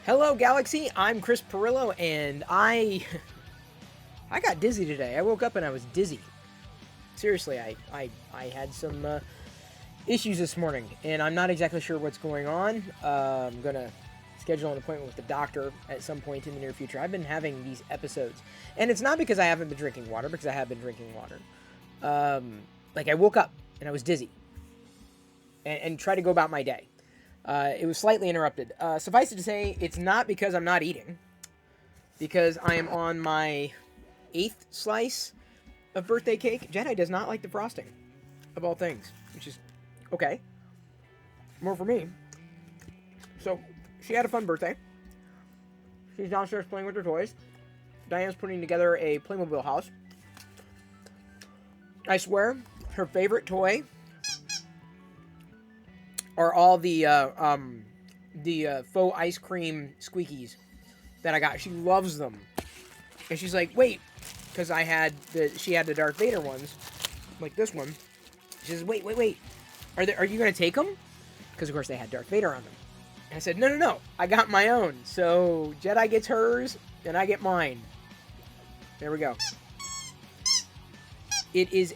Hello, Galaxy. I'm Chris Perillo, and I got dizzy today. I woke up and I was dizzy. Seriously, I had some issues this morning, and I'm not exactly sure what's going on. I'm gonna schedule an appointment with the doctor at some point in the near future. I've been having these episodes, and it's not because I haven't been drinking water, because I have been drinking water. Like I woke up and I was dizzy, and tried to go about my day. It was slightly interrupted. Suffice it to say, it's not because I'm not eating, because I am on my 8th slice of birthday cake. Jedi does not like the frosting, of all things, which is okay. More for me. So, she had a fun birthday. She's downstairs playing with her toys. Diane's putting together a Playmobil house. I swear, her favorite toy are all the faux ice cream squeakies that I got. She loves them. And she's like, wait, because she had the Darth Vader ones, like this one. She says, wait. Are you going to take them? Because, of course, they had Darth Vader on them. And I said, no, I got my own. So Jedi gets hers, and I get mine. There we go. It is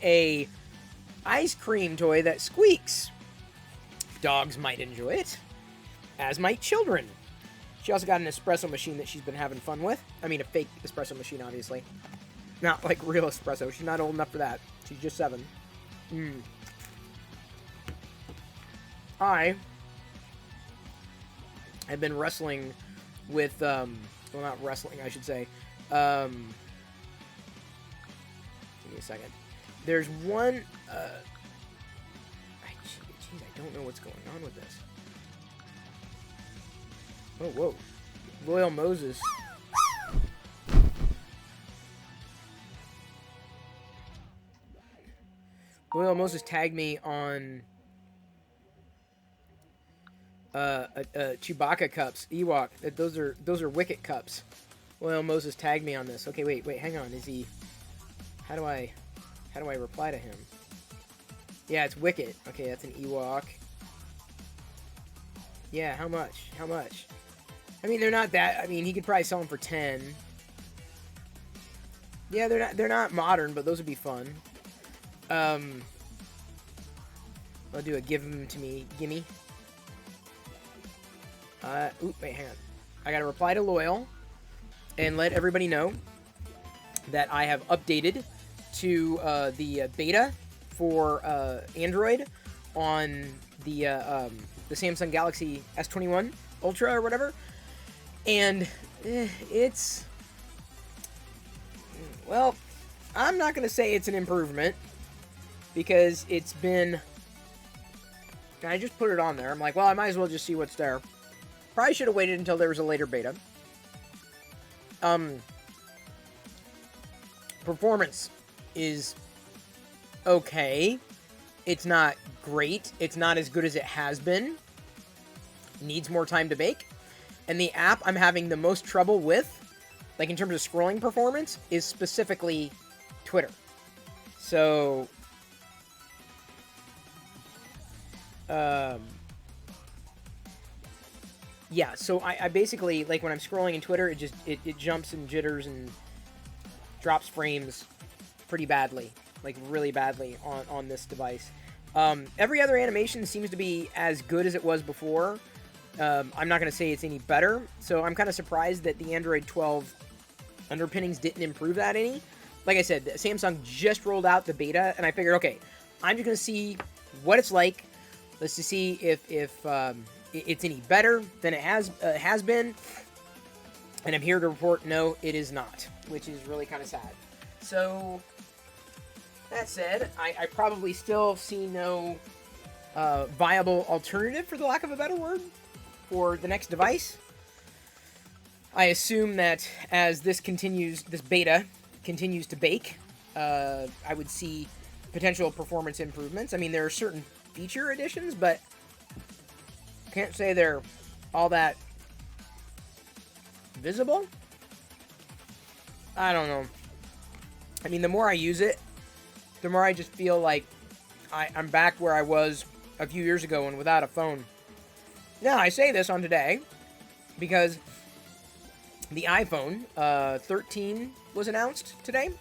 ice cream toy that squeaks. Dogs might enjoy it, as might children. She also got an espresso machine that she's been having fun with. I mean, a fake espresso machine, obviously. Not like real espresso. She's not old enough for that. She's just 7. I have been wrestling with, well, not wrestling, I should say. Give me a second. There's one, geez, I don't know what's going on with this. Oh, whoa. Loyal Moses. Loyal Moses tagged me on Chewbacca cups. Ewok. Those are Wicket cups. Loyal Moses tagged me on this. Okay, wait, hang on. Is he? How do I reply to him? Yeah, it's Wicket. Okay, that's an Ewok. Yeah, how much? I mean, they're not that. I mean, he could probably sell them for 10. Yeah, they're not modern, but those would be fun. I'll do a give them to me, gimme. Wait, hang on. I gotta reply to Loyal and let everybody know that I have updated to the beta for Android on the Samsung Galaxy S21 Ultra or whatever. And it's, well, I'm not going to say it's an improvement because it's been, I just put it on there. I'm like, well, I might as well just see what's there. Probably should have waited until there was a later beta. Performance is okay. It's not great. It's not as good as it has been. Needs more time to bake. And the app I'm having the most trouble with, like in terms of scrolling performance, is specifically Twitter. So, yeah, so I basically, like when I'm scrolling in Twitter, it jumps and jitters and drops frames pretty badly, like really badly on this device. Every other animation seems to be as good as it was before. I'm not going to say it's any better, so I'm kind of surprised that the Android 12 underpinnings didn't improve that any. Like I said, Samsung just rolled out the beta, and I figured, okay, I'm just going to see what it's like. Let's just see if it's any better than it has been. And I'm here to report, no, it is not, which is really kind of sad. So, that said, I probably still see no viable alternative, for the lack of a better word, for the next device. I assume that as this beta continues to bake, I would see potential performance improvements. I mean, there are certain feature additions, but can't say they're all that visible. I don't know. I mean, the more I use it, the more I just feel like I'm back where I was a few years ago and without a phone. Now, I say this on today because the iPhone 13 was announced today,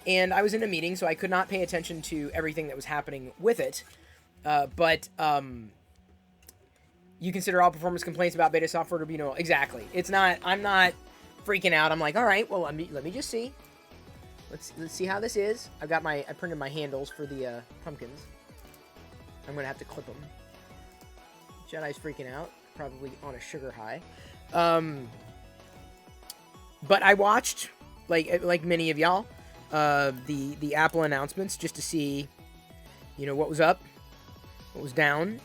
and I was in a meeting, so I could not pay attention to everything that was happening with it. But you consider all performance complaints about beta software to be null. Exactly. It's not. I'm not freaking out. I'm like, all right, well, let me just see. Let's see how this is. I printed my handles for the pumpkins. I'm gonna have to clip them. Jedi's freaking out, probably on a sugar high. But I watched, like many of y'all, the Apple announcements just to see, what was up, what was down.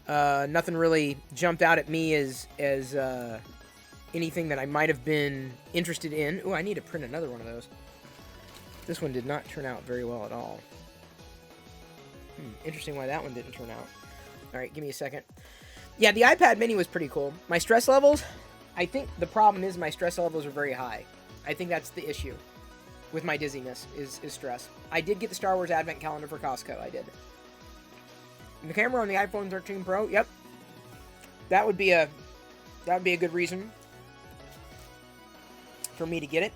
Nothing really jumped out at me as anything that I might have been interested in. Oh, I need to print another one of those. This one did not turn out very well at all. Interesting why that one didn't turn out. All right, give me a second. Yeah, the iPad mini was pretty cool. My stress levels, I think the problem is my stress levels are very high. I think that's the issue with my dizziness is stress. I did get the Star Wars Advent Calendar for Costco. I did. And the camera on the iPhone 13 Pro, yep. That would be a good reason for me to get it.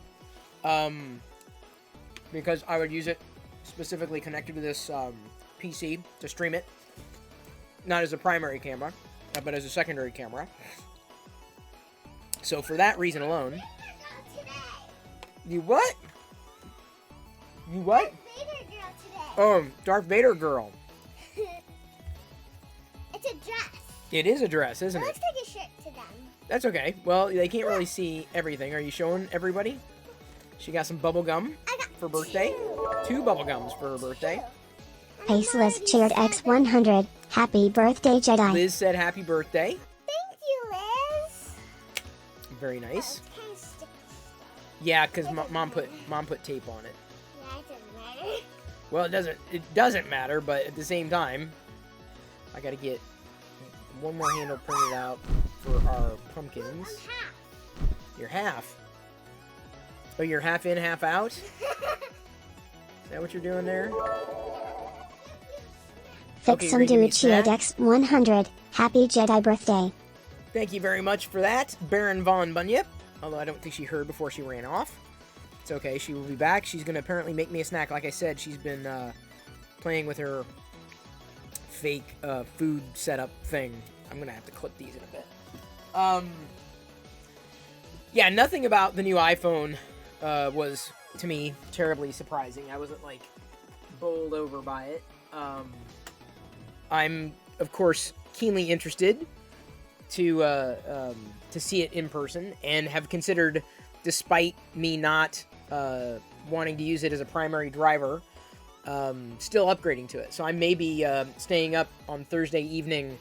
Because I would use it specifically connected to this PC to stream it. Not as a primary camera, but as a secondary camera. So for that reason alone... You what? You what? Darth Vader girl today. Darth Vader girl. It's a dress. It is a dress, isn't it? Let's take a shirt to them. That's okay. Well, they can't really see everything. Are you showing everybody? She got some bubble gum for birthday. 2 bubble gums for her birthday. Ace Liz cheered X100. Happy birthday, Jedi. Liz said happy birthday. Thank you, Liz. Very nice. That was kind of sticky. Yeah, because mom put tape on it. Yeah, it doesn't matter. Well, it doesn't matter, but at the same time, I gotta get one more handle printed out for our pumpkins. I'm half. You're half. Oh, you're half in, half out? Is that what you're doing there? Fix some ready to dude meet cheered Matt? X100. Happy Jedi birthday. Thank you very much for that, Baron Von Bunyip. Although I don't think she heard before she ran off. It's okay, she will be back. She's going to apparently make me a snack. Like I said, she's been playing with her fake food setup thing. I'm going to have to clip these in a bit. Yeah, nothing about the new iPhone was, to me, terribly surprising. I wasn't, like, bowled over by it. I'm, of course, keenly interested to see it in person, and have considered, despite me not wanting to use it as a primary driver, still upgrading to it. So I may be staying up on Thursday evening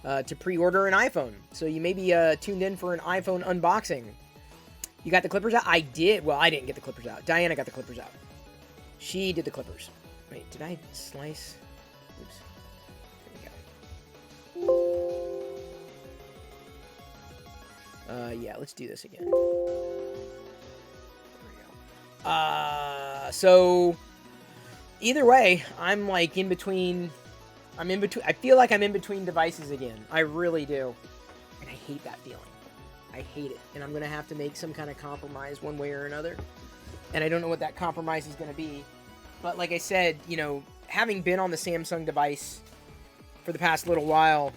to pre-order an iPhone. So you may be tuned in for an iPhone unboxing. You got the clippers out? I did. Well, I didn't get the clippers out. Diana got the clippers out. She did the clippers. Wait, did I slice? Oops. There we go. Yeah, let's do this again. There we go. So either way, I'm like in between. I feel like I'm in between devices again. I really do. And I hate that feeling. I hate it. And I'm going to have to make some kind of compromise one way or another. And I don't know what that compromise is going to be. But like I said, you know, having been on the Samsung device for the past little while,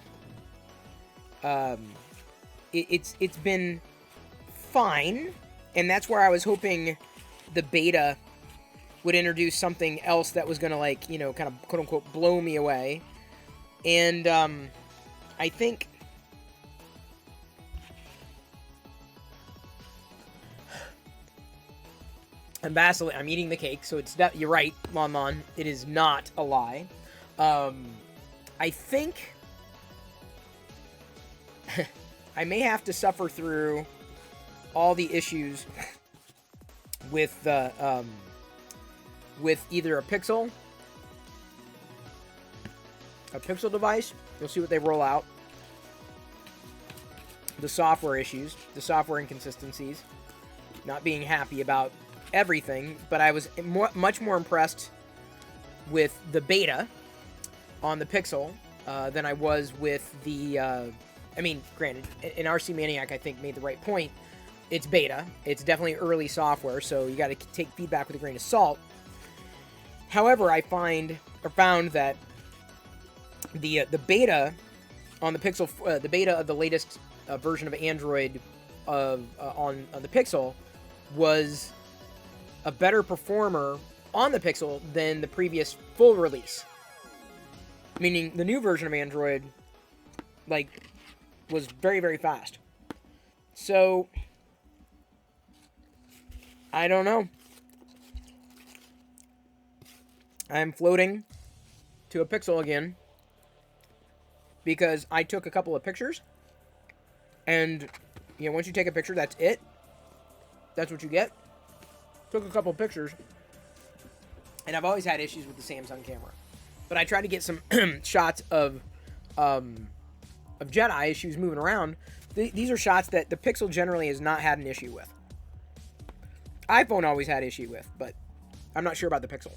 it's been fine. And that's where I was hoping the beta would introduce something else that was going to, like, you know, kind of quote-unquote blow me away. And I think I'm vacillating. I'm eating the cake, so it's you're right, Lon Lon. It is not a lie. I think I may have to suffer through all the issues with with either a Pixel device. You'll see what they roll out. The software issues, the software inconsistencies, not being happy about everything, but I was much more impressed with the beta on the Pixel than I was with the, I mean, granted, and RC Maniac, I think, made the right point. It's beta. It's definitely early software, so you got to take feedback with a grain of salt. However, I found that the beta on the Pixel, the beta of the latest version of Android on the Pixel was a better performer on the Pixel than the previous full release. Meaning the new version of Android, like, was very, very fast. So, I don't know. I'm floating to a Pixel again because I took a couple of pictures, and, you know, once you take a picture, that's it. That's what you get. Took a couple of pictures, and I've always had issues with the Samsung camera, but I tried to get some shots of Jedi as she was moving around. These are shots that the Pixel generally has not had an issue with. iPhone always had issue with, but I'm not sure about the Pixel.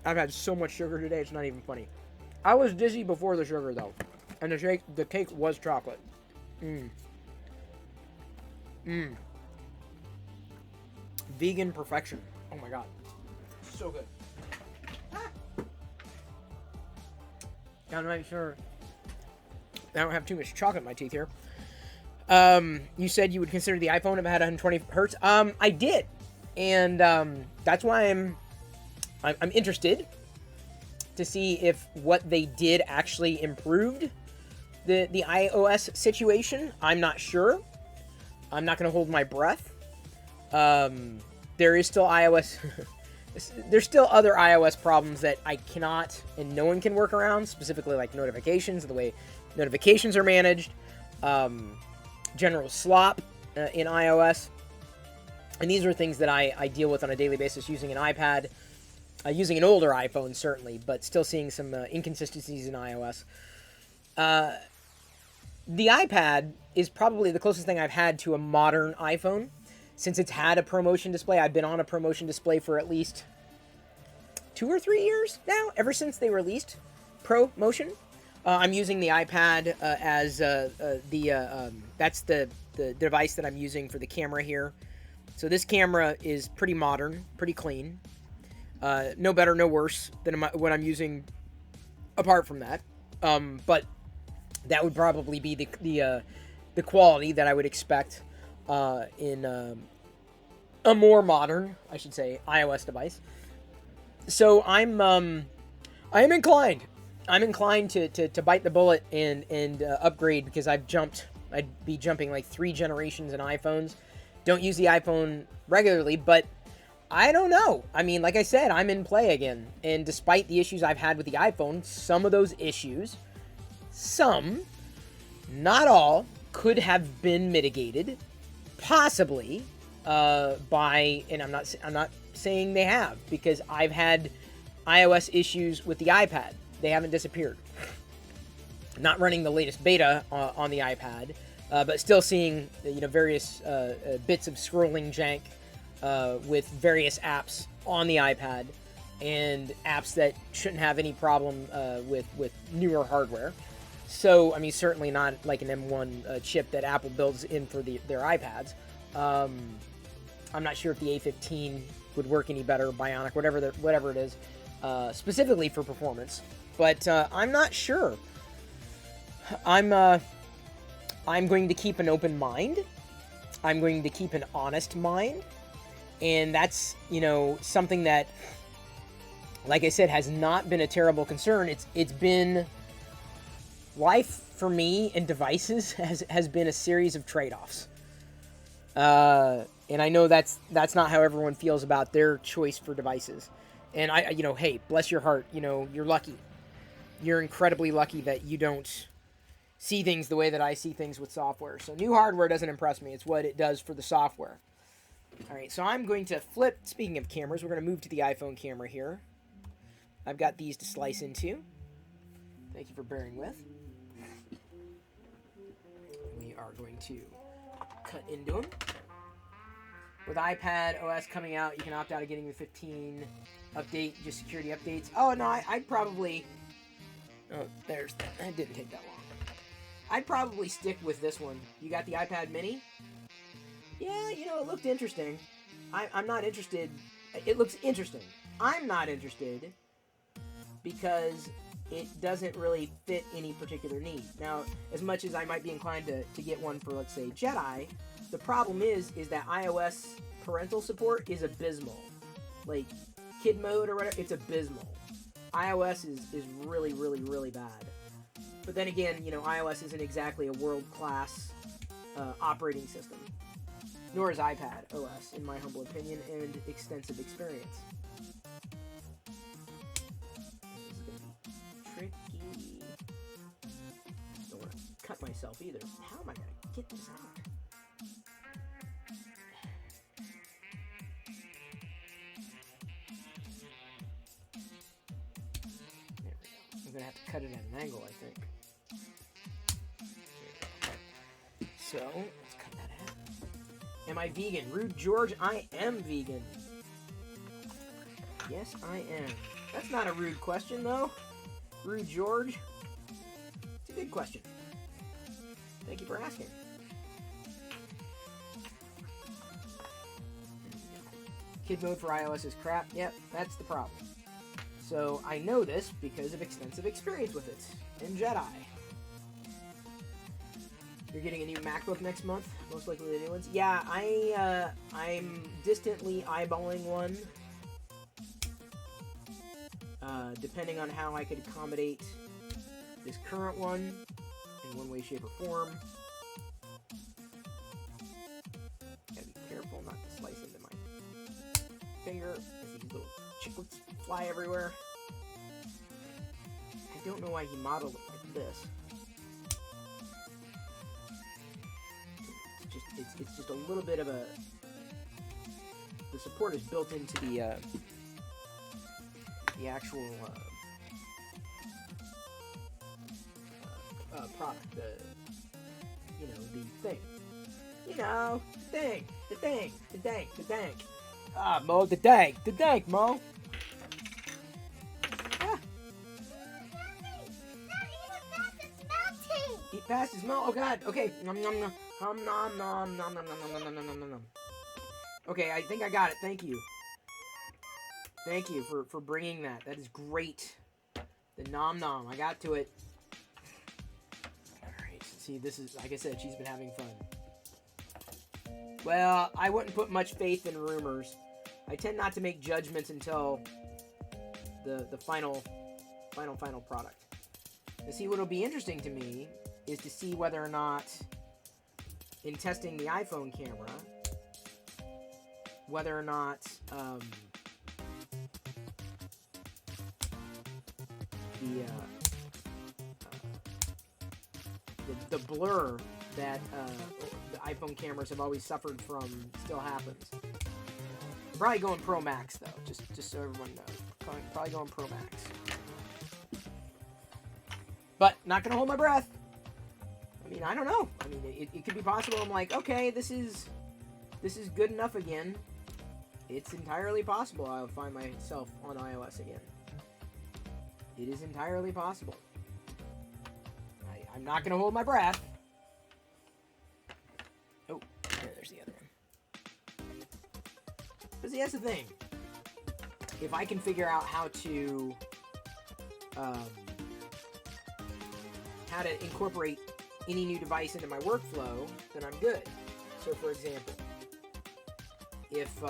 I've had so much sugar today, it's not even funny. I was dizzy before the sugar, though, and the cake was chocolate. Vegan perfection. Oh my god. So good. Gotta make sure I don't have too much chocolate in my teeth here. You said you would consider the iPhone if it had 120 hertz. I did, and that's why I'm interested to see if what they did actually improved the iOS situation. I'm not sure. I'm not going to hold my breath. There is still iOS. There's still other iOS problems that I cannot and no one can work around, specifically like notifications, the way notifications are managed, general slop in iOS. And these are things that I deal with on a daily basis using an iPad, using an older iPhone certainly, but still seeing some inconsistencies in iOS. The iPad is probably the closest thing I've had to a modern iPhone. Since it's had a ProMotion display, I've been on a ProMotion display for at least 2 or 3 years now, ever since they released ProMotion. I'm using the iPad as that's the device that I'm using for the camera here. So this camera is pretty modern, pretty clean. No better, no worse than what I'm using apart from that. But that would probably be the quality that I would expect in a more modern, I should say, iOS device. So I am inclined. I'm inclined to bite the bullet and upgrade, because I'd be jumping like 3 generations in iPhones. Don't use the iPhone regularly, but I don't know. I mean, like I said, I'm in play again. And despite the issues I've had with the iPhone, some of those issues, not all, could have been mitigated, possibly, by, and I'm not saying they have, because I've had iOS issues with the iPad. They haven't disappeared. Not running the latest beta on the iPad, but still seeing various bits of scrolling jank with various apps on the iPad, and apps that shouldn't have any problem with newer hardware. So, I mean, certainly not like an M1 chip that Apple builds in for their iPads. I'm not sure if the A15 would work any better, Bionic, whatever it is, specifically for performance. But I'm not sure. I'm going to keep an open mind. I'm going to keep an honest mind. And that's, something that, like I said, has not been a terrible concern. It's been... Life for me and devices has been a series of trade-offs. And I know that's not how everyone feels about their choice for devices. And hey, bless your heart, you're lucky. You're incredibly lucky that you don't see things the way that I see things with software. So new hardware doesn't impress me. It's what it does for the software. All right, so I'm going to flip. Speaking of cameras, we're going to move to the iPhone camera here. I've got these to slice into. Thank you for bearing with. We are going to cut into them. With iPad OS coming out, you can opt out of getting the 15 update, just security updates. Oh, no, I'd probably... Oh, there's that. That didn't take that long. I'd probably stick with this one. You got the iPad mini? Yeah, it looked interesting. I'm not interested. It looks interesting. I'm not interested because it doesn't really fit any particular need. Now, as much as I might be inclined to get one for, let's say, Jedi, the problem is that iOS parental support is abysmal. Like, kid mode or whatever, it's abysmal. iOS is really, really, really bad. But then again, iOS isn't exactly a world-class operating system. Nor is iPad OS, in my humble opinion and extensive experience. This is going to be tricky. Don't want to cut myself either. How am I going to get this out? There we go. I'm going to have to cut it at an angle, I think. So, let's cut that out. Am I vegan? Rude George, I am vegan. Yes, I am. That's not a rude question, though. Rude George. It's a good question. Thank you for asking. Kid mode for iOS is crap. Yep, that's the problem. So I know this because of extensive experience with it in Jedi. You're getting a new MacBook next month, most likely the new ones. Yeah, I'm distantly eyeballing one. Depending on how I could accommodate this current one in one way, shape, or form. Gotta be careful not to slice into my finger as these little chiclets fly everywhere. I don't know why he modeled it like this. It's just a little bit of a... The support is built into the actual product, the thing. The thing. Ah, Mo, the dank, Mo. Ah. Eat fast as Mo. Oh God. Okay. Nom nom nom. Nom nom nom nom nom nom nom nom nom nom nom. Okay, I think I got it. Thank you. Thank you for bringing that. That is great. The nom nom. I got to it. Alright. See, this is, like I said, she's been having fun. Well, I wouldn't put much faith in rumors. I tend not to make judgments until the final product. And see, what'll be interesting to me is to see whether or not, in testing the iPhone camera, whether or not the blur that the iPhone cameras have always suffered from still happens. I'm probably going Pro Max though, just so everyone knows. Probably going Pro Max. But not gonna hold my breath. I mean, I don't know. I mean, it could be possible. I'm like, okay, this is good enough again. It's entirely possible I'll find myself on iOS again. It is entirely possible. I'm not going to hold my breath. Oh, there's the other one. But see, that's the thing. If I can figure out how to incorporate any new device into my workflow, then I'm good. So, for example, if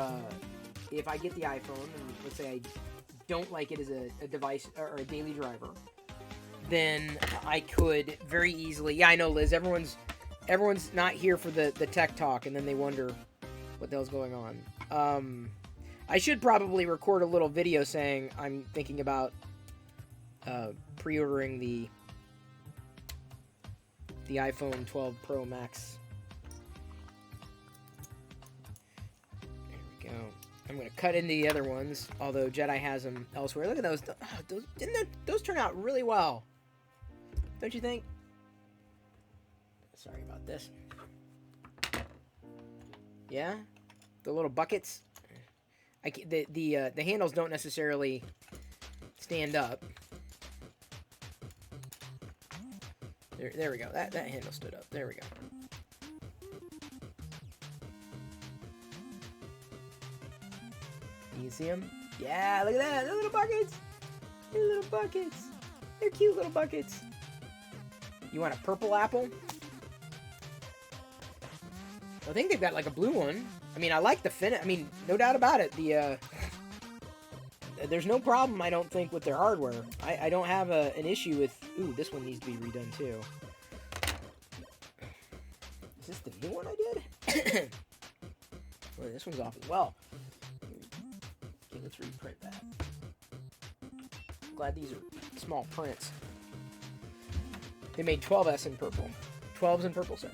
I get the iPhone, and let's say I don't like it as a device or a daily driver, then I could very easily... Yeah, I know, Liz, everyone's not here for the tech talk, and then they wonder what the hell's going on. I should probably record a little video saying I'm thinking about pre-ordering the iPhone 12 Pro Max. There we go. I'm going to cut into the other ones, although Jedi has them elsewhere. Look at those. Those turn out really well. Don't you think? Sorry about this. Yeah? The little buckets. The handles don't necessarily stand up. There we go. That handle stood up. There we go. You see them? Yeah, look at that. They're little buckets. They're little buckets. They're cute little buckets. You want a purple apple? I think they've got like a blue one. I mean, I like the fin. I mean, no doubt about it. There's no problem, I don't think, with their hardware. I don't have an issue with... Ooh, this one needs to be redone, too. Is this the new one I did? Well, this one's off as well. Okay, let's reprint that. Glad these are small prints. They made 12S in purple. 12s in purple, sorry.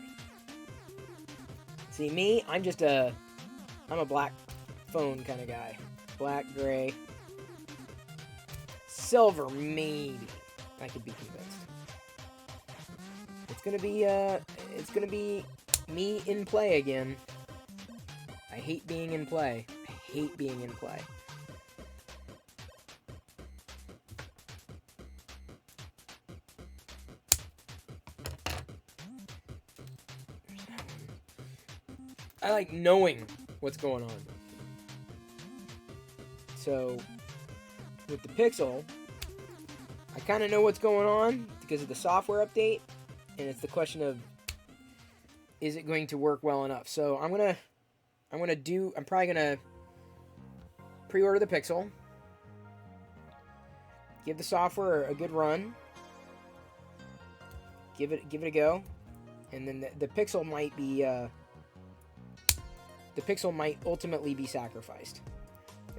See, me, I'm a black phone kind of guy. Black, gray. Silver, maybe. I could be convinced. It's gonna be me in play again. I hate being in play. I hate being in play. I like knowing what's going on. So, with the Pixel, I kind of know what's going on because of the software update, and it's the question of, is it going to work well enough? So I'm probably gonna pre-order the Pixel, give the software a good run, give it a go, and then the Pixel might be ultimately be sacrificed,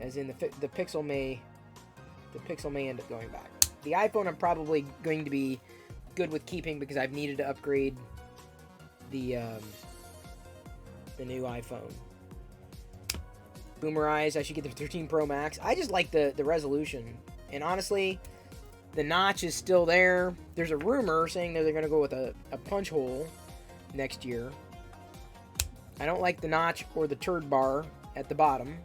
as in the Pixel may end up going back. The iPhone I'm probably going to be good with keeping because I've needed to upgrade the new iPhone. Boomer Eyes, I should get the 13 Pro Max. I just like the resolution. And honestly, the notch is still there. There's a rumor saying that they're going to go with a punch hole next year. I don't like the notch or the turd bar at the bottom.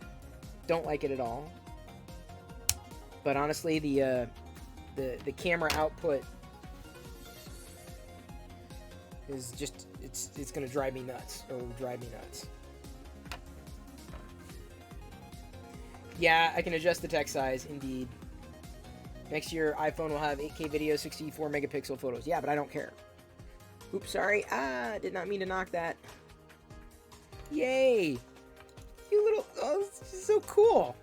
Don't like it at all. But honestly, the camera output is just, it's going to drive me nuts. Yeah, I can adjust the text size, indeed. Next year, iPhone will have 8K video, 64 megapixel photos. Yeah, but I don't care. Oops, sorry. Did not mean to knock that. Yay! You little... Oh, this is so cool.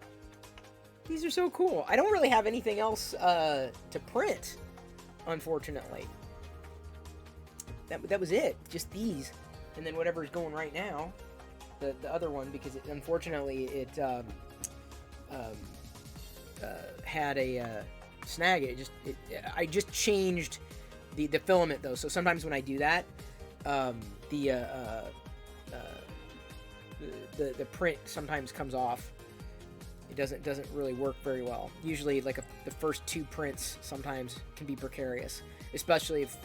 These are so cool. I don't really have anything else to print, unfortunately. That was it. Just these. And then whatever's going right now. The other one, because unfortunately it... had a snag. I just changed the filament though, so sometimes when I do that, the print sometimes comes off. It doesn't really work very well. Usually, like the first two prints sometimes can be precarious, especially if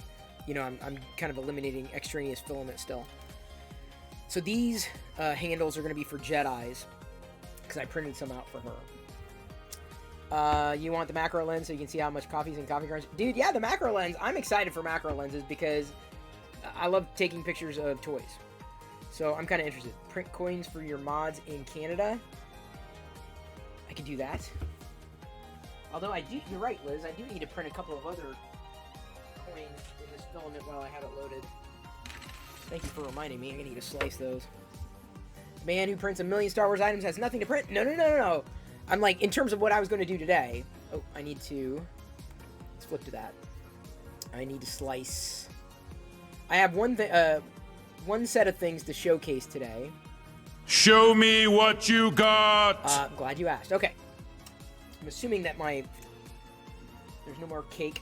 I'm kind of eliminating extraneous filament still. So these handles are going to be for Jedi's, because I printed some out for her. You want the macro lens so you can see how much coffee's in coffee grounds? Dude, yeah, the macro lens. I'm excited for macro lenses because I love taking pictures of toys. So I'm kind of interested. Print coins for your mods in Canada. I could do that. Although you're right, Liz. I do need to print a couple of other coins in this filament while I have it loaded. Thank you for reminding me. I'm gonna need to slice those. Man who prints 1 million Star Wars items has nothing to print. No. I'm like, in terms of what I was going to do today. Oh, I need to... Let's flip to that. I need to slice... I have one set of things to showcase today. Show me what you got! I'm glad you asked. Okay. I'm assuming that there's no more cake.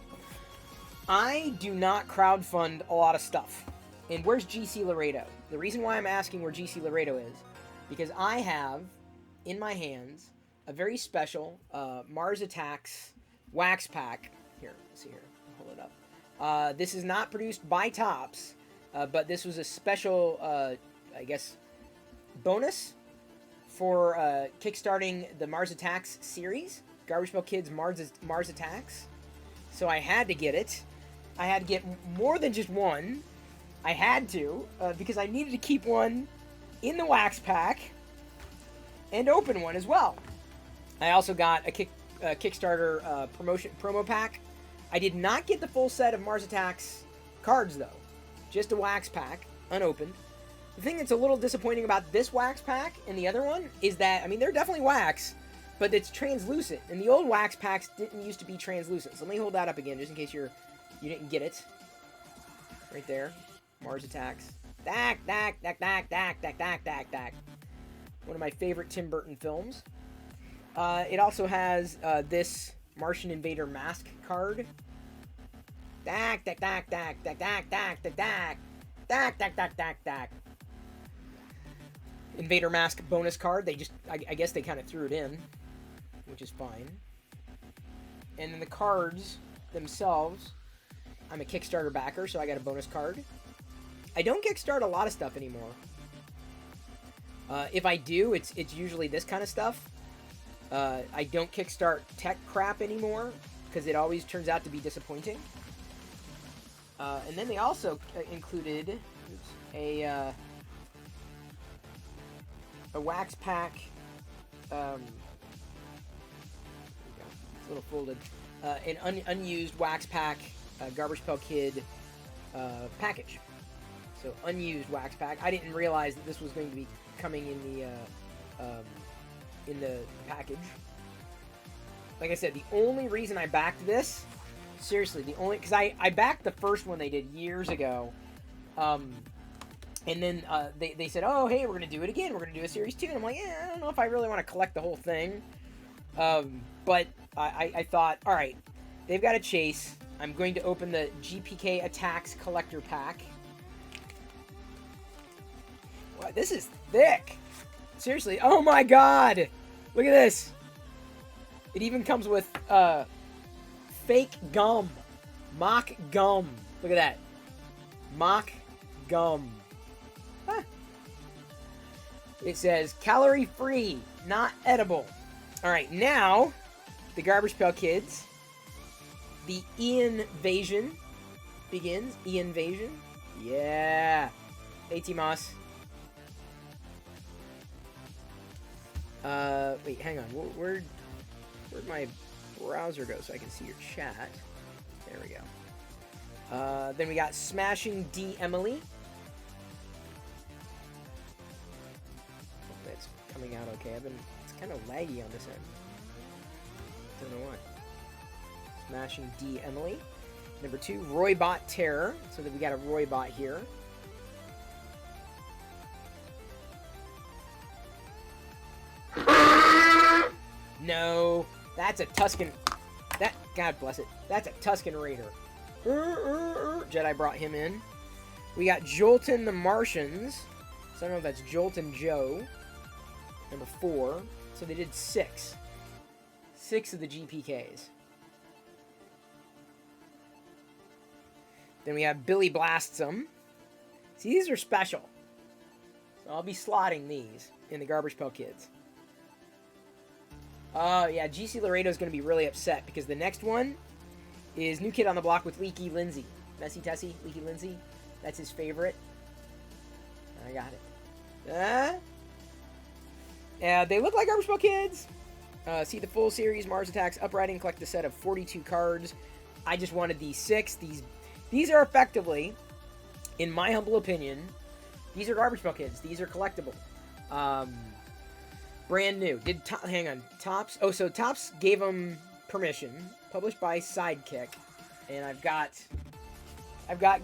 I do not crowdfund a lot of stuff. And where's GC Laredo? The reason why I'm asking where GC Laredo is, because I have, in my hands... a very special Mars Attacks wax pack. Here, let's see here. I'll hold it up. This is not produced by Topps, but this was a special, I guess, bonus for kickstarting the Mars Attacks series. Garbage Pail Kids Mars Attacks. So I had to get it. I had to get more than just one. I had to, because I needed to keep one in the wax pack and open one as well. I also got a Kickstarter promo pack. I did not get the full set of Mars Attacks cards, though. Just a wax pack, unopened. The thing that's a little disappointing about this wax pack and the other one is that, I mean, they're definitely wax, but it's translucent. And the old wax packs didn't used to be translucent. So let me hold that up again, just in case you didn't get it. Right there. Mars Attacks. Dak. One of my favorite Tim Burton films. It also has this Martian Invader mask card. Dak. Invader mask bonus card. I guess they kind of threw it in, which is fine. And then the cards themselves, I'm a Kickstarter backer, so I got a bonus card. I don't Kickstart a lot of stuff anymore. If I do, it's usually this kind of stuff. I don't Kickstart tech crap anymore, because it always turns out to be disappointing. And then they also included a wax pack. It's a little folded. An unused Wax Pack Garbage Pail Kid package. So unused Wax Pack. I didn't realize that this was going to be coming in the package. Like I said, the only reason I backed this, seriously, because I backed the first one they did years ago, and then they said, oh, hey, we're going to do it again. We're going to do a Series 2. And I'm like, I don't know if I really want to collect the whole thing. But I thought, all right, they've got a chase. I'm going to open the GPK Attacks Collector Pack. Wow, this is thick. Seriously, oh my god! Look at this. It even comes with fake gum. Mock gum. Look at that. Mock gum. Huh. It says calorie free, not edible. Alright, now the Garbage Pail Kids. The Ian-vasion begins. Ian-vasion. Yeah. Hey, T-Moss. Wait, hang on. Where'd my browser go so I can see your chat? There we go. Then we got Smashing D. Emily. Hope that's coming out okay. It's kind of laggy on this end. Don't know why. Smashing D. Emily. Number 2, Roybot Terror. So that we got a Roybot here. No, that's a Tusken. God bless it. That's a Tusken Raider. Jedi brought him in. We got Jolton the Martians. So I don't know if that's Jolton Joe. Number 4. So they did 6. 6 of the GPKs. Then we have Billy Blasts 'em. See, these are special. So I'll be slotting these in the Garbage Pail Kids. Oh, yeah, GC Laredo's going to be really upset because the next one is New Kid on the Block with Leaky Lindsay. Messy Tessie, Leaky Lindsay. That's his favorite. I got it. Yeah, they look like Garbage Pail Kids. See the full series, Mars Attacks, Uprising, collect a set of 42 cards. I just wanted these 6. These are effectively, in my humble opinion, these are Garbage Pail Kids. These are collectible. Brand new. Hang on. Topps. Oh, so Topps gave them permission. Published by Sidekick. And I've got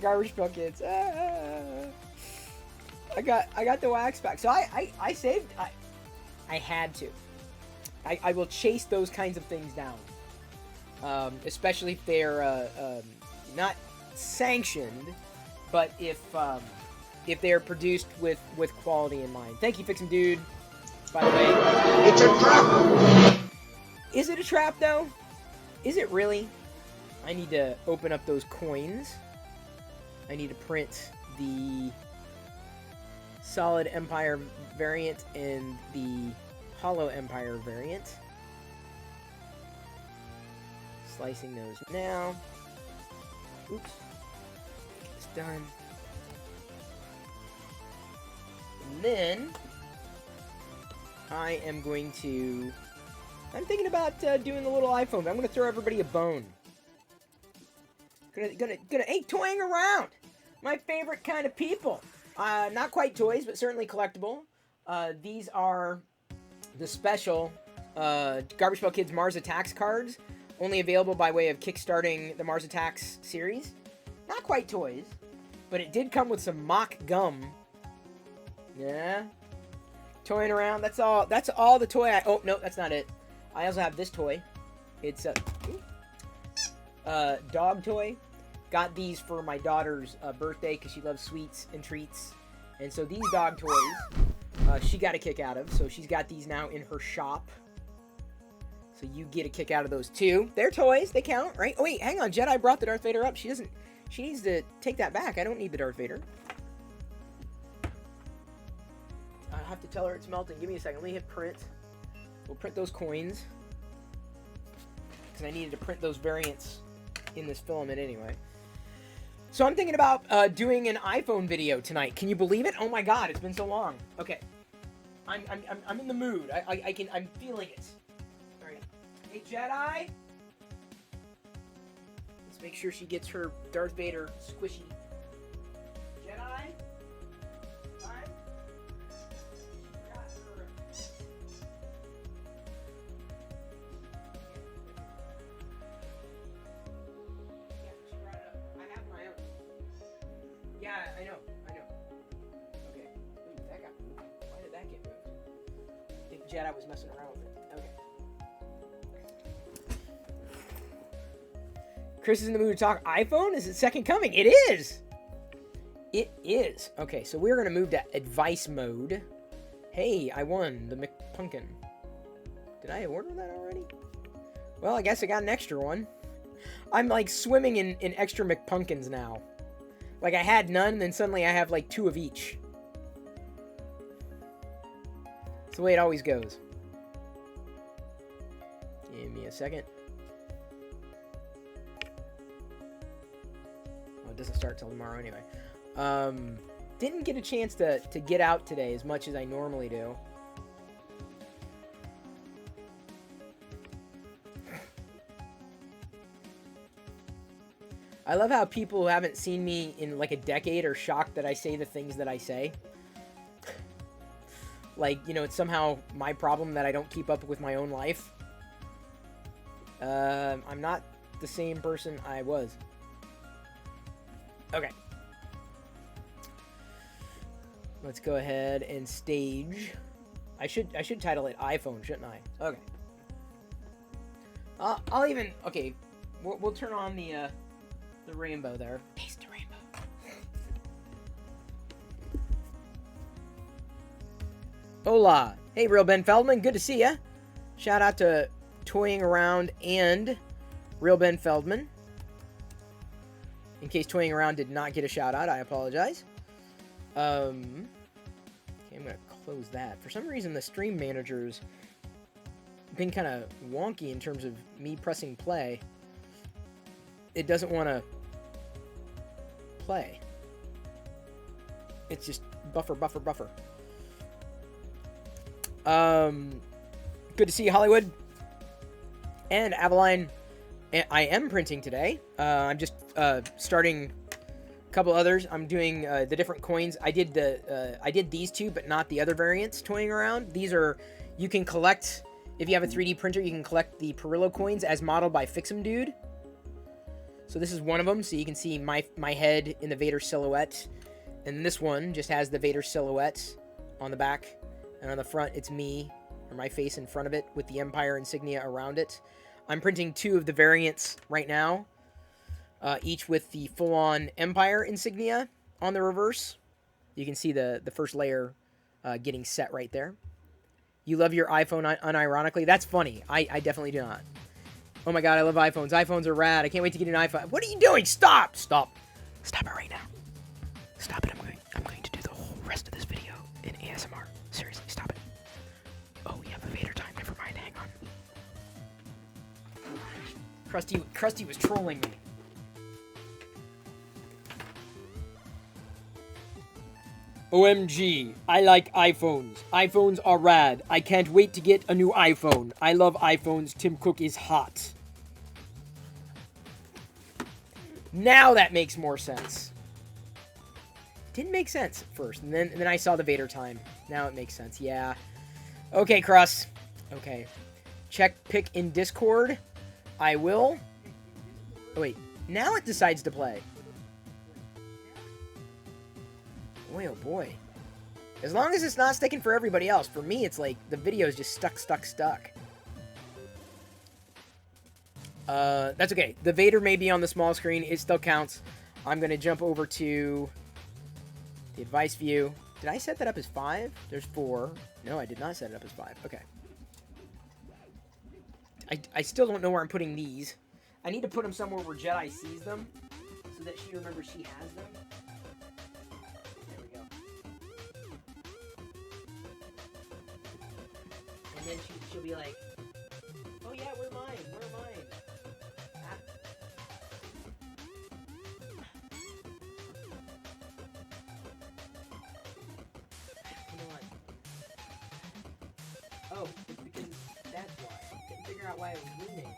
Garbage Pail Kids. I got the Wax Pack. So I saved. I had to. I will chase those kinds of things down. Especially if they're not sanctioned, but if they're produced with quality in mind. Thank you, Fixin' Dude. By the way, it's a trap! Is it a trap, though? Is it really? I need to open up those coins. I need to print the Solid Empire variant and the Hollow Empire variant. Slicing those now. Oops. Get this done. And then I am going to... I'm thinking about doing the little iPhone. I'm going to throw everybody a bone. Gonna hey, toying around. My favorite kind of people. Not quite toys, but certainly collectible. These are the special Garbage Pail Kids Mars Attacks cards. Only available by way of kickstarting the Mars Attacks series. Not quite toys, but it did come with some mock gum. Yeah. Toying around. That's all the toy oh, no, that's not it. I also have this toy. It's a dog toy. Got these for my daughter's birthday because she loves sweets and treats. And so these dog toys, she got a kick out of. So she's got these now in her shop. So you get a kick out of those too. They're toys. They count, right? Oh, wait, hang on. Jedi brought the Darth Vader up. She needs to take that back. I don't need the Darth Vader. I have to tell her it's melting. Give me a second. Let me hit print. We'll print those coins. Because I needed to print those variants in this filament anyway. So I'm thinking about doing an iPhone video tonight. Can you believe it? Oh my god, it's been so long. Okay. I'm in the mood. I'm feeling it. Alright. Hey Jedi, Let's make sure she gets her Darth Vader squishy. Jedi? Time? Got her. Yeah, she brought it up. I have my own. Yeah, I know. Okay. Ooh, that got moved. Why did that get moved? I think Jedi was messing around with it. Okay. Chris is in the mood to talk iPhone? Is it second coming? It is! It is. Okay, so we're going to move to advice mode. Hey, I won the McPumpkin. Did I order that already? Well, I guess I got an extra one. I'm like swimming in extra McPumpkins now. Like I had none, and then suddenly I have like 2 of each. It's the way it always goes. Give me a second. It doesn't start till tomorrow anyway. Didn't get a chance to get out today as much as I normally do. I love how people who haven't seen me in like a decade are shocked that I say the things that I say. Like, you know, it's somehow my problem that I don't keep up with my own life. I'm not the same person I was. Okay. Let's go ahead and stage. I should title it iPhone, shouldn't I? Okay. I'll even okay. We'll turn on the rainbow there. Taste the rainbow. Hola. Hey, Real Ben Feldman. Good to see ya. Shout out to Toying Around and Real Ben Feldman. In case Toying Around did not get a shout out, I apologize. Okay, I'm gonna close that. For some reason, the stream manager's been kind of wonky in terms of me pressing play. It doesn't want to play. It's just buffer. Good to see you, Hollywood. And Avaline. I am printing today. I'm just starting a couple others. I'm doing the different coins. I did these two, but not the other variants. Toying Around. These are, you can collect, if you have a 3D printer, you can collect the Perillo coins as modeled by Fix'em Dude. So this is one of them. So you can see my head in the Vader silhouette, and this one just has the Vader silhouette on the back, and on the front it's me, or my face in front of it with the Empire insignia around it. I'm printing 2 of the variants right now, each with the full-on Empire insignia on the reverse. You can see the first layer getting set right there. You love your iPhone unironically? That's funny. I definitely do not. Oh my god, I love iPhones. iPhones are rad. I can't wait to get an iPhone. What are you doing? Stop! Stop it right now. Stop it. I'm going to do the whole rest of this video in ASMR. Seriously, stop it. Oh, we have a Vader time. Never mind. Hang on. Krusty was trolling me. OMG, I like iPhones. iPhones are rad. I can't wait to get a new iPhone. I love iPhones. Tim Cook is hot. Now that makes more sense. Didn't make sense at first, and then I saw the Vader time. Now it makes sense. Yeah. Okay, Cross. Okay. Check pick in Discord. I will. Oh, wait. Now it decides to play. Boy, oh boy. As long as it's not sticking for everybody else. For me, it's like the video is just stuck. That's okay. The Vader may be on the small screen. It still counts. I'm going to jump over to the advice view. Did I set that up as 5? There's 4. No, I did not set it up as 5. Okay. I still don't know where I'm putting these. I need to put them somewhere where Jedi sees them so that she remembers she has them. There we go. And then she'll be like, oh yeah, where are mine? Ah. You know what? Oh, it's because that's why. I couldn't figure out why I was reading.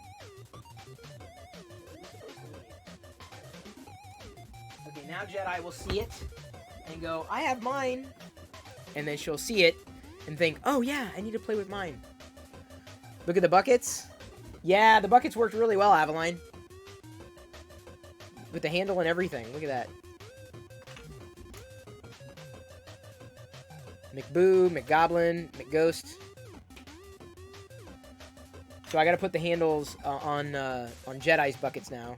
now Jedi will see it and go, I have mine. And then she'll see it and think, oh yeah, I need to play with mine. Look at the buckets. Yeah, the buckets worked really well, Avaline. With the handle and everything. Look at that. McBoo, McGoblin, McGhost. So I gotta put the handles on Jedi's buckets now.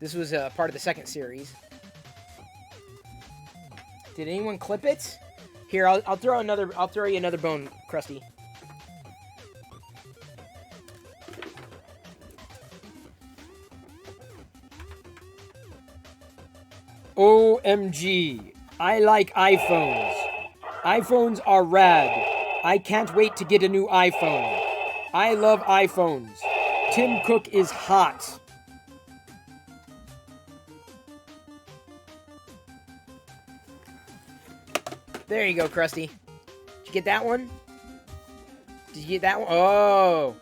This was part of the second series. Did anyone clip it? Here, I'll throw you another bone, Krusty. OMG, I like iPhones. iPhones are rad. I can't wait to get a new iPhone. I love iPhones. Tim Cook is hot. There you go, Krusty. Did you get that one? Did you get that one? Oh.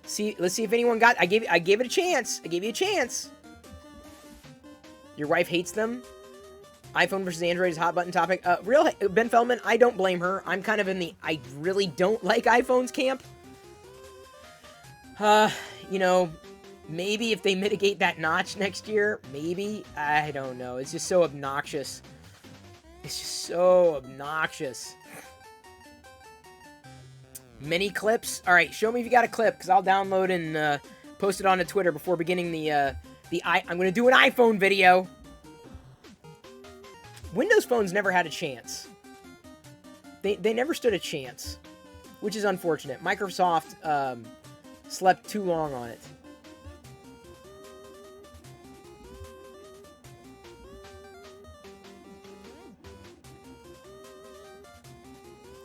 See, let's see if anyone got. I gave it a chance. I gave you a chance. Your wife hates them. iPhone versus Android is a hot button topic. Ben Feldman, I don't blame her. I'm kind of in the I really don't like iPhones camp. You know, maybe if they mitigate that notch next year, maybe. I don't know. It's just so obnoxious. It's just so obnoxious. Mini clips? Alright, show me if you got a clip, because I'll download and post it onto Twitter before beginning I'm going to do an iPhone video. Windows phones never had a chance. They never stood a chance, which is unfortunate. Microsoft slept too long on it.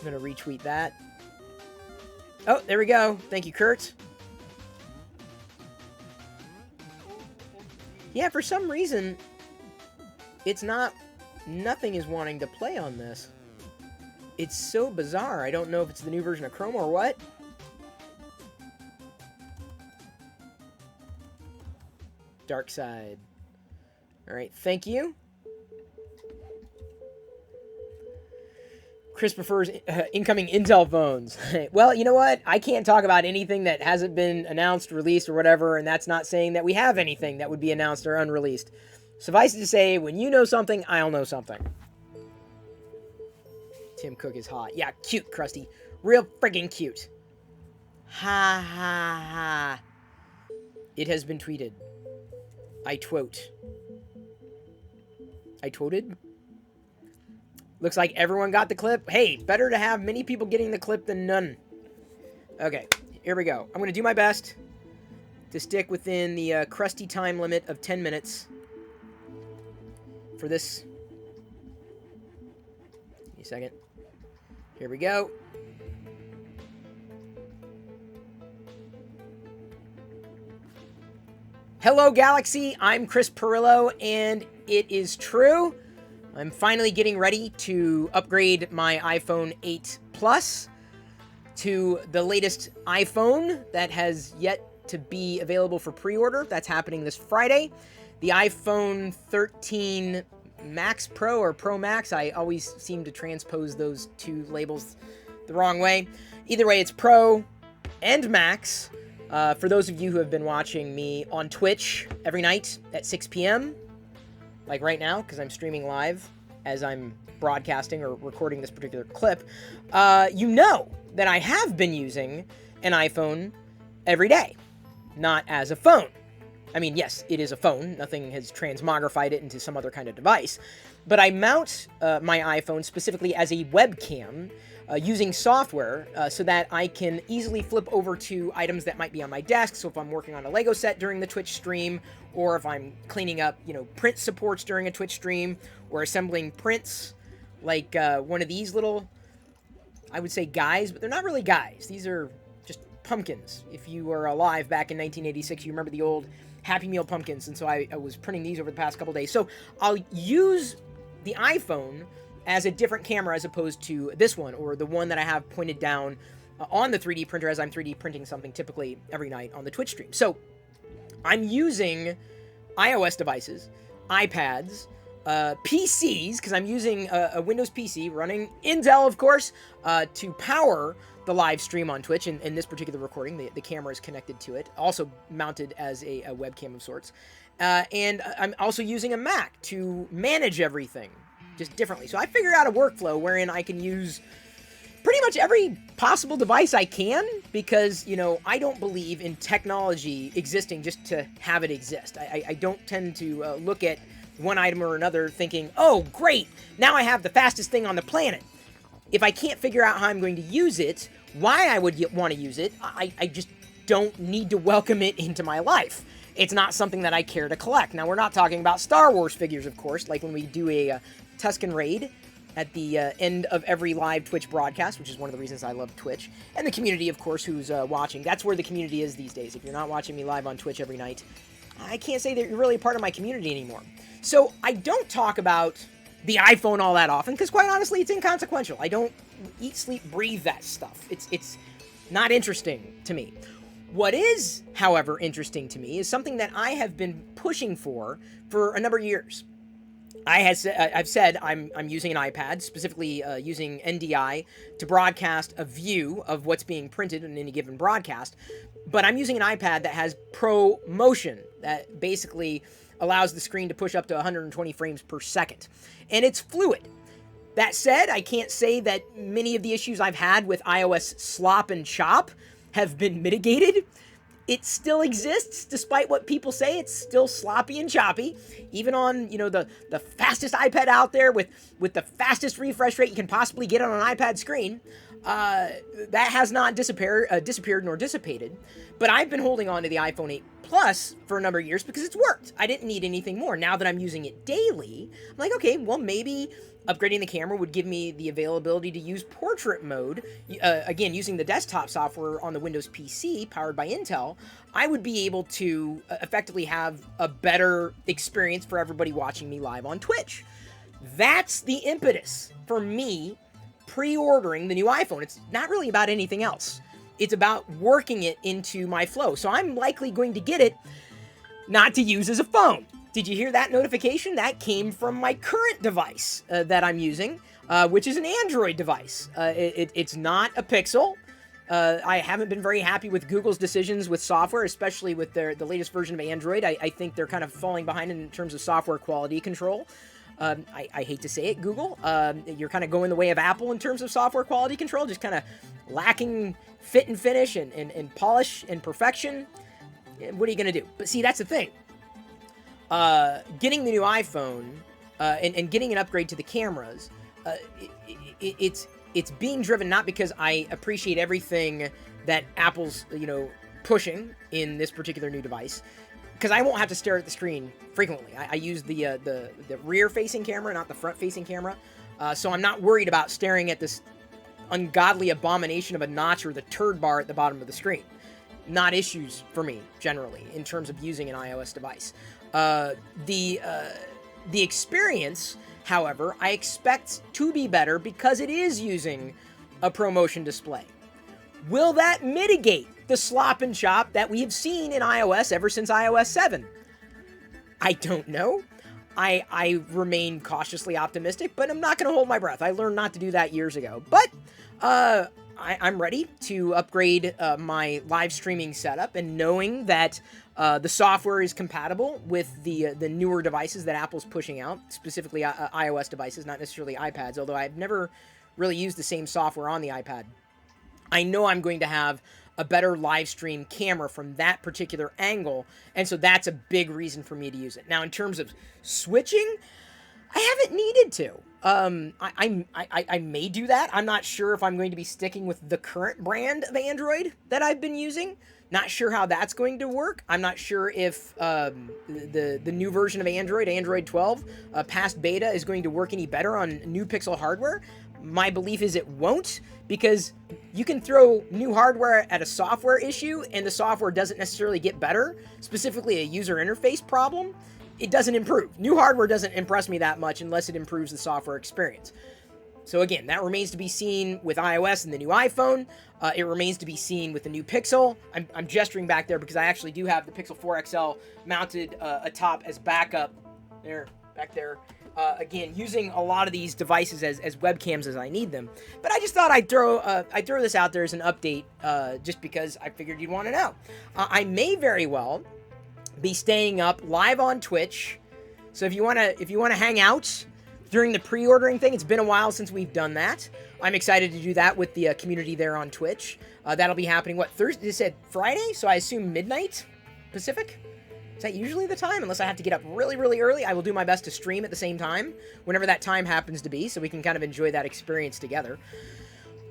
I'm going to retweet that. Oh, there we go. Thank you, Kurt. Yeah, for some reason, it's not... Nothing is wanting to play on this. It's so bizarre. I don't know if it's the new version of Chrome or what. Dark side. Alright, thank you. Chris prefers incoming Intel phones. Well, you know what? I can't talk about anything that hasn't been announced, released, or whatever, and that's not saying that we have anything that would be announced or unreleased. Suffice it to say, when you know something, I'll know something. Tim Cook is hot. Yeah, cute, Krusty. Real friggin' cute. Ha ha ha. It has been tweeted. I twote. I twoted? Looks like everyone got the clip. Hey, better to have many people getting the clip than none. Okay, here we go. I'm going to do my best to stick within the Krusty time limit of 10 minutes for this. Give me a second. Here we go. Hello, Galaxy. I'm Chris Pirillo, and it is true. I'm finally getting ready to upgrade my iPhone 8 Plus to the latest iPhone that has yet to be available for pre-order. That's happening this Friday. The iPhone 13 Max Pro or Pro Max. I always seem to transpose those two labels the wrong way. Either way, it's Pro and Max. For those of you who have been watching me on Twitch every night at 6 p.m., like right now, because I'm streaming live as I'm broadcasting or recording this particular clip, you know that I have been using an iPhone every day, not as a phone. I mean, yes, it is a phone. Nothing has transmogrified it into some other kind of device. But I mount my iPhone specifically as a webcam using software so that I can easily flip over to items that might be on my desk. So if I'm working on a Lego set during the Twitch stream, or if I'm cleaning up, print supports during a Twitch stream, or assembling prints, like one of these little, I would say guys, but they're not really guys. These are just pumpkins. If you were alive back in 1986, you remember the old Happy Meal pumpkins, and so I was printing these over the past couple days. So I'll use the iPhone as a different camera as opposed to this one, or the one that I have pointed down on the 3D printer as I'm 3D printing something typically every night on the Twitch stream. So I'm using iOS devices iPads, PCs, because I'm using a Windows PC running Intel, of course, to power the live stream on Twitch. In this particular recording, the camera is connected to it, also mounted as a webcam of sorts. And I'm also using a Mac to manage everything just differently. So I figured out a workflow wherein I can use pretty much every possible device I can, because, you know, I don't believe in technology existing just to have it exist. I don't tend to look at one item or another thinking, oh, great, now I have the fastest thing on the planet. If I can't figure out how I'm going to use it, why I would want to use it, I just don't need to welcome it into my life. It's not something that I care to collect. Now, we're not talking about Star Wars figures, of course, like when we do a Tusken Raid at the end of every live Twitch broadcast, which is one of the reasons I love Twitch. And the community, of course, who's watching. That's where the community is these days. If you're not watching me live on Twitch every night, I can't say that you're really a part of my community anymore. So I don't talk about the iPhone all that often, because quite honestly, it's inconsequential. I don't eat, sleep, breathe that stuff. It's not interesting to me. What is, however, interesting to me is something that I have been pushing for a number of years. I've said I'm using an iPad, specifically using NDI to broadcast a view of what's being printed in any given broadcast, but I'm using an iPad that has Pro Motion, that basically allows the screen to push up to 120 frames per second, and it's fluid. That said, I can't say that many of the issues I've had with iOS slop and chop have been mitigated. It still exists, despite what people say. It's still sloppy and choppy, even on, you know, the fastest iPad out there with the fastest refresh rate you can possibly get on an iPad screen. That has not disappeared nor dissipated. But I've been holding on to the iPhone 8 Plus for a number of years because it's worked. I didn't need anything more. Now that I'm using it daily, I'm like, okay, well, maybe upgrading the camera would give me the availability to use portrait mode. Again, using the desktop software on the Windows PC powered by Intel, I would be able to effectively have a better experience for everybody watching me live on Twitch. That's the impetus for me pre-ordering the new iPhone. It's not really about anything else. It's about working it into my flow. So I'm likely going to get it not to use as a phone. Did you hear that notification? That came from my current device that I'm using, which is an Android device. It's not a Pixel. I haven't been very happy with Google's decisions with software, especially with the latest version of Android. I think they're kind of falling behind in terms of software quality control. I hate to say it, Google. You're kind of going the way of Apple in terms of software quality control, just kind of lacking fit and finish and polish and perfection. What are you going to do? But see, that's the thing. Getting the new iPhone and getting an upgrade to the cameras, it's being driven not because I appreciate everything that Apple's, you know, pushing in this particular new device, because I won't have to stare at the screen frequently. I use the rear-facing camera, not the front-facing camera, so I'm not worried about staring at this ungodly abomination of a notch or the turd bar at the bottom of the screen. Not issues for me, generally, in terms of using an iOS device. The experience, however, I expect to be better because it is using a ProMotion display. Will that mitigate the slop and chop that we have seen in iOS ever since iOS 7? I don't know. I remain cautiously optimistic, but I'm not going to hold my breath. I learned not to do that years ago. But I'm ready to upgrade my live streaming setup, and knowing that the software is compatible with the newer devices that Apple's pushing out, specifically iOS devices, not necessarily iPads, although I've never really used the same software on the iPad. I know I'm going to have a better live stream camera from that particular angle, and so that's a big reason for me to use it. Now, in terms of switching, I haven't needed to. I may do that. I'm not sure if I'm going to be sticking with the current brand of Android that I've been using. Not sure how that's going to work. I'm not sure if the new version of Android 12, past beta, is going to work any better on new Pixel hardware. My belief is it won't, because you can throw new hardware at a software issue and the software doesn't necessarily get better, specifically a user interface problem. It doesn't improve. New hardware doesn't impress me that much unless it improves the software experience. So again, that remains to be seen with iOS and the new iPhone. It remains to be seen with the new Pixel. I'm gesturing back there because I actually do have the Pixel 4 XL mounted atop as backup There, back there. Again, using a lot of these devices as webcams as I need them. But I just thought I'd throw this out there as an update, just because I figured you'd want to know. I may very well be staying up live on Twitch. So if you wanna hang out during the pre-ordering thing, it's been a while since we've done that. I'm excited to do that with the community there on Twitch. That'll be happening, what, Thursday? You said Friday? So I assume midnight Pacific? Is that usually the time? Unless I have to get up really, really early, I will do my best to stream at the same time, whenever that time happens to be, so we can kind of enjoy that experience together.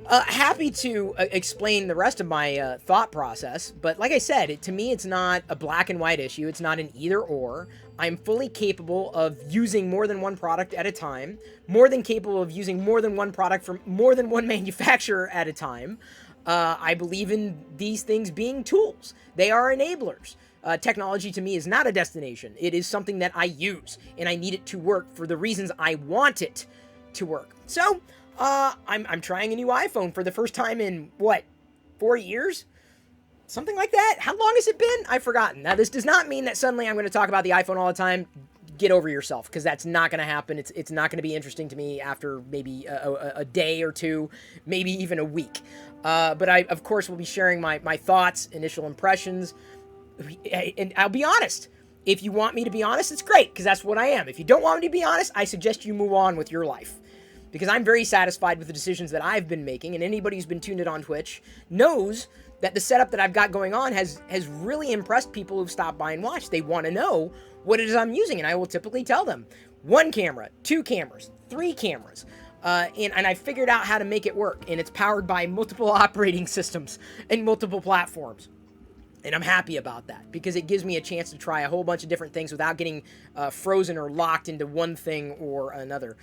Happy to explain the rest of my thought process, but like I said, to me, it's not a black and white issue. It's not an either or. I'm fully capable of using more than one product at a time, more than capable of using more than one product from more than one manufacturer at a time. I believe in these things being tools. They are enablers. Technology to me is not a destination. It is something that I use, and I need it to work for the reasons I want it to work. So, I'm trying a new iPhone for the first time in, what, 4 years? Something like that? How long has it been? I've forgotten. Now, this does not mean that suddenly I'm going to talk about the iPhone all the time. Get over yourself, because that's not going to happen. It's not going to be interesting to me after maybe a day or two, maybe even a week. But I, of course, will be sharing my thoughts, initial impressions. And I'll be honest. If you want me to be honest, it's great, because that's what I am. If you don't want me to be honest, I suggest you move on with your life. Because I'm very satisfied with the decisions that I've been making, and anybody who's been tuned in on Twitch knows that the setup that I've got going on has really impressed people who've stopped by and watched. They want to know what it is I'm using, and I will typically tell them. 1 camera, 2 cameras, 3 cameras. And I figured out how to make it work, and it's powered by multiple operating systems and multiple platforms. And I'm happy about that, because it gives me a chance to try a whole bunch of different things without getting frozen or locked into one thing or another.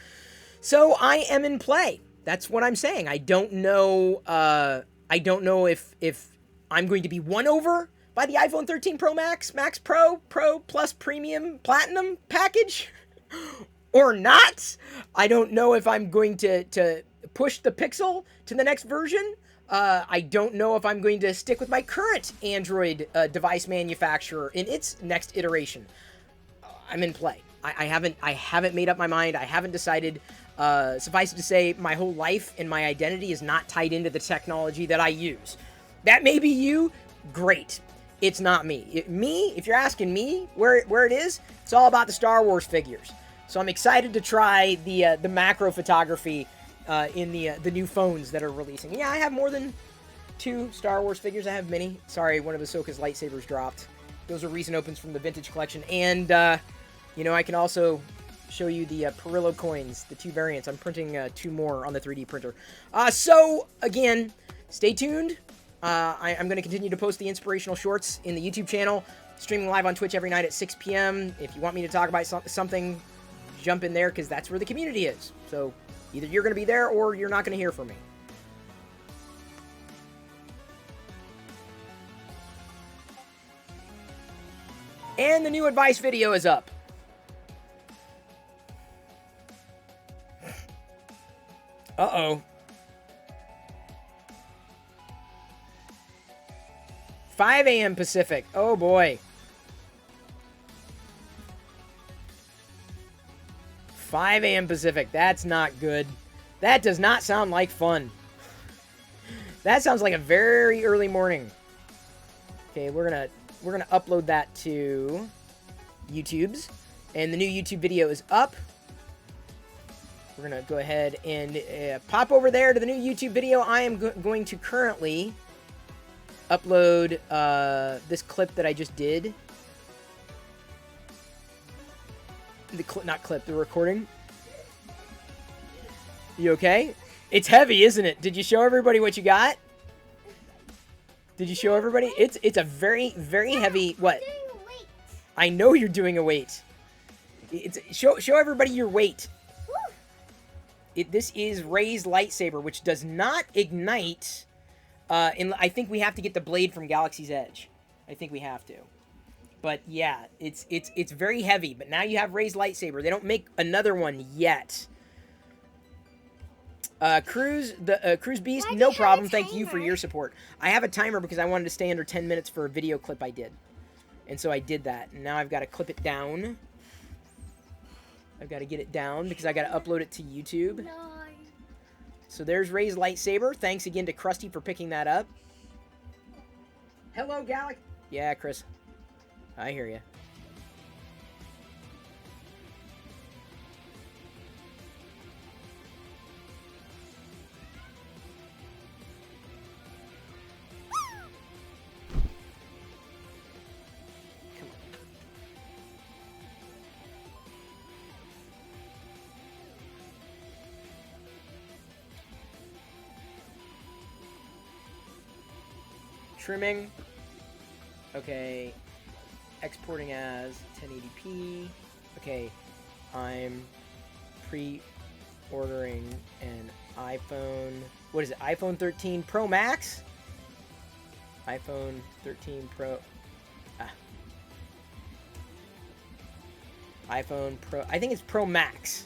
So I am in play. That's what I'm saying. I don't know. I don't know if I'm going to be won over by the iPhone 13 Pro Max, Max Pro, Pro Plus Premium Platinum package, or not. I don't know if I'm going to push the Pixel to the next version. I don't know if I'm going to stick with my current Android device manufacturer in its next iteration. I'm in play. I haven't made up my mind. I haven't decided. Suffice it to say, my whole life and my identity is not tied into the technology that I use. That may be you. Great. It's not me. If you're asking me where it is, it's all about the Star Wars figures. So I'm excited to try the macro photography in the new phones that are releasing. Yeah, I have more than 2 Star Wars figures. I have many. Sorry, one of Ahsoka's lightsabers dropped. Those are recent opens from the vintage collection. And, I can also show you the Perillo coins, the 2 variants. I'm printing 2 more on the 3D printer. So, again, stay tuned. I'm going to continue to post the inspirational shorts in the YouTube channel, streaming live on Twitch every night at 6 p.m. If you want me to talk about something, jump in there, because that's where the community is. So either you're going to be there or you're not going to hear from me. And the new advice video is up. Uh-oh. 5 a.m. Pacific. Oh, boy. 5 a.m. Pacific. That's not good. That does not sound like fun. That sounds like a very early morning. Okay, we're gonna upload that to YouTube's, and the new YouTube video is up. We're gonna go ahead and pop over there to the new YouTube video. I am going to currently upload this clip that I just did. The recording. You okay? It's heavy, isn't it? Did you show everybody what you got? Did you show everybody? It's a very, very heavy. What? I know you're doing a weight. Show everybody your weight. This is Rey's lightsaber, which does not ignite. And I think we have to get the blade from Galaxy's Edge. I think we have to. But yeah, it's very heavy. But now you have Rey's lightsaber. They don't make another one yet. Cruz Beast, no problem. Thank you for your support. I have a timer because I wanted to stay under 10 minutes for a video clip I did. And so I did that. And now I've got to clip it down. I've got to get it down because I got to upload it to YouTube. No. So there's Ray's lightsaber. Thanks again to Krusty for picking that up. Hello, Gallic. Yeah, Chris. I hear you. Trimming. Okay. Exporting as 1080p. Okay. I'm pre-ordering an iPhone. What is it? iPhone 13 Pro Max? iPhone 13 Pro. iPhone Pro. I think it's Pro Max.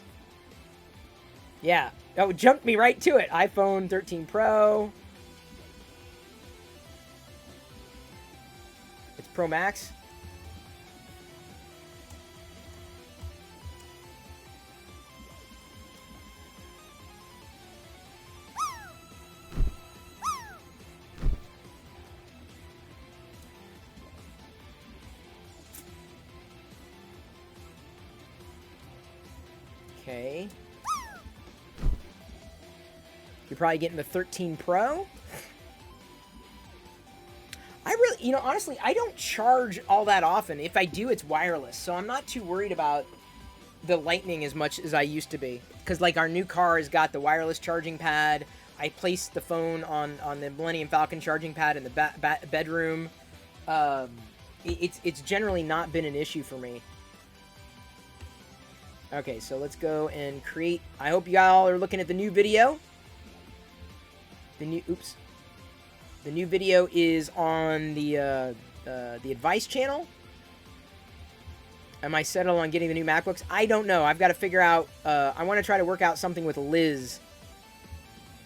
Yeah. That would jump me right to it. iPhone 13 Pro. Pro Max. Okay. You're probably getting the 13 Pro. You know, honestly, I don't charge all that often. If I do, it's wireless. So I'm not too worried about the lightning as much as I used to be. Because, like, our new car has got the wireless charging pad. I placed the phone on the Millennium Falcon charging pad in the bedroom. It's generally not been an issue for me. Okay, so let's go and create... I hope you all are looking at the new video. Oops. The new video is on the advice channel. Am I settled on getting the new MacBooks? I don't know. I've got to figure out... I want to try to work out something with Liz.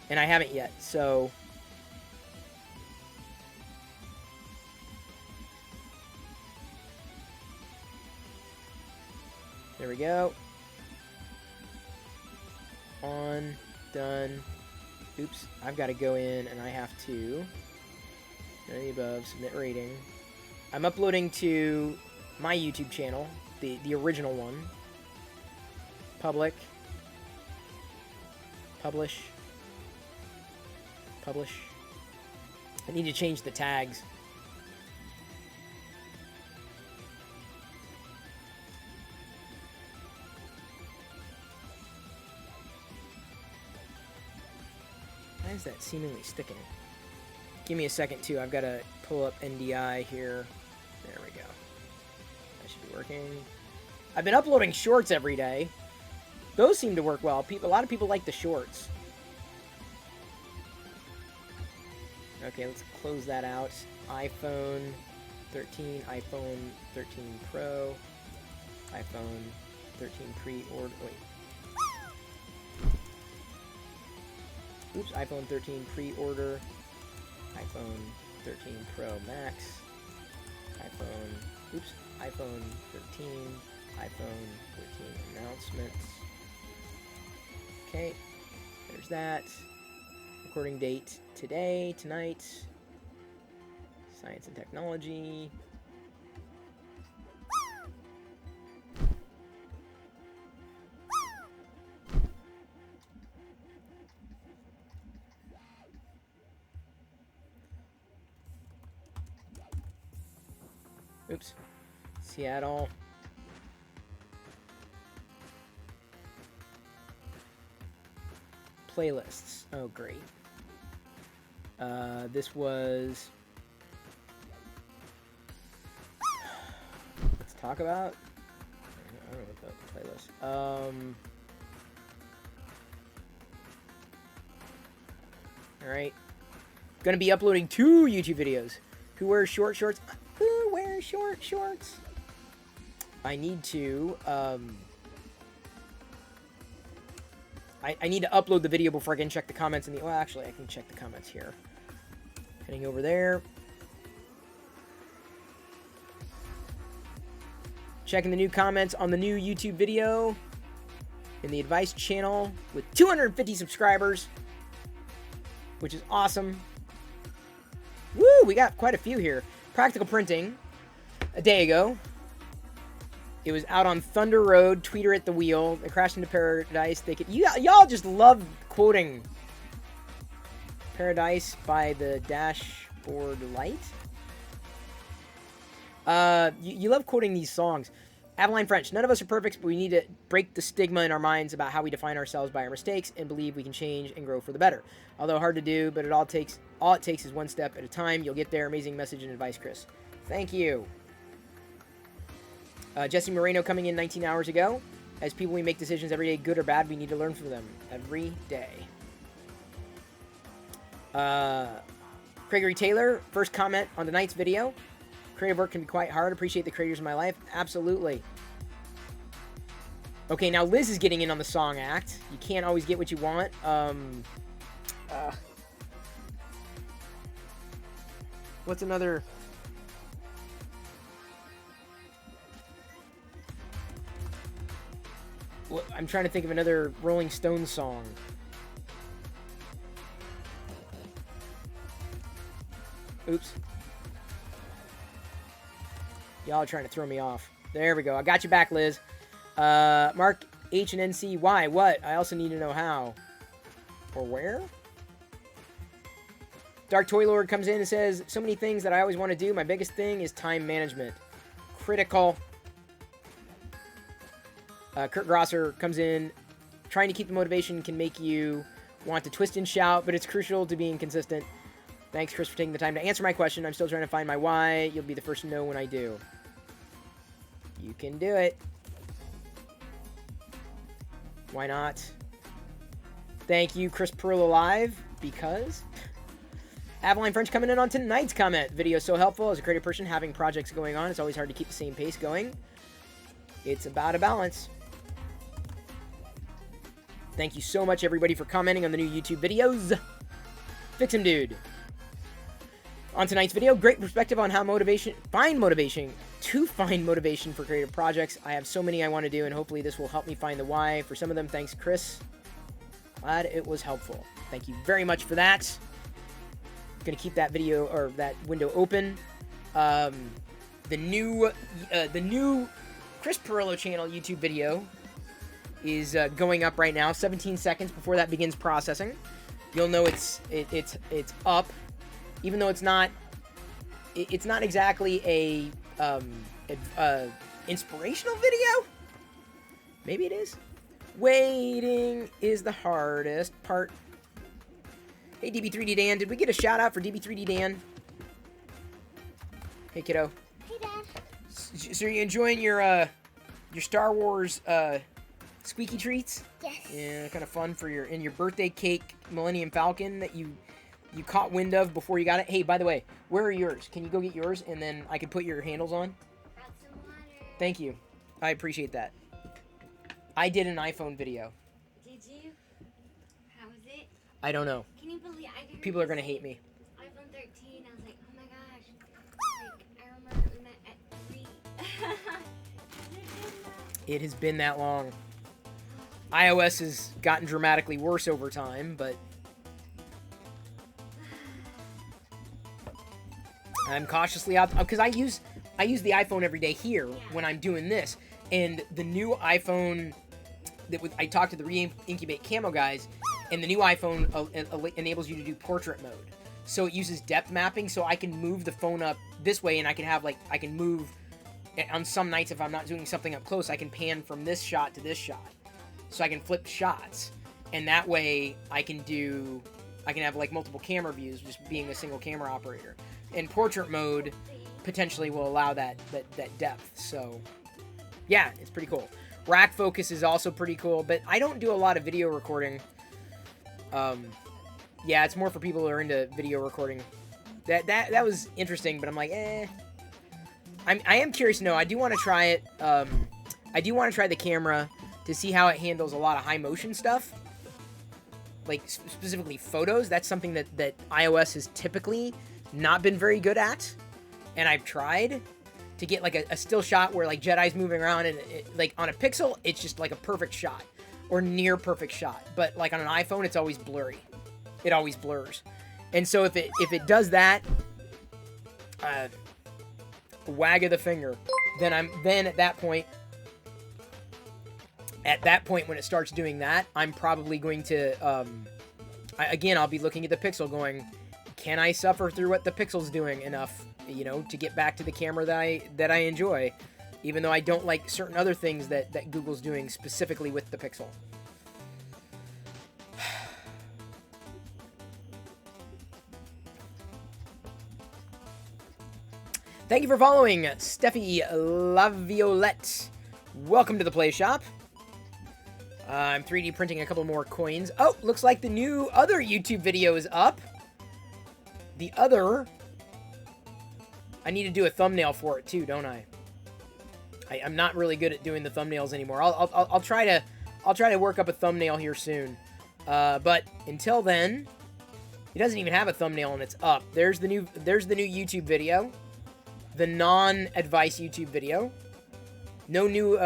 And I haven't yet, so... There we go. On. Done. Oops. I've got to go in and I have to... Any above, submit rating. I'm uploading to my YouTube channel, the original one. Public. Publish. Publish. I need to change the tags. Why is that seemingly sticking? Give me a second, too. I've got to pull up NDI here. There we go. That should be working. I've been uploading shorts every day. Those seem to work well. A lot of people like the shorts. Okay, let's close that out. iPhone 13, iPhone 13 Pro, iPhone 13 pre-order. Wait. Oops, iPhone 13 pre-order. iPhone 13 Pro Max, iPhone 13, iPhone 13 announcements. Okay, there's that. Recording date today, tonight. Science and technology. Oops. Seattle. Playlists. Oh, great. This was... Let's talk about... I don't know what the playlist. Alright. Gonna be uploading 2 YouTube videos. Who wears short shorts? Who wears short shorts? I need to, I need to upload the video before I can check the comments in the... Well, actually, I can check the comments here. Heading over there. Checking the new comments on the new YouTube video. in the advice channel with 250 subscribers, which is awesome. Woo, we got quite a few here. Practical Printing, a day ago. It was out on Thunder Road, Tweeter at the wheel. They crashed into Paradise. They could, y'all just love quoting Paradise by the Dashboard Light. You love quoting these songs. Adeline French, none of us are perfect, but we need to break the stigma in our minds about how we define ourselves by our mistakes and believe we can change and grow for the better. Although hard to do, but all it takes is one step at a time. You'll get there. Amazing message and advice, Chris. Thank you. Jesse Moreno coming in 19 hours ago. As people, we make decisions every day, good or bad. We need to learn from them every day. Gregory Taylor, first comment on tonight's video. Creative work can be quite hard. Appreciate the creators in my life. Absolutely. Okay, now Liz is getting in on the song act. You can't always get what you want. What's another... I'm trying to think of another Rolling Stones song. Oops. Y'all are trying to throw me off. There we go. I got you back, Liz. Mark H and NC. Why? What? I also need to know how. Or where? Dark Toy Lord comes in and says, so many things that I always want to do. My biggest thing is time management. Critical. Kurt Grosser comes in. Trying to keep the motivation can make you want to twist and shout, but it's crucial to being consistent. Thanks, Chris, for taking the time to answer my question. I'm still trying to find my why. You'll be the first to know when I do. You can do it. Why not? Thank you, Chris Perillo Live, because... Adeline French coming in on tonight's comment. Video is so helpful. As a creative person, having projects going on, it's always hard to keep the same pace going. It's about a balance. Thank you so much, everybody, for commenting on the new YouTube videos. Fix him, dude. On tonight's video, great perspective on how to find motivation for creative projects. I have so many I want to do, and hopefully this will help me find the why. For some of them, thanks, Chris. Glad it was helpful. Thank you very much for that. Going to keep that video, or that window open. The new Chris Perillo channel YouTube video is going up right now. 17 seconds before that begins processing. You'll know it's up. Even though it's not exactly a inspirational video. Maybe it is. Waiting is the hardest part. Hey, DB3D Dan, did we get a shout out for DB3D Dan? Hey, kiddo. Hey, Dad. So are you enjoying your Star Wars squeaky treats? Yes. Yeah, kind of fun for your birthday cake Millennium Falcon that you caught wind of before you got it. Hey, by the way, where are yours? Can you go get yours and then I can put your handles on? Got some water. Thank you. I appreciate that. I did an iPhone video. Did you? How was it? I don't know. Can you believe I didn't People are going to hate me. iPhone 13. I was like, oh my gosh. Like, I remember we met at 3. It has been that long. iOS has gotten dramatically worse over time, but I'm cautiously out because I use the iPhone every day here when I'm doing this, and the new iPhone I talked to the Re-Incubate Camo guys, and the new iPhone enables you to do portrait mode. So it uses depth mapping, so I can move the phone up this way, and I can move on some nights if I'm not doing something up close. I can pan from this shot to this shot, so I can flip shots, and that way I can have like multiple camera views, just being a single camera operator. And portrait mode potentially will allow that depth. So yeah, it's pretty cool. Rack focus is also pretty cool, but I don't do a lot of video recording. Yeah, it's more for people who are into video recording. That was interesting, but I'm like, I am curious to know. I do want to try it. I do want to try the camera to see how it handles a lot of high motion stuff, like specifically photos. That's something that iOS has typically not been very good at, and I've tried to get like a still shot where like Jedi's moving around and like on a Pixel it's just like a perfect shot. or near perfect shot. But like on an iPhone, it's always blurry. It always blurs. And so if it does that, wag of the finger, then at that point when it starts doing that, I'm probably going to again, I'll be looking at the Pixel going, can I suffer through what the Pixel's doing enough, you know, to get back to the camera that I enjoy, even though I don't like certain other things that Google's doing specifically with the Pixel. Thank you for following, Steffi Laviolette. Welcome to the Play Shop. I'm 3D printing a couple more coins. Oh, looks like the new other YouTube video is up. I need to do a thumbnail for it too, don't I? I'm not really good at doing the thumbnails anymore. I'll try to work up a thumbnail here soon. But until then, it doesn't even have a thumbnail and it's up. There's the new YouTube video. The non-advice YouTube video. No new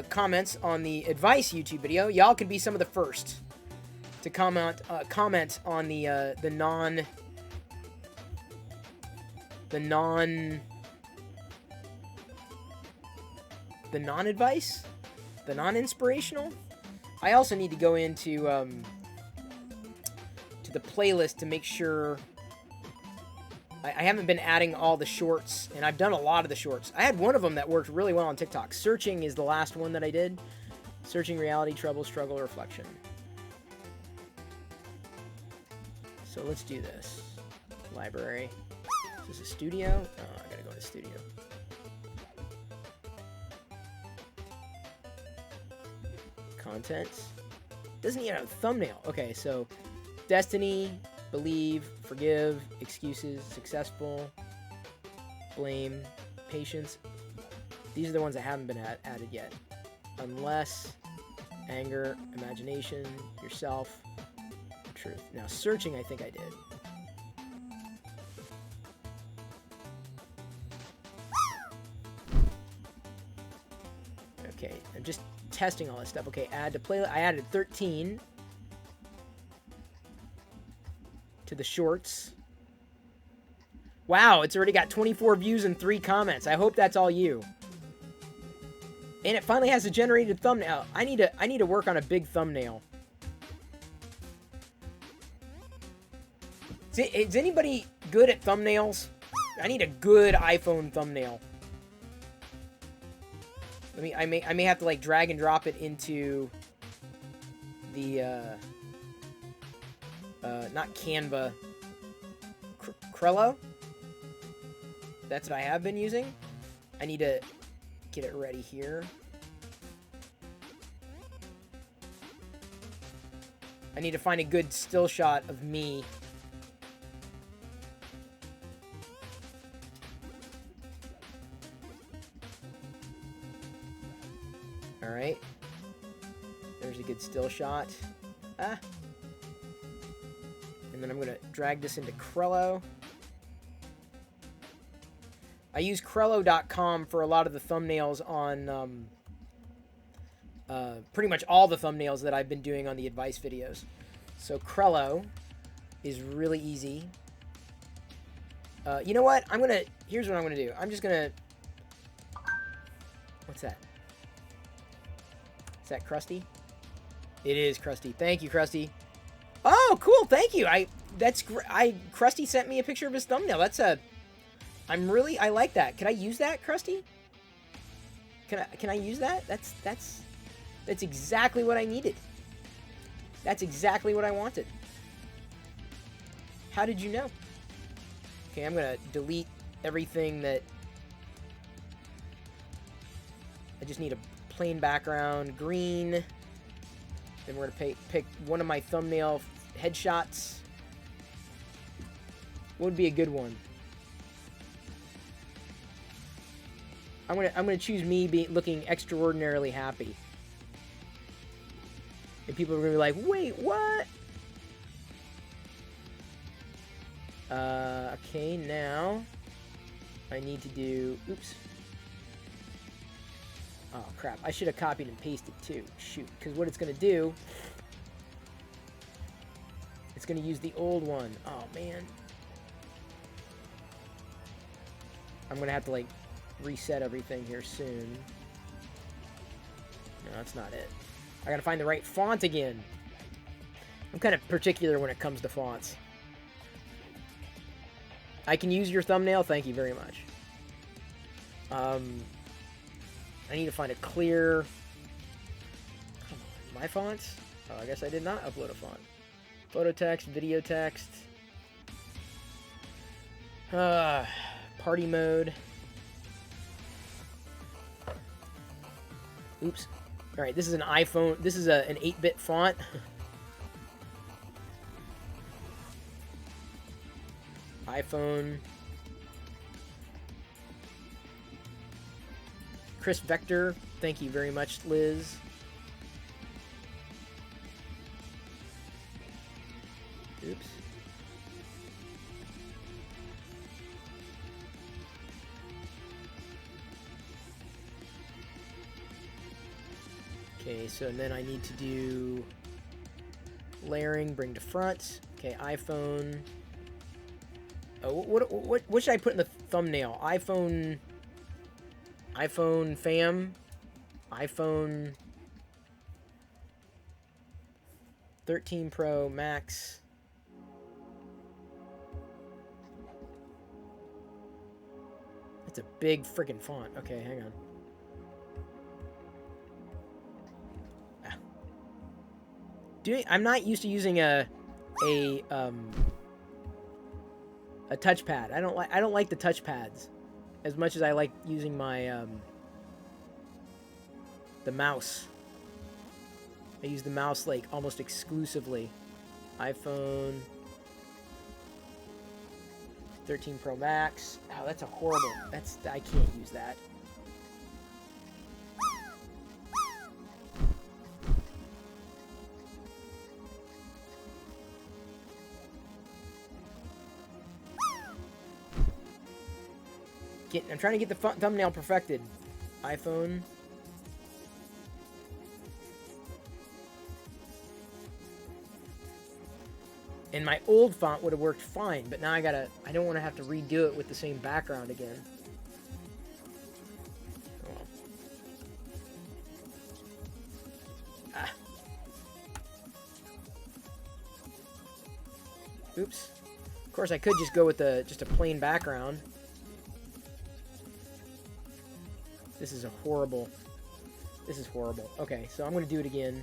comments on the advice YouTube video. Y'all can be some of the first to comment on the non-advice, the non-inspirational. I also need to go into to the playlist to make sure. I haven't been adding all the shorts, and I've done a lot of the shorts. I had one of them that worked really well on TikTok. Searching is the last one that I did. Searching reality, trouble, struggle, reflection. So let's do this. Library. Is this a studio? Oh, I gotta go to studio. Content. Doesn't even have a thumbnail. Okay, so Destiny, Believe, Forgive, Excuses, Successful, Blame, Patience. These are the ones that haven't been added yet. Unless, Anger, Imagination, Yourself, Truth. Now, Searching, I think I did. Okay, I'm just testing all this stuff. Okay, add to playlist. I added 13 to the shorts. Wow, it's already got 24 views and 3 comments. I hope that's all you. And it finally has a generated thumbnail. I need to work on a big thumbnail. Is anybody good at thumbnails? I need a good iPhone thumbnail. I may have to like drag and drop it into the not Canva, Crello. That's what I have been using. I need to get it ready here. I need to find a good still shot of me. Alright. There's a good still shot. Ah. And then I'm going to drag this into Crello. I use Crello.com for a lot of the thumbnails on pretty much all the thumbnails that I've been doing on the advice videos. So Crello is really easy. You know what? Here's what I'm going to do. I'm just going to... What's that? Is that Krusty? It is Krusty. Thank you, Krusty. Oh, cool. Thank you. Krusty sent me a picture of his thumbnail. I like that. Can I use that, Krusty? Can I use that? That's exactly what I needed. That's exactly what I wanted. How did you know? Okay, I'm gonna delete everything that... I just need a plain background, green. Then we're gonna pick one of my thumbnail headshots. What would be a good one? I'm gonna choose me looking extraordinarily happy. And people are gonna be like, wait, what? Okay, now I need to do, oops. Oh, crap. I should have copied and pasted, too. Shoot. Because what it's going to do... It's going to use the old one. Oh, man. I'm going to have to, like, reset everything here soon. No, that's not it. I got to find the right font again. I'm kind of particular when it comes to fonts. I can use your thumbnail. Thank you very much. I need to find a clear... Come on, my fonts? Oh, I guess I did not upload a font. Photo text, video text. Party mode. Oops. Alright, this is an iPhone. This is an 8-bit font. iPhone. Chris Vector. Thank you very much, Liz. Oops. Okay, so then I need to do layering, bring to front. Okay, iPhone. Oh, what should I put in the thumbnail? iPhone fam. iPhone 13 Pro Max. It's a big freaking font. Okay, hang on. I'm not used to using a touchpad. I don't like the touchpads as much as I like using my the mouse. I use the mouse like almost exclusively. iPhone 13 Pro Max. Oh, that's a horrible. I can't use that. I'm trying to get the thumbnail perfected. iPhone. And my old font would have worked fine, but now I don't want to have to redo it with the same background again. Oh well. Ah. Oops. Of course, I could just go with just a plain background. This is horrible. Okay, so I'm going to do it again.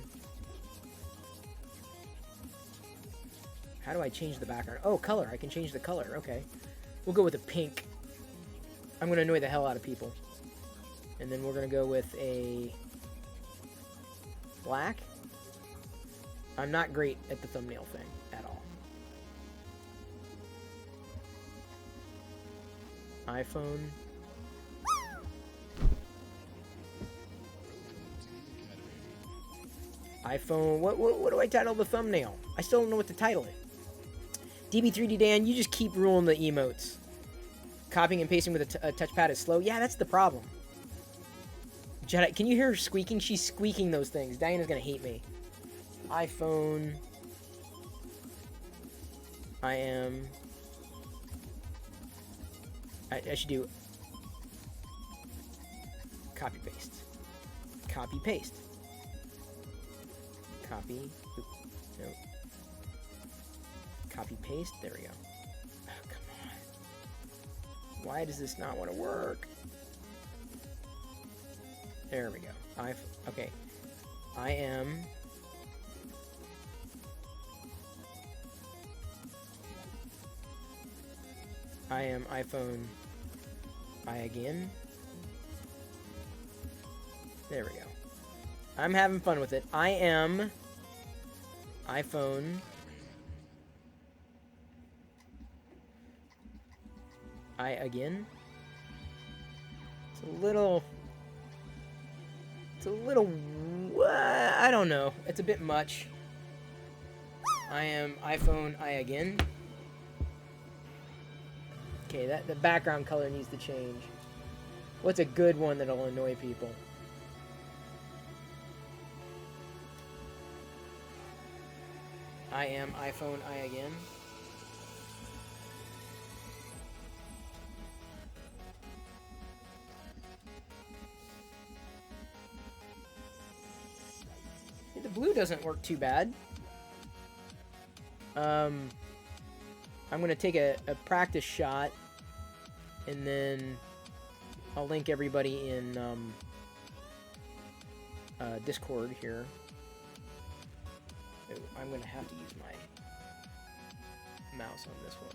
How do I change the background? Oh, color. I can change the color. Okay. We'll go with a pink. I'm going to annoy the hell out of people. And then we're going to go with a black. I'm not great at the thumbnail thing at all. iPhone. iPhone. What do I title the thumbnail? I still don't know what to title it. DB3D Dan, you just keep ruling the emotes. Copying and pasting with a touchpad is slow. Yeah, that's the problem. Jedi, can you hear her squeaking? She's squeaking those things. Diana's gonna hate me. iPhone. I should do copy paste. Copy paste. Copy. Oop, no. Copy paste. There we go. Oh, come on. Why does this not want to work? There we go. Okay. I am. iPhone. Again. There we go. I'm having fun with it. I am iPhone. Again. It's a little. I don't know. It's a bit much. I am iPhone. Again. Okay, the background color needs to change. What's a good one that'll annoy people? I am iPhone I again. The blue doesn't work too bad. I'm gonna take a practice shot, and then I'll link everybody in Discord here. Oh, I'm gonna have to use my mouse on this one.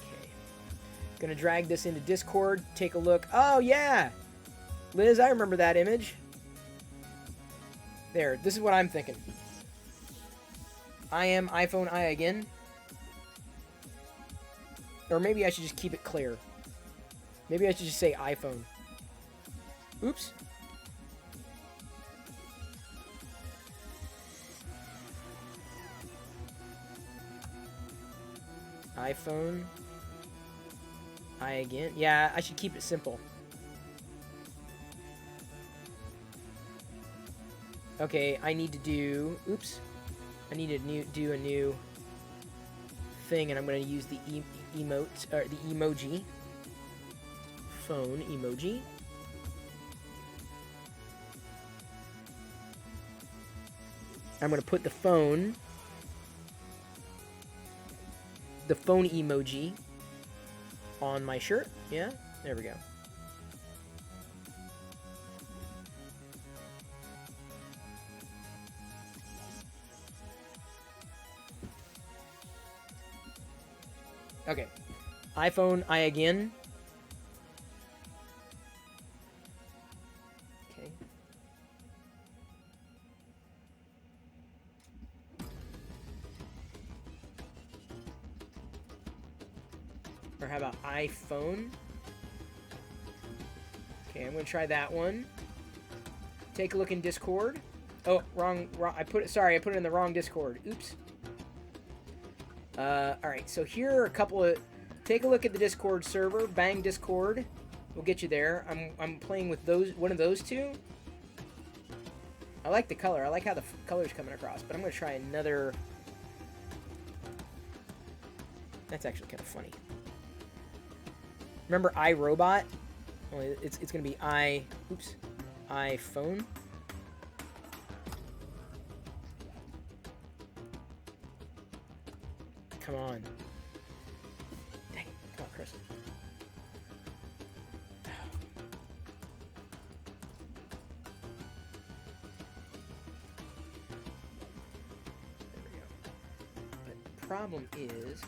Okay. Gonna drag this into Discord, take a look. Oh yeah! Liz, I remember that image. There, this is what I'm thinking. I am iPhone I again. Or maybe I should just keep it clear. Maybe I should just say iPhone. Oops. iPhone I again. Yeah, I should keep it simple. Okay, I need to do... Oops. I need to do a new thing, and I'm going to use the emote, or the emoji. Phone emoji. I'm going to put the phone emoji on my shirt. Yeah, there we go. Okay, iPhone I again. Okay. Or how about iPhone? Okay, I'm gonna try that one. Take a look in Discord. Oh, wrong. I put it in the wrong Discord. Oops. Alright, so here are a couple of... Take a look at the Discord server. Bang Discord. We'll get you there. I'm playing with one of those two. I like the color. I like how the color's coming across. But I'm going to try another... That's actually kind of funny. Remember iRobot? Only it's going to be iPhone. Come on. Dang it. Come on, Chris. There we go. But the problem is...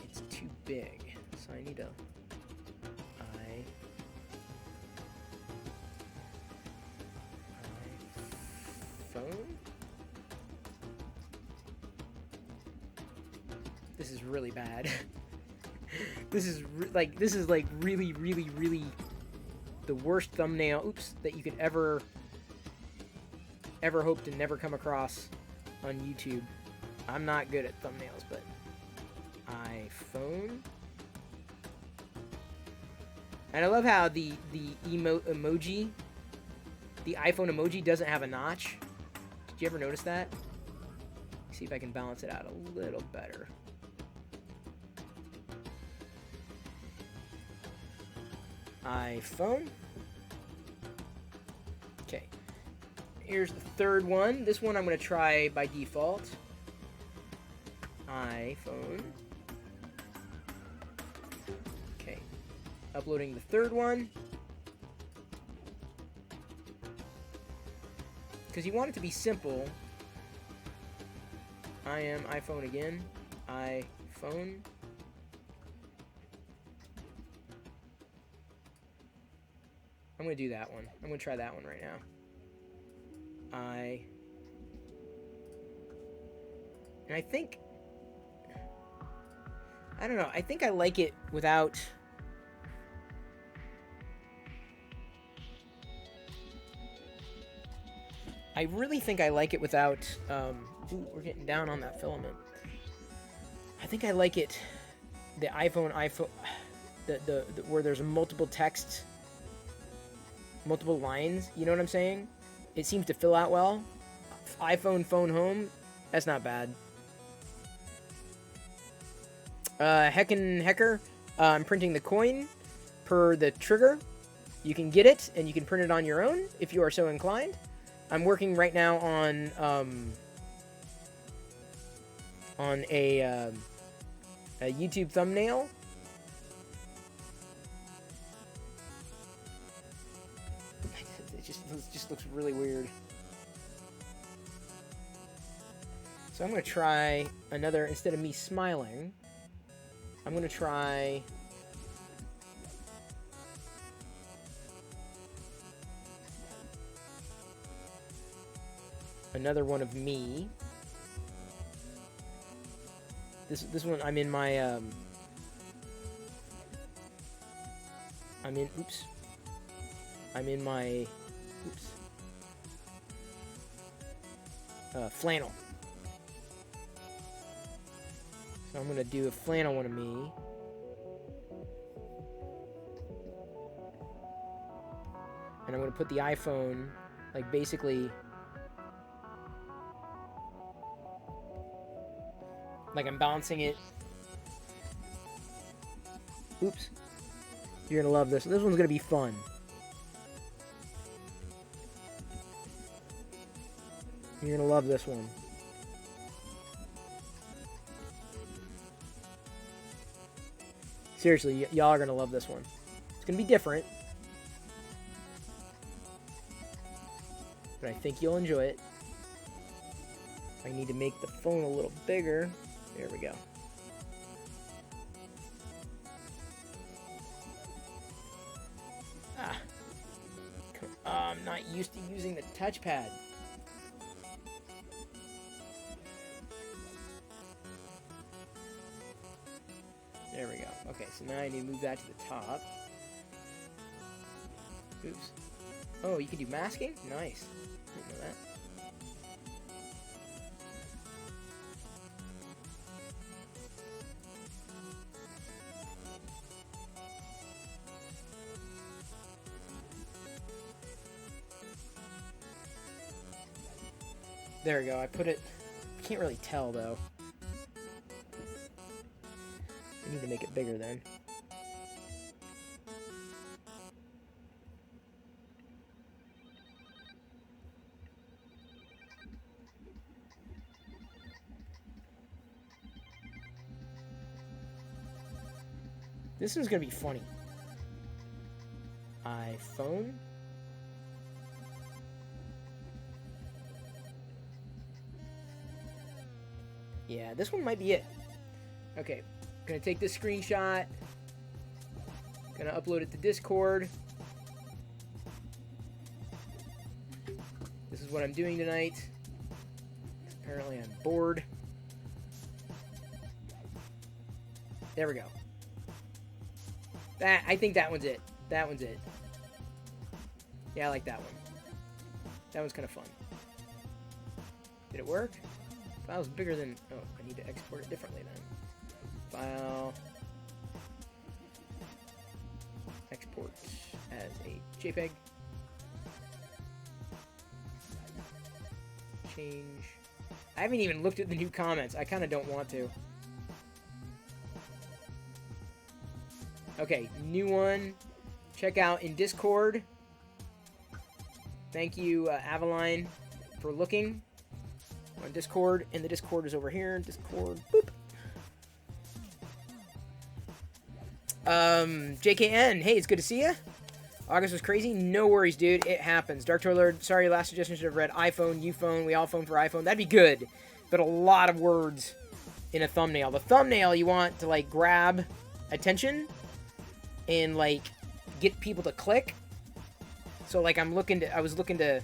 it's too big. So I need a... iPhone? This is really bad. This is like really, really, really the worst thumbnail, oops, that you could ever hope to never come across on YouTube. I'm not good at thumbnails, but iPhone. And I love how the emoji, the iPhone emoji doesn't have a notch. Did you ever notice that? See if I can balance it out a little better. iPhone. Okay. Here's the third one. This one I'm going to try by default. iPhone. Okay. Uploading the third one. Because you want it to be simple. I am iPhone again. iPhone. I'm going to do that one. I'm going to try that one right now. And I think... I don't know. I think I like it without... I really think I like it without... ooh, we're getting down on that filament. I think I like it... The iPhone... the where there's multiple text, multiple lines. You know what I'm saying? It seems to fill out well. iPhone phone home. That's not bad. Hecker. I'm printing the coin per the trigger. You can get it, and you can print it on your own if you are so inclined. I'm working right now on a YouTube thumbnail. It just looks really weird. So I'm going to try another, instead of me smiling, I'm going to try another one of me. This one, I'm in my, I'm in my, flannel. So I'm gonna do a flannel one of me. And I'm gonna put the iPhone, like, basically, like I'm balancing it. Oops. You're gonna love this. This one's gonna be fun. You're gonna love this one. Seriously, y'all are gonna love this one. It's gonna be different, but I think you'll enjoy it. I need to make the phone a little bigger. There we go. I'm not used to using the touchpad. There we go. Okay, so now I need to move that to the top. Oops. Oh, you can do masking? Nice. Didn't know that. There we go. I put it... Can't really tell, though. I need to make it bigger, then. This one's gonna be funny. iPhone. Yeah, this one might be it. Okay, gonna take this screenshot. Gonna upload it to Discord. This is what I'm doing tonight. Apparently I'm bored. There we go. I think that one's it. That one's it. Yeah, I like that one. That one's kind of fun. Did it work? File's bigger than... Oh, I need to export it differently then. File. Export as a JPEG. Change. I haven't even looked at the new comments. I kind of don't want to. Okay, new one. Check out in Discord. Thank you, Avaline, for looking on Discord. And the Discord is over here. Discord. Boop. JKN. Hey, it's good to see you. August was crazy. No worries, dude. It happens. Dark Toiler. Sorry, last suggestion should have read iPhone, U-phone. We all phone for iPhone. That'd be good. But a lot of words in a thumbnail. The thumbnail you want to, like, grab attention and, like, get people to click. So, like, I was looking to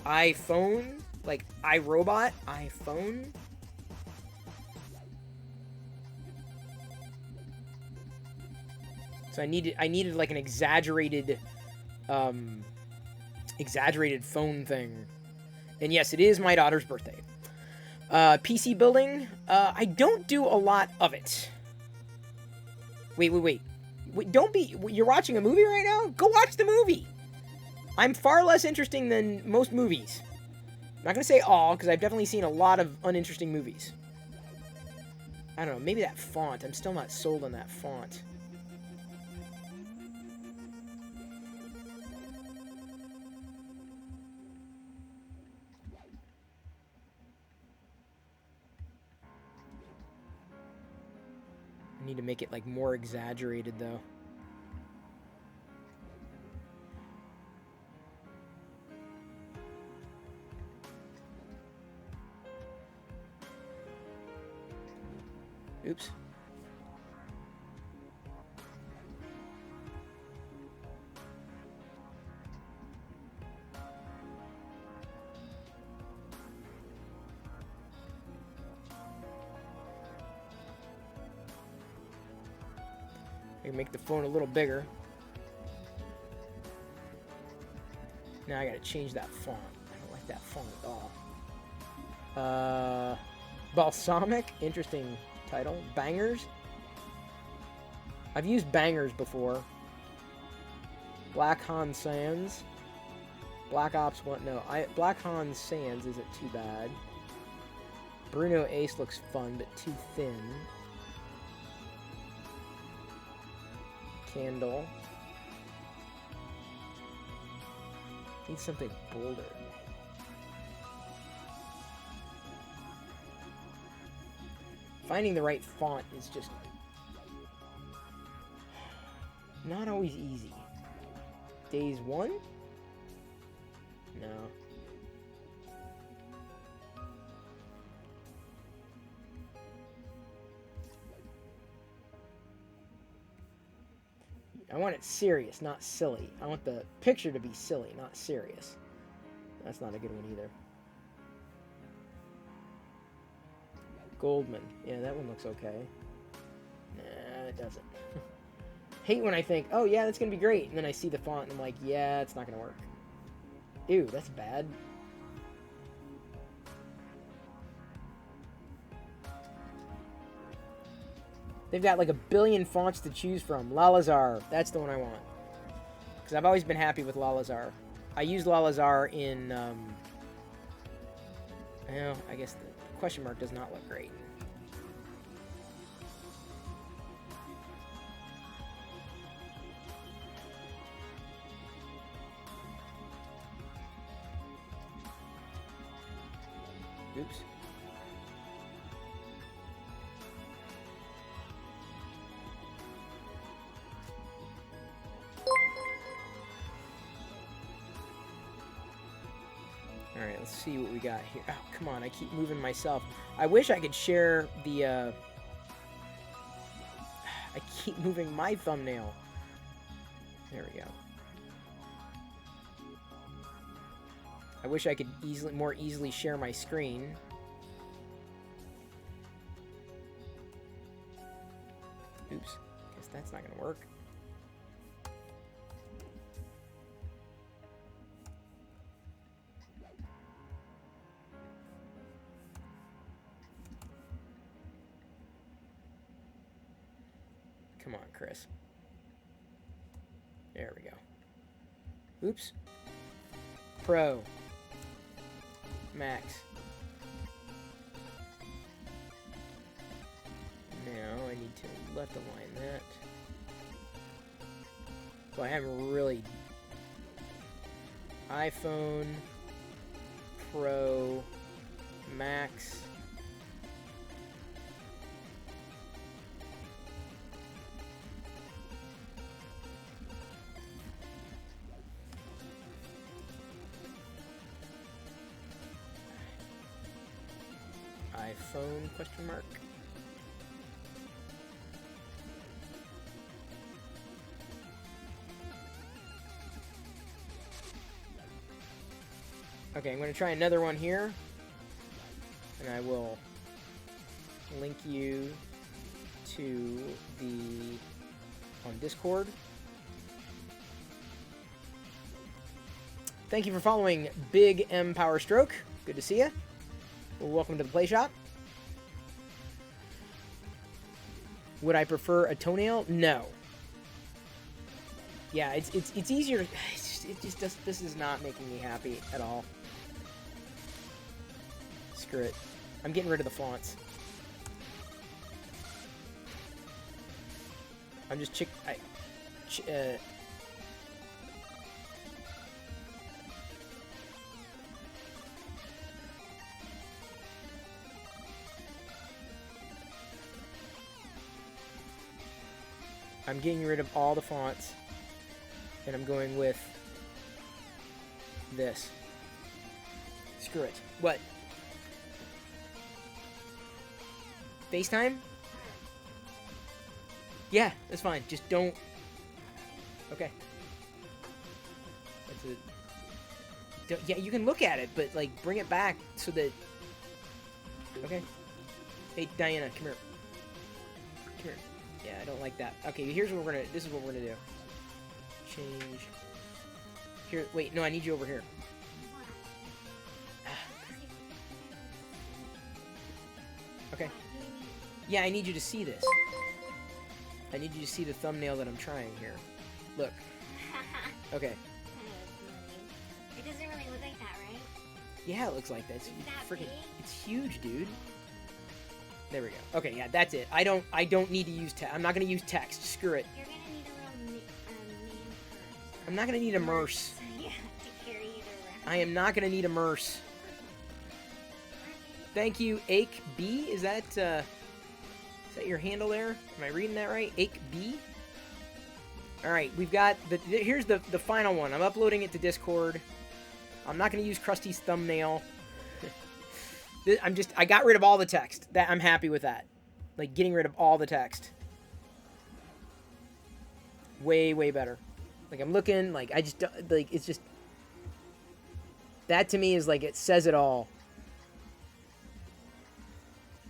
iPhone, like, iRobot, iPhone. So I needed like an exaggerated phone thing. And yes, it is my daughter's birthday. PC building, I don't do a lot of it. Wait, don't be... You're watching a movie right now? Go watch the movie! I'm far less interesting than most movies. I'm not going to say all, because I've definitely seen a lot of uninteresting movies. I don't know, maybe that font. I'm still not sold on that font. I need to make it, like, more exaggerated, though. Oops. I can make the phone a little bigger. Now I gotta change that font. I don't like that font at all. Balsamic? Interesting title. Bangers? I've used Bangers before. Black Han Sands. Black Ops 1. No, Black Han Sands isn't too bad. Bruno Ace looks fun, but too thin. Candle. Need something bolder. Finding the right font is just not always easy. Days 1? No. I want it serious, not silly. I want the picture to be silly, not serious. That's not a good one either. Goldman. Yeah, that one looks okay. Nah, it doesn't. Hate when I think, oh yeah, that's gonna be great, and then I see the font and I'm like, yeah, it's not gonna work. Ew, that's bad. They've got like a billion fonts to choose from. Lalazar, that's the one I want. Because I've always been happy with Lalazar. I use Lalazar in, well, I guess the question mark does not look great. Oops. Alright, let's see what we got here. Oh, come on, I keep moving myself. I wish I could share the, I keep moving my thumbnail. There we go. I wish I could more easily share my screen. Oops, guess that's not gonna work. Come on, Chris. There we go. Oops. Pro. Max. Now I need to left align that. So I haven't really... iPhone, Pro, Max. iPhone, question mark. Okay, I'm going to try another one here. And I will link you to on Discord. Thank you for following Big M Power Stroke. Good to see you. Well, welcome to the Play Shop. Would I prefer a toenail? No. Yeah, it's easier. This is not making me happy at all. Screw it. I'm getting rid of the fonts. I'm just I'm getting rid of all the fonts, and I'm going with this. Screw it. What? FaceTime? Yeah, that's fine. Just don't... Okay. That's it. Yeah, you can look at it, but, like, bring it back so that... Okay. Hey, Diana, come here. Come here. Yeah, I don't like that. Okay, here's what we're gonna... This is what we're gonna do. Change... Here, wait, no, I need you over here. Okay. Yeah, I need you to see this. I need you to see the thumbnail that I'm trying here. Look. Okay. It doesn't really look like that, right? Yeah, it looks like that. It's that freaking... big? It's huge, dude. There we go. Okay, yeah, that's it. I don't need to use text. I'm not gonna use text. Screw it. You're gonna need a little man purse. I'm not gonna need a merce. Yeah, to carry it around. I am not gonna need a merce. Thank you, Ake B. Is that your handle there? Am I reading that right? Ake B? Alright, we've got here's the final one. I'm uploading it to Discord. I'm not gonna use Krusty's thumbnail. I got rid of all the text. I'm happy with that. Like, getting rid of all the text. Way, way better. Like, I'm looking, like, I just, like, it's just... That, to me, is, like, it says it all.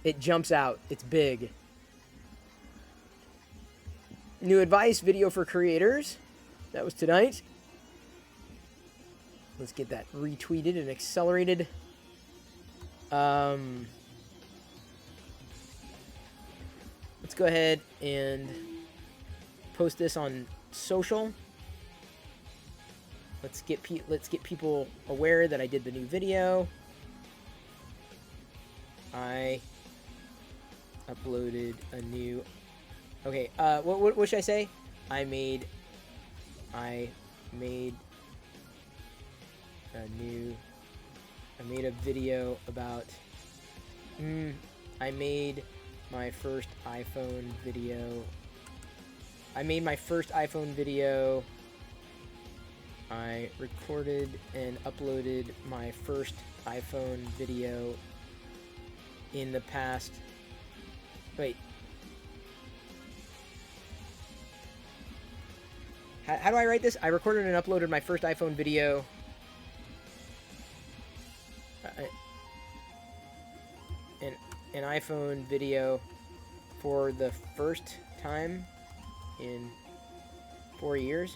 It jumps out. It's big. New advice video for creators. That was tonight. Let's get that retweeted and accelerated. Let's go ahead and post this on social. Let's get people aware that I did the new video. I uploaded a new... Okay, what should I say? I made a video about... I made my first iPhone video. I recorded and uploaded my first iPhone video in the past... Wait. How do I write this? I recorded and uploaded my first iPhone video... an iPhone video for the first time in 4 years.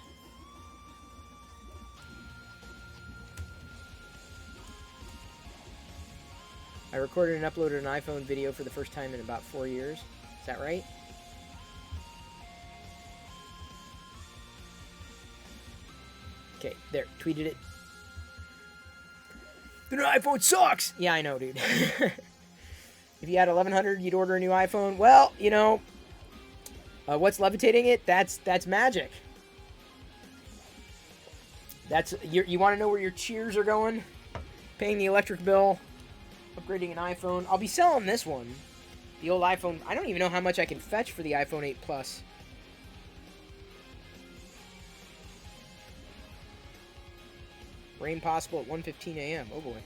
I recorded and uploaded an iPhone video for the first time in about 4 years. Is that right? Okay, there. Tweeted it. The new iPhone sucks! Yeah, I know, dude. If you had 1100, you'd order a new iPhone. Well, you know, what's levitating it? That's magic. That's you want to know where your cheers are going? Paying the electric bill, upgrading an iPhone. I'll be selling this one, the old iPhone. I don't even know how much I can fetch for the iPhone 8 Plus. Rain possible at 1:15 a.m. Oh boy.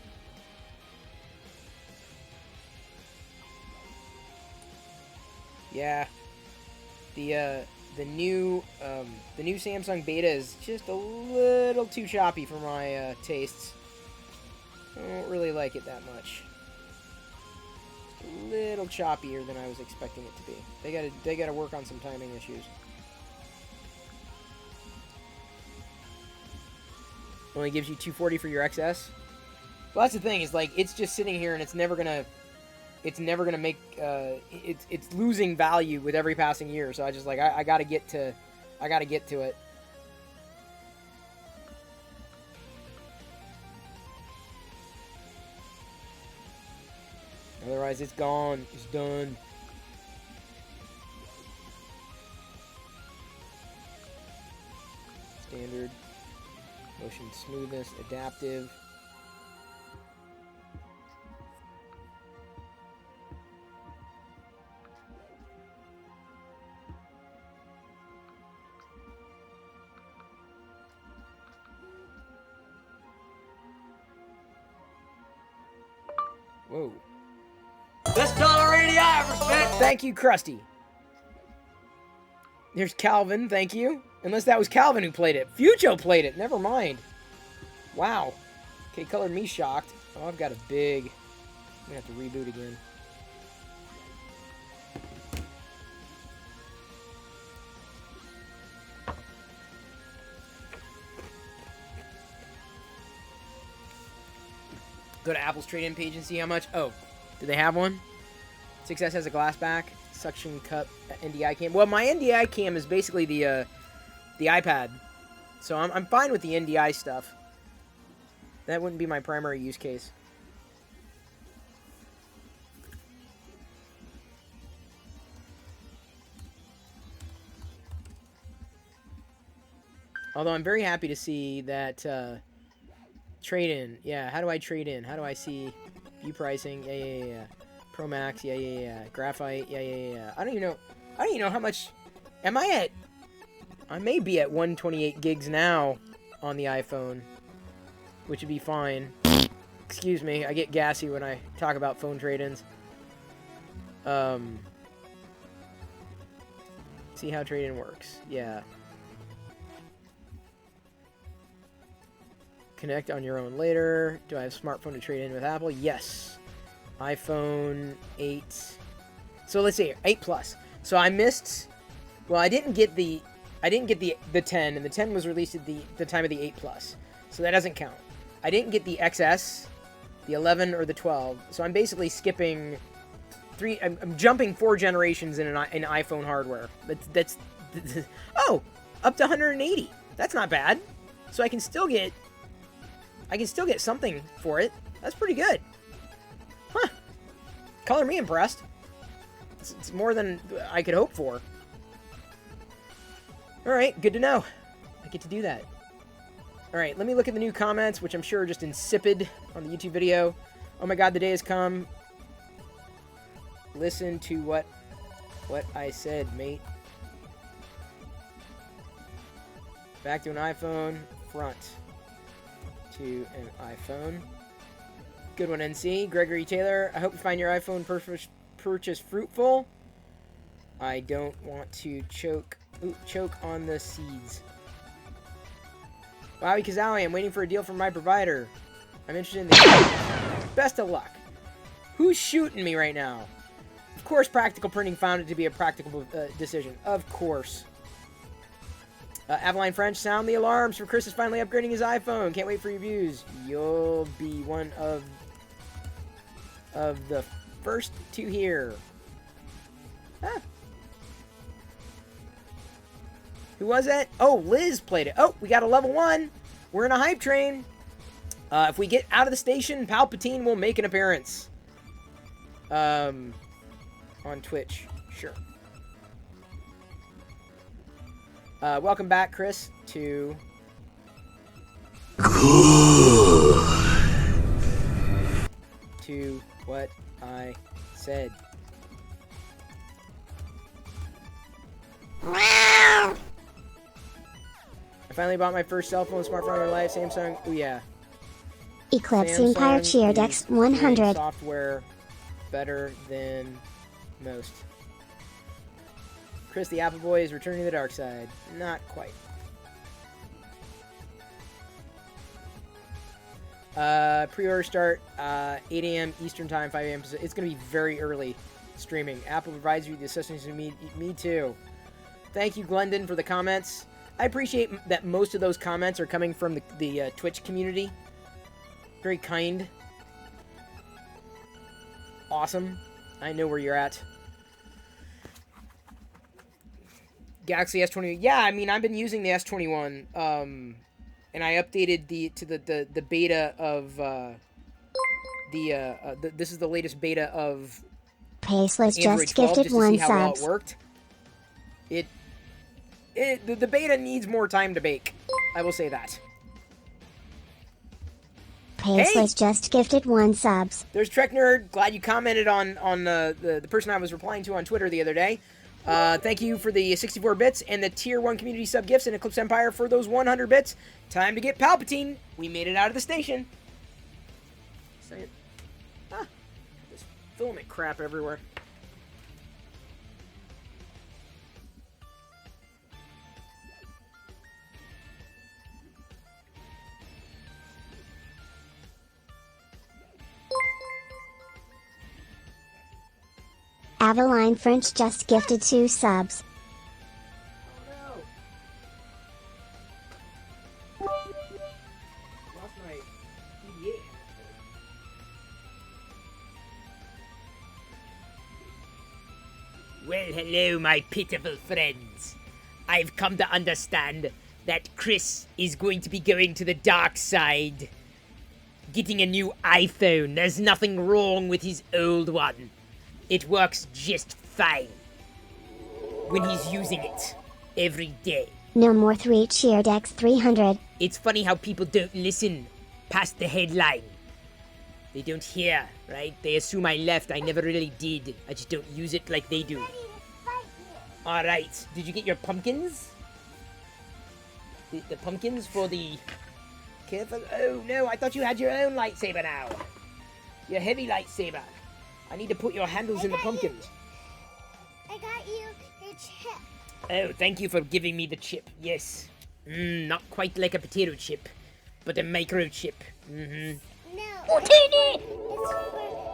Yeah, the new Samsung Beta is just a little too choppy for my tastes. I don't really like it that much. Just a little choppier than I was expecting it to be. They gotta work on some timing issues. Only gives you 240 for your XS. Well, that's the thing. Is like it's just sitting here and it's never gonna it's never gonna make it's losing value with every passing year. So I just like I gotta get to it. Otherwise, it's gone. It's done. Standard. Motion smoothness. Adaptive. Whoa. Best dollar radio I ever spent. Thank you, Krusty. There's Calvin, thank you. Unless that was Calvin who played it. Fucho played it, never mind. Wow. Okay, colored me shocked. Oh, I've got a big... I'm gonna have to reboot again. Go to Apple's trade-in page and see how much. Oh, do they have one? 6S has a glass back, suction cup, NDI cam. Well, my NDI cam is basically the iPad, so I'm fine with the NDI stuff. That wouldn't be my primary use case. Although I'm very happy to see that trade-in. Yeah, how do I trade in? How do I see view pricing? Yeah. Pro Max, yeah. Graphite, yeah. I don't even know how much. Am I at? I may be at 128 gigs now on the iPhone, which would be fine. Excuse me, I get gassy when I talk about phone trade-ins. See how trade-in works. Yeah. Connect on your own later. Do I have a smartphone to trade in with Apple? Yes. iPhone 8. So let's see, 8 Plus. So I missed. Well, I didn't get the 10, and the 10 was released at the time of the 8 Plus, so that doesn't count. I didn't get the XS, the 11, or the 12. So I'm basically skipping 3. I'm jumping 4 generations in iPhone hardware. That's oh, up to 180. That's not bad. So I can still get something for it. That's pretty good. Huh. Color me impressed. It's more than I could hope for. Alright, good to know. I get to do that. Alright, let me look at the new comments, which I'm sure are just insipid on the YouTube video. Oh my god, the day has come. Listen to what I said, mate. Back to an iPhone. Front to an iPhone. Good one, NC. Gregory Taylor, I hope you find your iPhone purchase fruitful. I don't want to choke on the seeds. Bobby Kazawi, I'm waiting for a deal from my provider. I'm interested in the best of luck. Who's shooting me right now? Of course, Practical Printing found it to be a practical decision. Of course. Avaline French, sound the alarms for Chris is finally upgrading his iPhone. Can't wait for your views. You'll be one of the first to hear. Ah. Who was it? Oh, Liz played it. Oh, we got a level 1. We're in a hype train. If we get out of the station, Palpatine will make an appearance. On Twitch. Sure. Welcome back, Chris, to... to what I said. I finally bought my first cell phone smartphone in my life. Samsung. Oh yeah. Eclipse Empire cheered is X100. Software better than most. Chris the Apple Boy is returning to the dark side. Not quite. Pre-order start 8 a.m. Eastern time, 5 a.m. It's going to be very early streaming. Apple provides you the assistance to me too. Thank you, Glendon, for the comments. I appreciate that most of those comments are coming from the Twitch community. Very kind. Awesome. I know where you're at. Galaxy S20. Yeah, I mean, I've been using the S21, and I updated the beta of this is the latest beta of Paceless Android just 12 gifted just to 1 see how well it subs. worked. The beta needs more time to bake. I will say that. Paceless just gifted 1 subs. There's Trek Nerd. Glad you commented on the person I was replying to on Twitter the other day. Thank you for the 64 bits and the Tier 1 community sub gifts and Eclipse Empire for those 100 bits. Time to get Palpatine. We made it out of the station. Say it. Ah, this filament crap everywhere. Aveline French just gifted 2 subs. Oh no. Lost my PDA. Well, hello, my pitiful friends. I've come to understand that Chris is going to be going to the dark side. Getting a new iPhone. There's nothing wrong with his old one. It works just fine when he's using it every day. No more 3 cheered X 300. It's funny how people don't listen past the headline. They don't hear, right? They assume I left. I never really did. I just don't use it like they do. Alright, did you get your pumpkins? The pumpkins for the... Careful. Oh no, I thought you had your own lightsaber now. Your heavy lightsaber. I need to put your handles in the pumpkins. I got you your chip. Oh, thank you for giving me the chip. Yes. Not quite like a potato chip, but a microchip. No. It's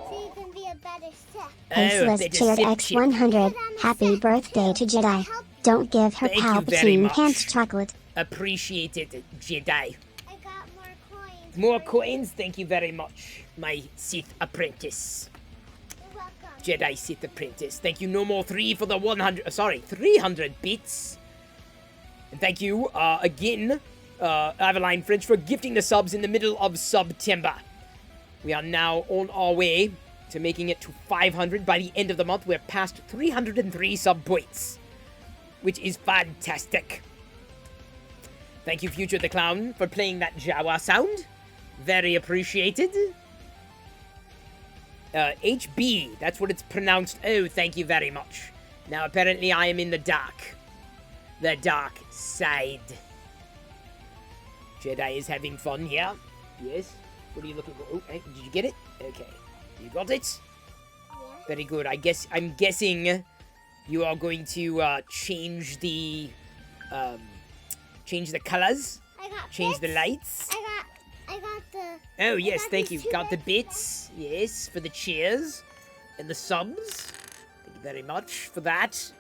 so you can be a better Sith. Paceless cheered X 100. Happy birthday to Jedi. Don't give her Thank you very Palpatine much. pants chocolate. Appreciate it, Jedi. I got more coins. More coins? Thank you very much, my Sith apprentice. You're welcome. Jedi Sith apprentice. Thank you, no more 3 for the 300 bits. And thank you, again, Aveline French, for gifting the subs in the middle of September. We are now on our way to making it to 500. By the end of the month, we're past 303 sub points, which is fantastic. Thank you, Future the Clown, for playing that Jawa sound. Very appreciated. HB, that's what it's pronounced. Oh, thank you very much. Now, apparently, I am in the dark. The dark side. Jedi is having fun here. Yes. What are you looking for? Oh, hey, did you get it? Okay. You got it? Yeah. Very good. I'm guessing you are going to change the colors, I got change the bits. lights. I got the. Oh yes, got thank these you. 2 Got the bits. bits. Yes, for the cheers and the subs. Thank you very much for that.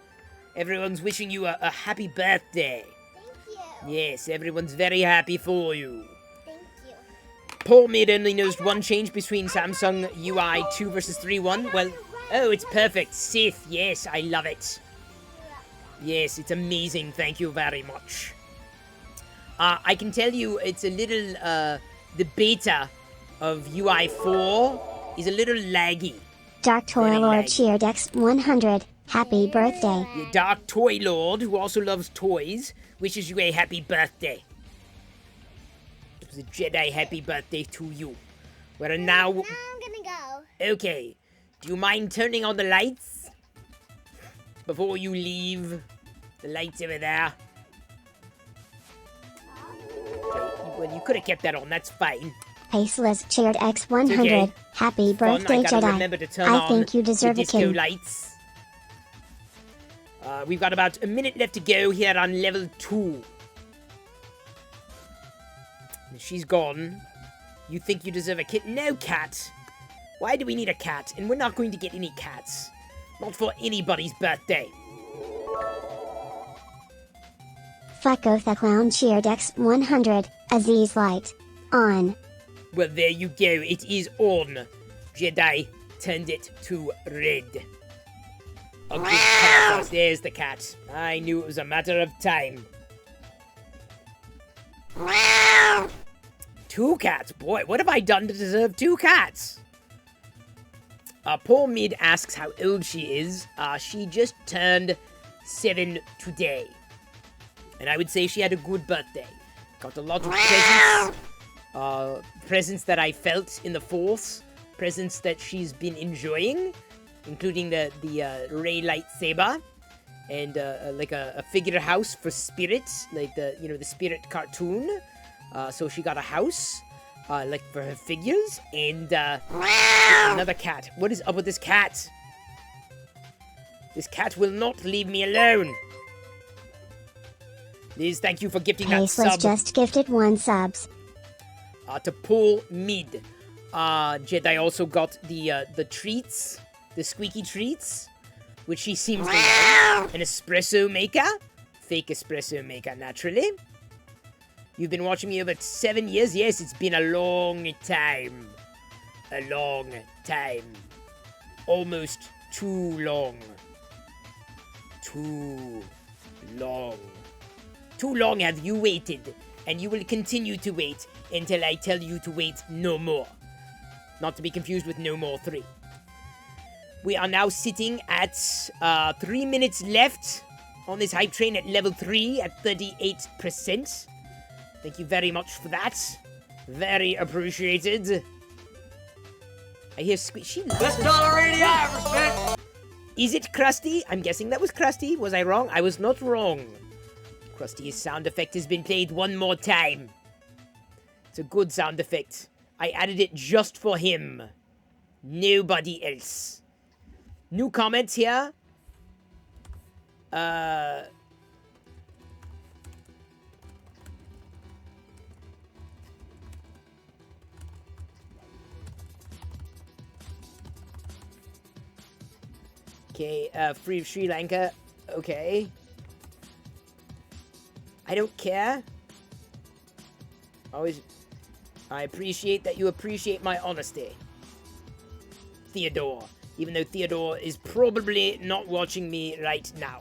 Everyone's wishing you a happy birthday. Thank you. Yes, everyone's very happy for you. Thank you. Paul made only noticed one change between Samsung UI 2 versus 3.1. Well, oh, it's perfect. Sith, yes, I love it. Yes, it's amazing. Thank you very much. I can tell you it's a little, the beta of UI 4 is a little laggy. Dark Toy Very Lord laggy. cheered X 100. Happy birthday. The Dark Toy Lord, who also loves toys, wishes you a happy birthday. It was a Jedi happy birthday to you. We're now... Now I'm gonna go. Okay. Do you mind turning on the lights? Before you leave. The lights over there. Okay, well, you could have kept that on. That's fine. Paceless cheered X 100. okay. Happy Fun. birthday, I gotta Jedi. remember to turn I on think you deserve the a disco king. lights. We've got about a minute left to go here on level 2. She's gone. You think you deserve a kitten? No, cat. Why do we need a cat? And we're not going to get any cats. Not for anybody's birthday. Fucko the Clown cheered X 100. Aziz Light. On. Well, there you go. It is on. Jedi, turned it to red. A good cat. There's the cat. I knew it was a matter of time. 2 cats. Boy, what have I done to deserve 2 cats? Poor Mid asks how old she is. She just turned 7 today. And I would say she had a good birthday. Got a lot of presents. Presents that I felt in the Force. Presents that she's been enjoying. Including the Ray lightsaber. And like a figure house for spirits. Like the spirit cartoon. So she got a house. Like for her figures. And another cat. What is up with this cat? This cat will not leave me alone. Liz, thank you for gifting that Paceless sub. just gifted 1 subs. To Paul Mid. Jedi also got the treats. The squeaky treats. Which she seems to like. An espresso maker. Fake espresso maker, naturally. You've been watching me over 7 years? Yes, it's been a long time. A long time. Almost too long. Too long. Too long have you waited, and you will continue to wait until I tell you to wait no more. Not to be confused with No More 3. We are now sitting at 3 minutes left on this hype train at level 3 at 38%. Thank you very much for that. Very appreciated. I hear she loves Best dollar radio I ever spent. Is it Krusty? I'm guessing that was Krusty. Was I wrong? I was not wrong. Krusty's sound effect has been played one more time. It's a good sound effect. I added it just for him. Nobody else. New comments here. Okay, free Sri Lanka. Okay. I don't care. I appreciate that you appreciate my honesty. Theodore. Even though Theodore is probably not watching me right now.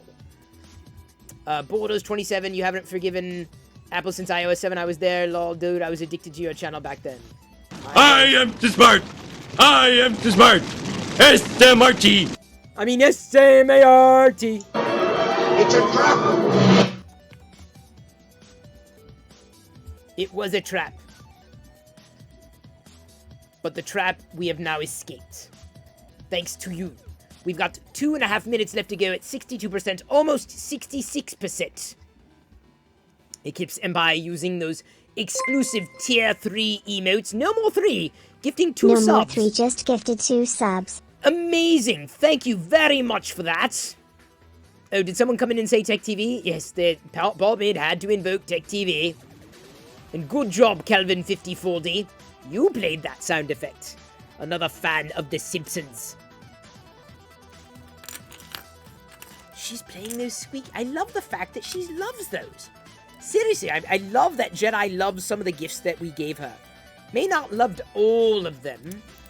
Borders 27, you haven't forgiven Apple since iOS 7. I was there, lol, dude. I was addicted to your channel back then. I am too smart. I am too smart. SMRT. I mean, S-A-M-A-R-T. It's a trap! It was a trap. But the trap we have now escaped. Thanks to you. We've got 2.5 minutes left to go at 62%, almost 66%. Eclipse Empire using those exclusive tier 3 emotes. No More 3, gifting 2 subs. No More 3 just gifted 2 subs. Amazing! Thank you very much for that. Oh, did someone come in and say Tech TV? Yes, Paul Mid had to invoke Tech TV. And good job, Kelvin5040. You played that sound effect. Another fan of The Simpsons. She's playing those squeak. I love the fact that she loves those. Seriously, I love that Jedi loves some of the gifts that we gave her. May not loved all of them.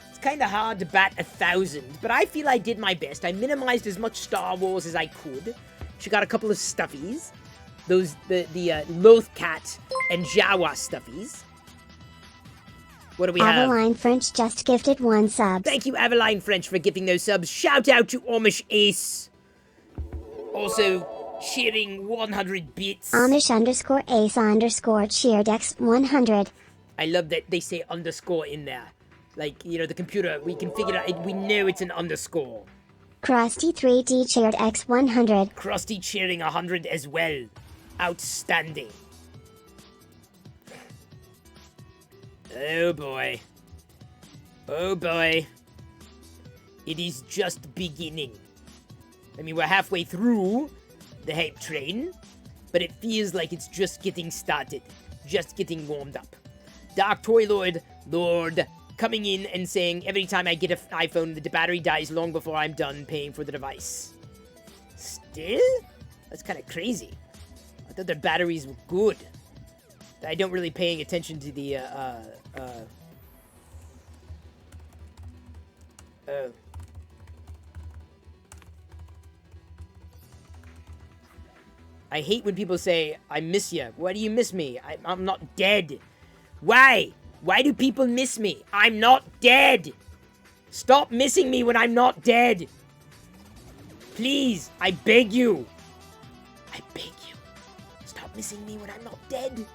It's kind of hard to bat 1,000, but I feel I did my best. I minimized as much Star Wars as I could. She got a couple of stuffies. Those, the Loth Cat and Jawa stuffies. What do we have? Aveline French just gifted 1 sub. Thank you, Aveline French, for gifting those subs. Shout out to Amish Ace. Also, cheering 100 bits. Amish_Ace_ cheered X100. I love that they say underscore in there. Like, you know, the computer, we can figure it out. We know it's an underscore. Krusty 3D cheered X100. Krusty cheering 100 as well. Outstanding. Oh boy. Oh boy. It is just beginning. I mean, we're halfway through the hype train, but it feels like it's just getting started. Just getting warmed up. Dark Toy Lord, coming in and saying, every time I get an iPhone, the battery dies long before I'm done paying for the device. Still? That's kind of crazy. I thought their batteries were good. I don't really paying attention to the, Oh. I hate when people say, I miss you. Why do you miss me? I'm not dead. Why? Why do people miss me? I'm not dead. Stop missing me when I'm not dead. Please, I beg you. I beg you. Stop missing me when I'm not dead.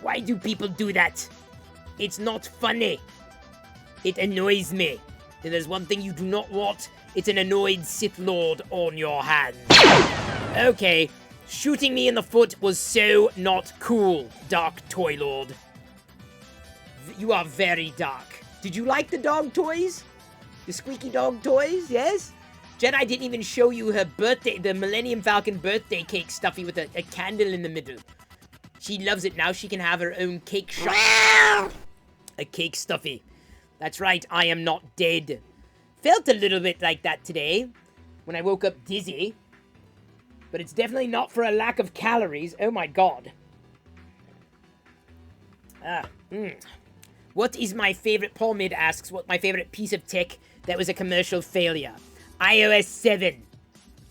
Why do people do that? It's not funny. It annoys me. And there's one thing you do not want. It's an annoyed Sith Lord on your hands. Okay. Shooting me in the foot was so not cool, Dark Toy Lord. You are very dark. Did you like the dog toys? The squeaky dog toys, yes? Jedi didn't even show you her birthday, the Millennium Falcon birthday cake stuffy with a candle in the middle. She loves it now. She can have her own cake shop. A cake stuffy. That's right, I am not dead. Felt a little bit like that today when I woke up dizzy. But it's definitely not for a lack of calories. Oh my god. What is my favorite? Paul Mid asks what my favorite piece of tech that was a commercial failure. iOS 7.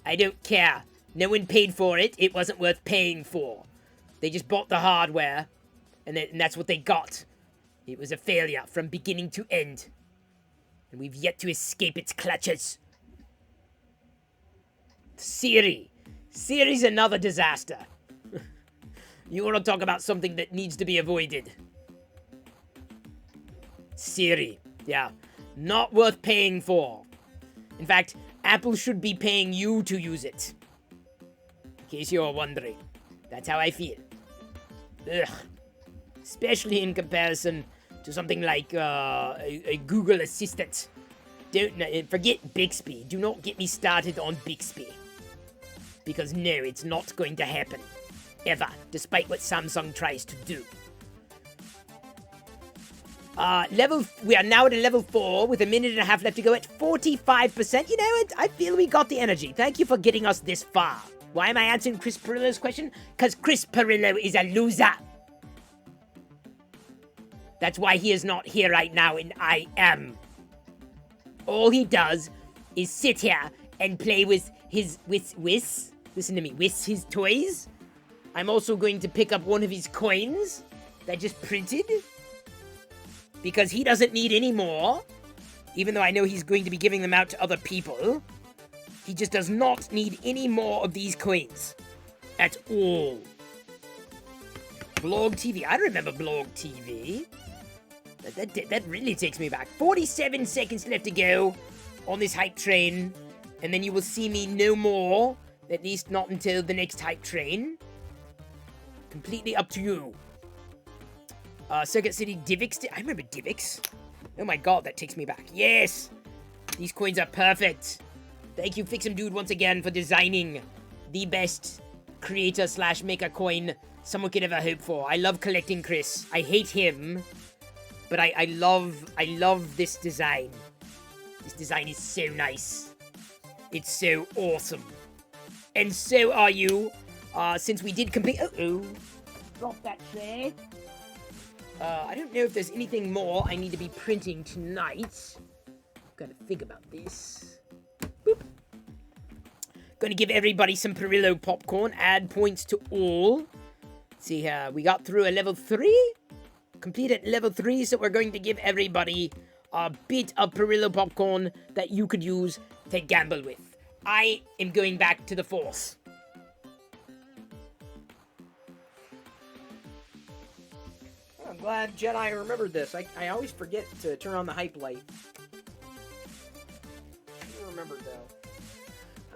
I don't care. No one paid for it. It wasn't worth paying for. They just bought the hardware, and that's what they got. It was a failure from beginning to end. And we've yet to escape its clutches. Siri. Siri's another disaster. You want to talk about something that needs to be avoided. Siri. Yeah. Not worth paying for. In fact, Apple should be paying you to use it. In case you're wondering. That's how I feel. Ugh. Especially in comparison to something like a Google Assistant. Forget Bixby. Do not get me started on Bixby. Because no, it's not going to happen. Ever. Despite what Samsung tries to do. We are now at a level 4 with a minute and a half left to go at 45%. You know what? I feel we got the energy. Thank you for getting us this far. Why am I answering Chris Perillo's question? Because Chris Perillo is a loser. That's why he is not here right now, and I am. All he does is sit here and play with his, listen to me, with his toys. I'm also going to pick up one of his coins that I just printed. Because he doesn't need any more. Even though I know he's going to be giving them out to other people. He just does not need any more of these coins. At all. Blog TV. I remember Blog TV. That really takes me back. 47 seconds left to go on this hype train. And then you will see me no more. At least not until the next hype train. Completely up to you. Circuit City Divx. I remember Divx. Oh my god, that takes me back. Yes! These coins are perfect. Thank you, Fix'em Dude, once again for designing the best creator / maker coin someone could ever hope for. I love collecting Chris. I hate him. But I love this design. This design is so nice. It's so awesome. And so are you. Since we did complete... Uh-oh. Drop that tray. I don't know if there's anything more I need to be printing tonight. Gotta think about this. Boop. Gonna give everybody some Perillo popcorn. Add points to all. Let's see here. We got through a level 3. Completed level 3, so we're going to give everybody a bit of Perillo popcorn that you could use to gamble with. I am going back to the Force. I'm glad Jedi remembered this. I always forget to turn on the hype light. I remembered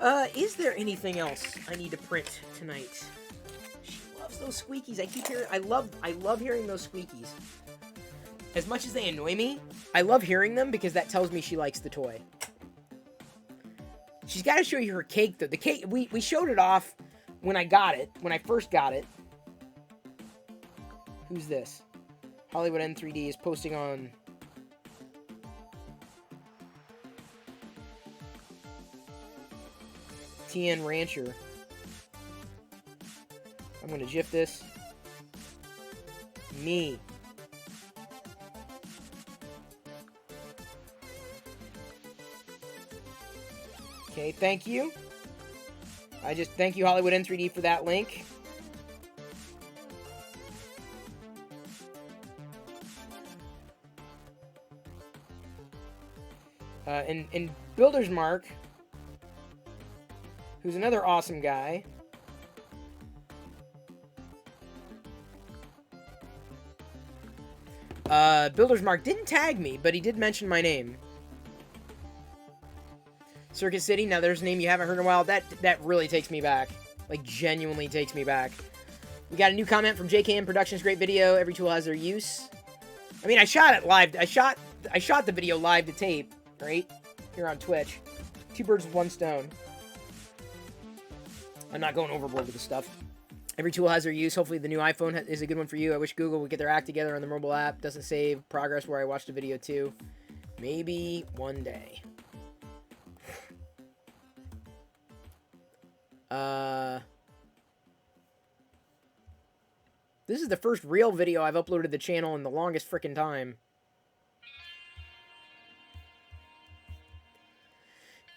though. Is there anything else I need to print tonight? She loves those squeakies. I keep hearing. I love hearing those squeakies. As much as they annoy me, I love hearing them because that tells me she likes the toy. She's got to show you her cake though. The cake we showed it off when I got it. When I first got it. Who's this? Hollywood N3D is posting on... TN Rancher. I'm gonna GIF this. Me. Okay, thank you. I just thank you, Hollywood N3D, for that link. And Builder's Mark, who's another awesome guy. Builder's Mark didn't tag me, but he did mention my name. Circuit City, now there's a name you haven't heard in a while. That really takes me back. Like, genuinely takes me back. We got a new comment from JKM Productions. Great video. Every tool has their use. I mean, I shot it live. I shot the video live to tape, right? Here on Twitch. 2 birds with 1 stone. I'm not going overboard with this stuff. Every tool has their use. Hopefully the new iPhone is a good one for you. I wish Google would get their act together on the mobile app. Doesn't save progress where I watched a video too. Maybe one day. This is the first real video I've uploaded to the channel in the longest frickin' time.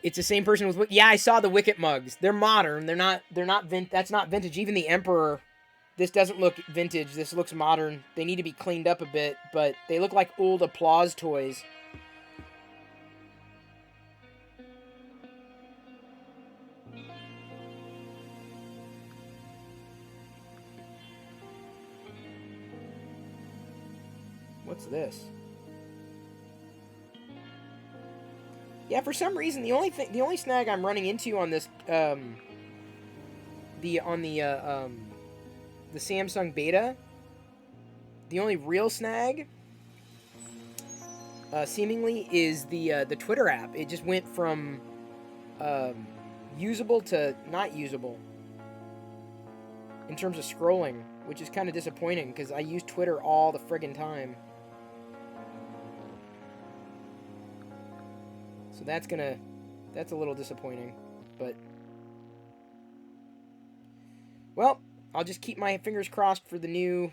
It's the same person with... Yeah, I saw the Wicket mugs. They're modern. That's not vintage. Even the Emperor, this doesn't look vintage. This looks modern. They need to be cleaned up a bit, but they look like old Applause toys. What's this? Yeah, for some reason, the only snag I'm running into on this, the Samsung Beta, the only real snag, seemingly, is the Twitter app. It just went from, usable to not usable in terms of scrolling, which is kind of disappointing, because I use Twitter all the friggin' time. So that's a little disappointing, but, well, I'll just keep my fingers crossed for the new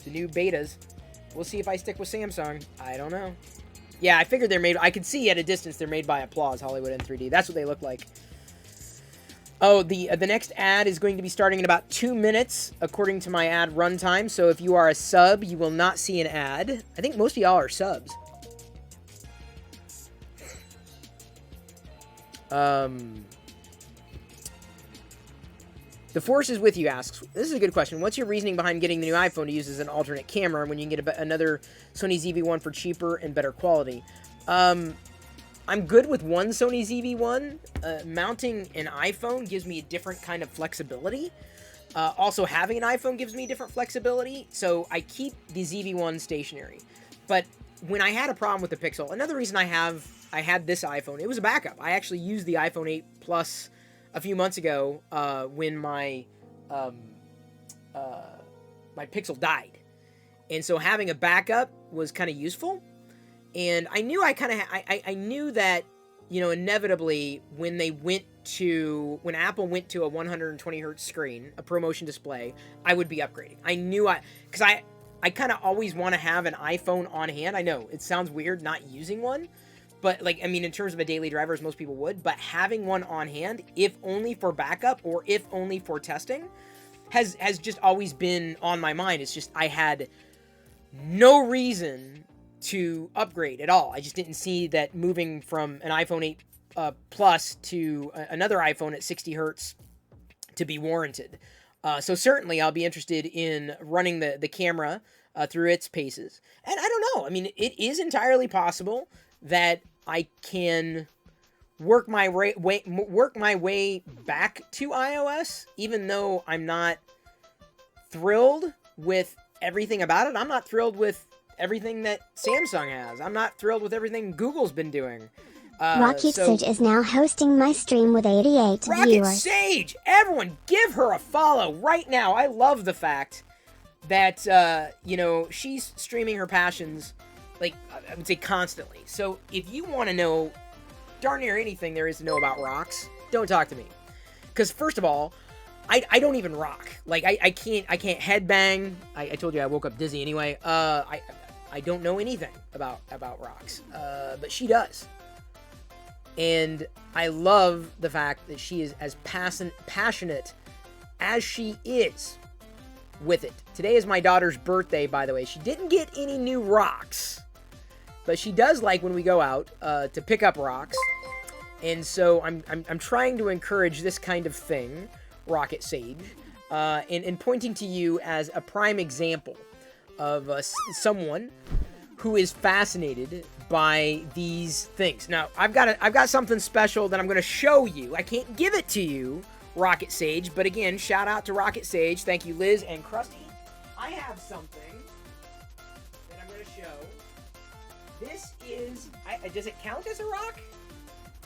betas. We'll see if I stick with Samsung. I don't know. Yeah, I figured they're made, I could see at a distance they're made by Applause, Hollywood N3D. That's what they look like. Oh, the next ad is going to be starting in about 2 minutes, according to my ad runtime. So if you are a sub, you will not see an ad. I think most of y'all are subs. The Force is with you asks, this is a good question. What's your reasoning behind getting the new iPhone to use as an alternate camera when you can get another Sony ZV-1 for cheaper and better quality? I'm good with one Sony ZV-1. Mounting an iPhone gives me a different kind of flexibility. Also, having an iPhone gives me different flexibility, so I keep the ZV-1 stationary. But when I had a problem with the Pixel, another reason I had this iPhone, it was a backup. I actually used the iPhone 8 Plus a few months ago when my my Pixel died. And so having a backup was kind of useful. And I knew I knew that, you know, inevitably when Apple went to a 120 hertz screen, a ProMotion display, I would be upgrading. I knew because I kind of always want to have an iPhone on hand. I know it sounds weird not using one, but like, I mean, in terms of a daily driver, as most people would, but having one on hand, if only for backup or if only for testing, has just always been on my mind. It's just, I had no reason to upgrade at all. I just didn't see that moving from an iPhone 8 Plus to another iPhone at 60 hertz to be warranted. So certainly I'll be interested in running the camera through its paces. And I don't know. I mean, it is entirely possible that I can work my way back to iOS, even though I'm not thrilled with everything about it. I'm not thrilled with everything that Samsung has. I'm not thrilled with everything Google's been doing. Rocket Sage is now hosting my stream with 88 Rocket viewers. Sage! Everyone give her a follow right now. I love the fact that, you know, she's streaming her passions, like, I would say constantly. So if you want to know darn near anything there is to know about rocks, don't talk to me. Because first of all, I don't even rock. Like, I can't headbang. I told you I woke up dizzy anyway. I don't know anything about rocks, but she does. And I love the fact that she is as passionate as she is with it. Today is my daughter's birthday, by the way. She didn't get any new rocks, but she does like when we go out to pick up rocks. And so I'm trying to encourage this kind of thing, Rocket Sage, and pointing to you as a prime example of someone who is fascinated by these things. Now, I've got something special that I'm going to show you. I can't give it to you, Rocket Sage, but again, shout out to Rocket Sage. Thank you, Liz and Krusty. I have something that I'm going to show. This is... does it count as a rock?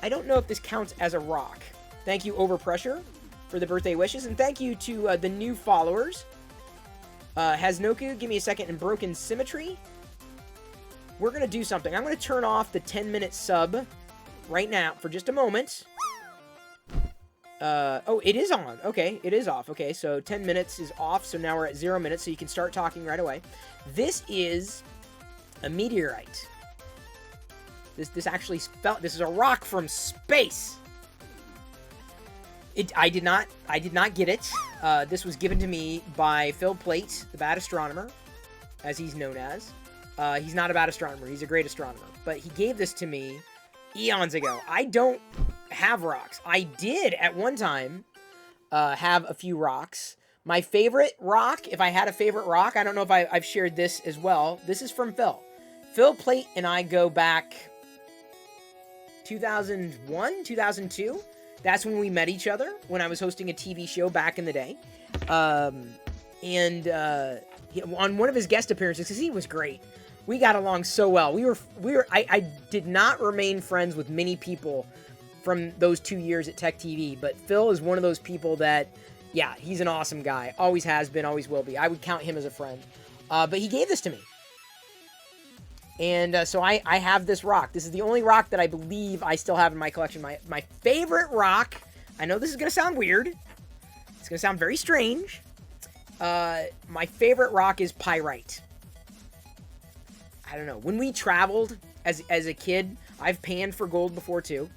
I don't know if this counts as a rock. Thank you, Overpressure, for the birthday wishes, and thank you to the new followers. Hasnoku, give me a second, and Broken Symmetry. We're going to do something. I'm going to turn off the 10-minute sub right now for just a moment. Oh, it is on. Okay, it is off. Okay, so 10 minutes is off, so now we're at 0 minutes, so you can start talking right away. This is a meteorite. This actually this is a rock from space. I did not get it. This was given to me by Phil Plait, the bad astronomer, as he's known as. He's not a bad astronomer. He's a great astronomer. But he gave this to me eons ago. I don't have rocks. I did at one time have a few rocks. My favorite rock, if I had a favorite rock, I don't know if I've shared this as well. This is from Phil. Phil Plait and I go back 2001, 2002. That's when we met each other, when I was hosting a TV show back in the day. On one of his guest appearances, because he was great, we got along so well. I did not remain friends with many people from those 2 years at Tech TV, but Phil is one of those people that, yeah, he's an awesome guy. Always has been, always will be. I would count him as a friend. But he gave this to me. And so I have this rock. This is the only rock that I believe I still have in my collection. My favorite rock, I know this is going to sound weird. It's going to sound very strange. My favorite rock is pyrite. I don't know. When we traveled as a kid, I've panned for gold before too.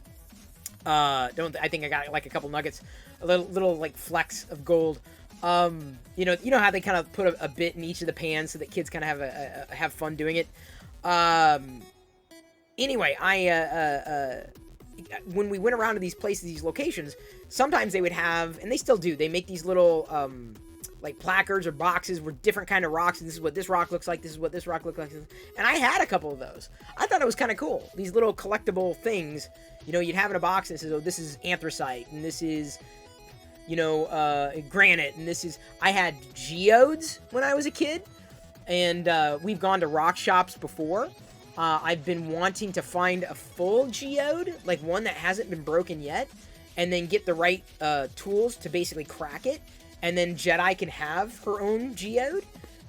I think I got like a couple nuggets, a little like flecks of gold. You know how they kind of put a bit in each of the pans so that kids kind of have fun doing it. Anyway, when we went around to these places, these locations, sometimes they would have, and they still do, they make these little, like placards or boxes with different kind of rocks, and this is what this rock looks like, this is what this rock looks like, and I had a couple of those. I thought it was kind of cool. These little collectible things, you'd have in a box, and it says, oh, this is anthracite, and this is, granite, and this is, I had geodes when I was a kid, and we've gone to rock shops before. I've been wanting to find a full geode, like one that hasn't been broken yet, and then get the right tools to basically crack it, and then Jedi can have her own geode.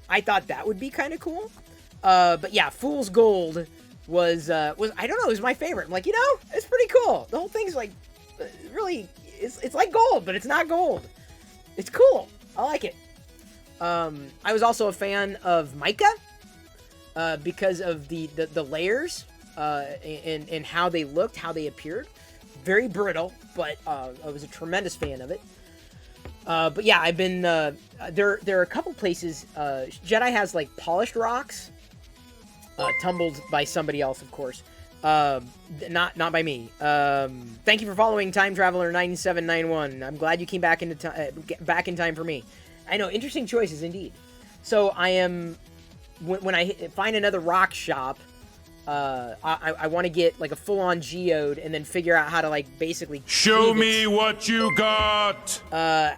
I thought that would be kind of cool. But yeah, Fool's Gold was I don't know, it was my favorite. I'm like, it's pretty cool. The whole thing's like, really, it's like gold, but it's not gold. It's cool. I like it. I was also a fan of mica, because of the layers, and how they looked, how they appeared. Very brittle, but I was a tremendous fan of it. But yeah, I've been, there are a couple places, Jedi has like polished rocks, tumbled by somebody else, of course. Not by me. Thank you for following Time Traveler 9791. I'm glad you came back in time for me. I know, interesting choices indeed. So I am, when I find another rock shop, I want to get like a full-on geode and then figure out how to like basically show me what you got.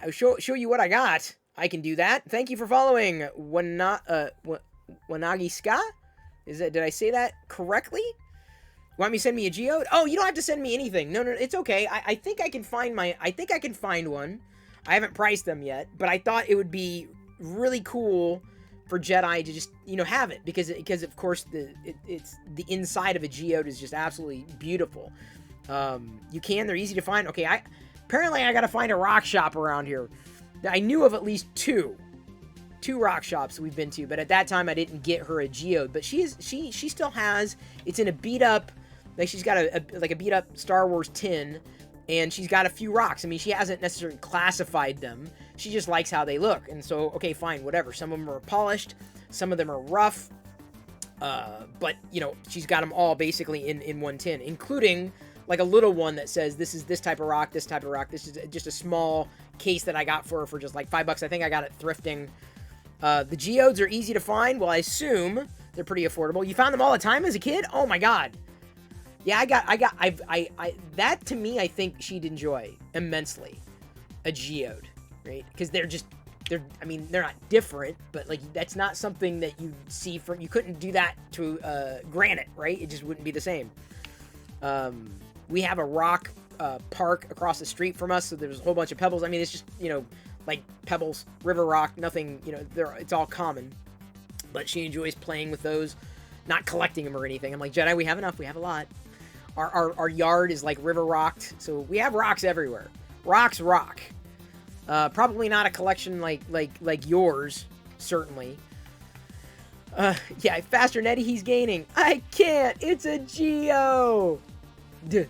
Show you what I got. I can do that. Thank you for following Wanagi Ska. Did I say that correctly? Want me to send me a geode? Oh, you don't have to send me anything. No, it's okay. I think I can find one. I haven't priced them yet, but I thought it would be really cool for Jedi to just, have it, because of course it's the inside of a geode is just absolutely beautiful. They're easy to find. Okay, apparently I gotta find a rock shop around here. I knew of at least two 2 rock shops we've been to, but at that time I didn't get her a geode. But she still has. It's in a beat up, like she's got a beat up Star Wars tin, and she's got a few rocks. I mean, she hasn't necessarily classified them. She just likes how they look, and so okay, fine, whatever. Some of them are polished, some of them are rough, but you know, she's got them all basically in one tin, including like a little one that says this is this type of rock, this type of rock. This is just a small case that I got for her for just like $5. I think I got it thrifting. The geodes are easy to find. Well, I assume they're pretty affordable. You found them all the time as a kid? Oh my god. Yeah, that to me, I think she'd enjoy immensely a geode, right? Because they're not different, but like that's not something that you see from, you couldn't do that to granite, right? It just wouldn't be the same. We have a rock park across the street from us, so there's a whole bunch of pebbles. I mean, it's just, you know, like pebbles, river rock, nothing, you know, it's all common. But she enjoys playing with those, not collecting them or anything. I'm like, Jedi, we have enough, we have a lot. Our yard is like river rocked, so we have rocks everywhere. Rocks rock. Probably not a collection like yours, certainly. Yeah, faster Nettie, he's gaining. I can't, it's a Geo. Duh.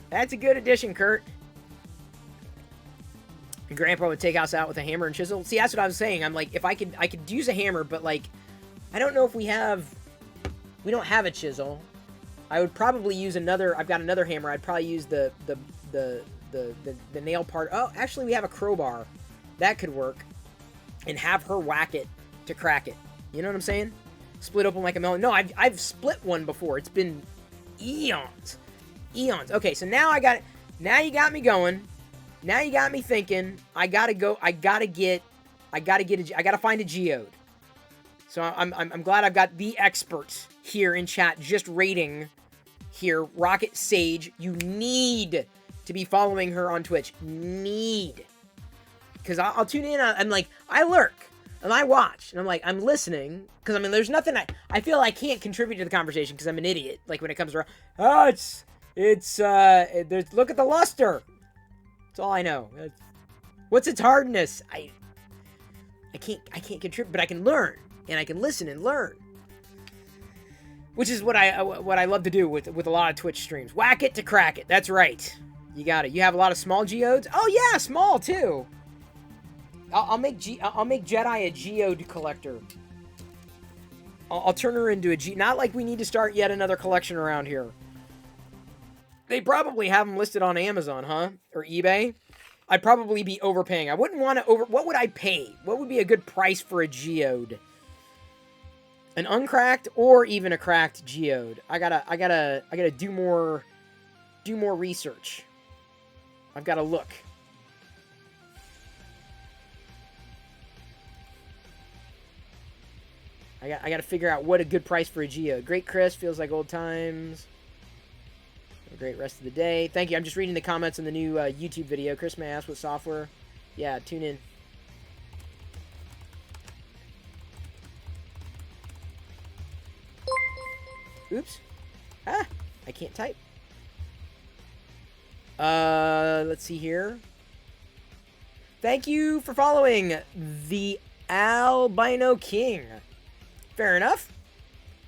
That's a good addition, Kurt. Your grandpa would take us out with a hammer and chisel. See, that's what I was saying. I'm like, if I could use a hammer, but like, I don't know if we don't have a chisel. I would probably use another. I've got another hammer. I'd probably use the nail part. Oh, actually, we have a crowbar. That could work. And have her whack it to crack it. You know what I'm saying? Split open like a melon. No, I've split one before. It's been eons. Okay, so now I got it. Now you got me going. Now you got me thinking. I gotta find a geode. So I'm glad I've got the experts here in chat just rating here. Rocket Sage, you need to be following her on Twitch. Need. Because I'll tune in. I'm like, I lurk. And I watch. And I'm like, I'm listening. Because, I mean, there's nothing I feel I can't contribute to the conversation because I'm an idiot. Like, when it comes around. Oh, look at the luster. That's all I know. What's its hardness? I can't contribute, but I can learn. And I can listen and learn. Which is what I love to do with a lot of Twitch streams. Whack it to crack it. That's right. You got it. You have a lot of small geodes? Oh yeah, small too. I'll make Jedi a geode collector. I'll turn her into a not like we need to start yet another collection around here. They probably have them listed on Amazon, huh? Or eBay. I'd probably be overpaying. I wouldn't want to what would I pay? What would be a good price for a geode? An uncracked or even a cracked geode. I gotta do more research. I've gotta look. I gotta figure out what a good price for a geode. Great, Chris. Feels like old times. Have a great rest of the day. Thank you. I'm just reading the comments on the new YouTube video. Chris may ask what software. Yeah, tune in. Oops. Ah, I can't type. Let's see here. Thank you for following the Albino King. Fair enough.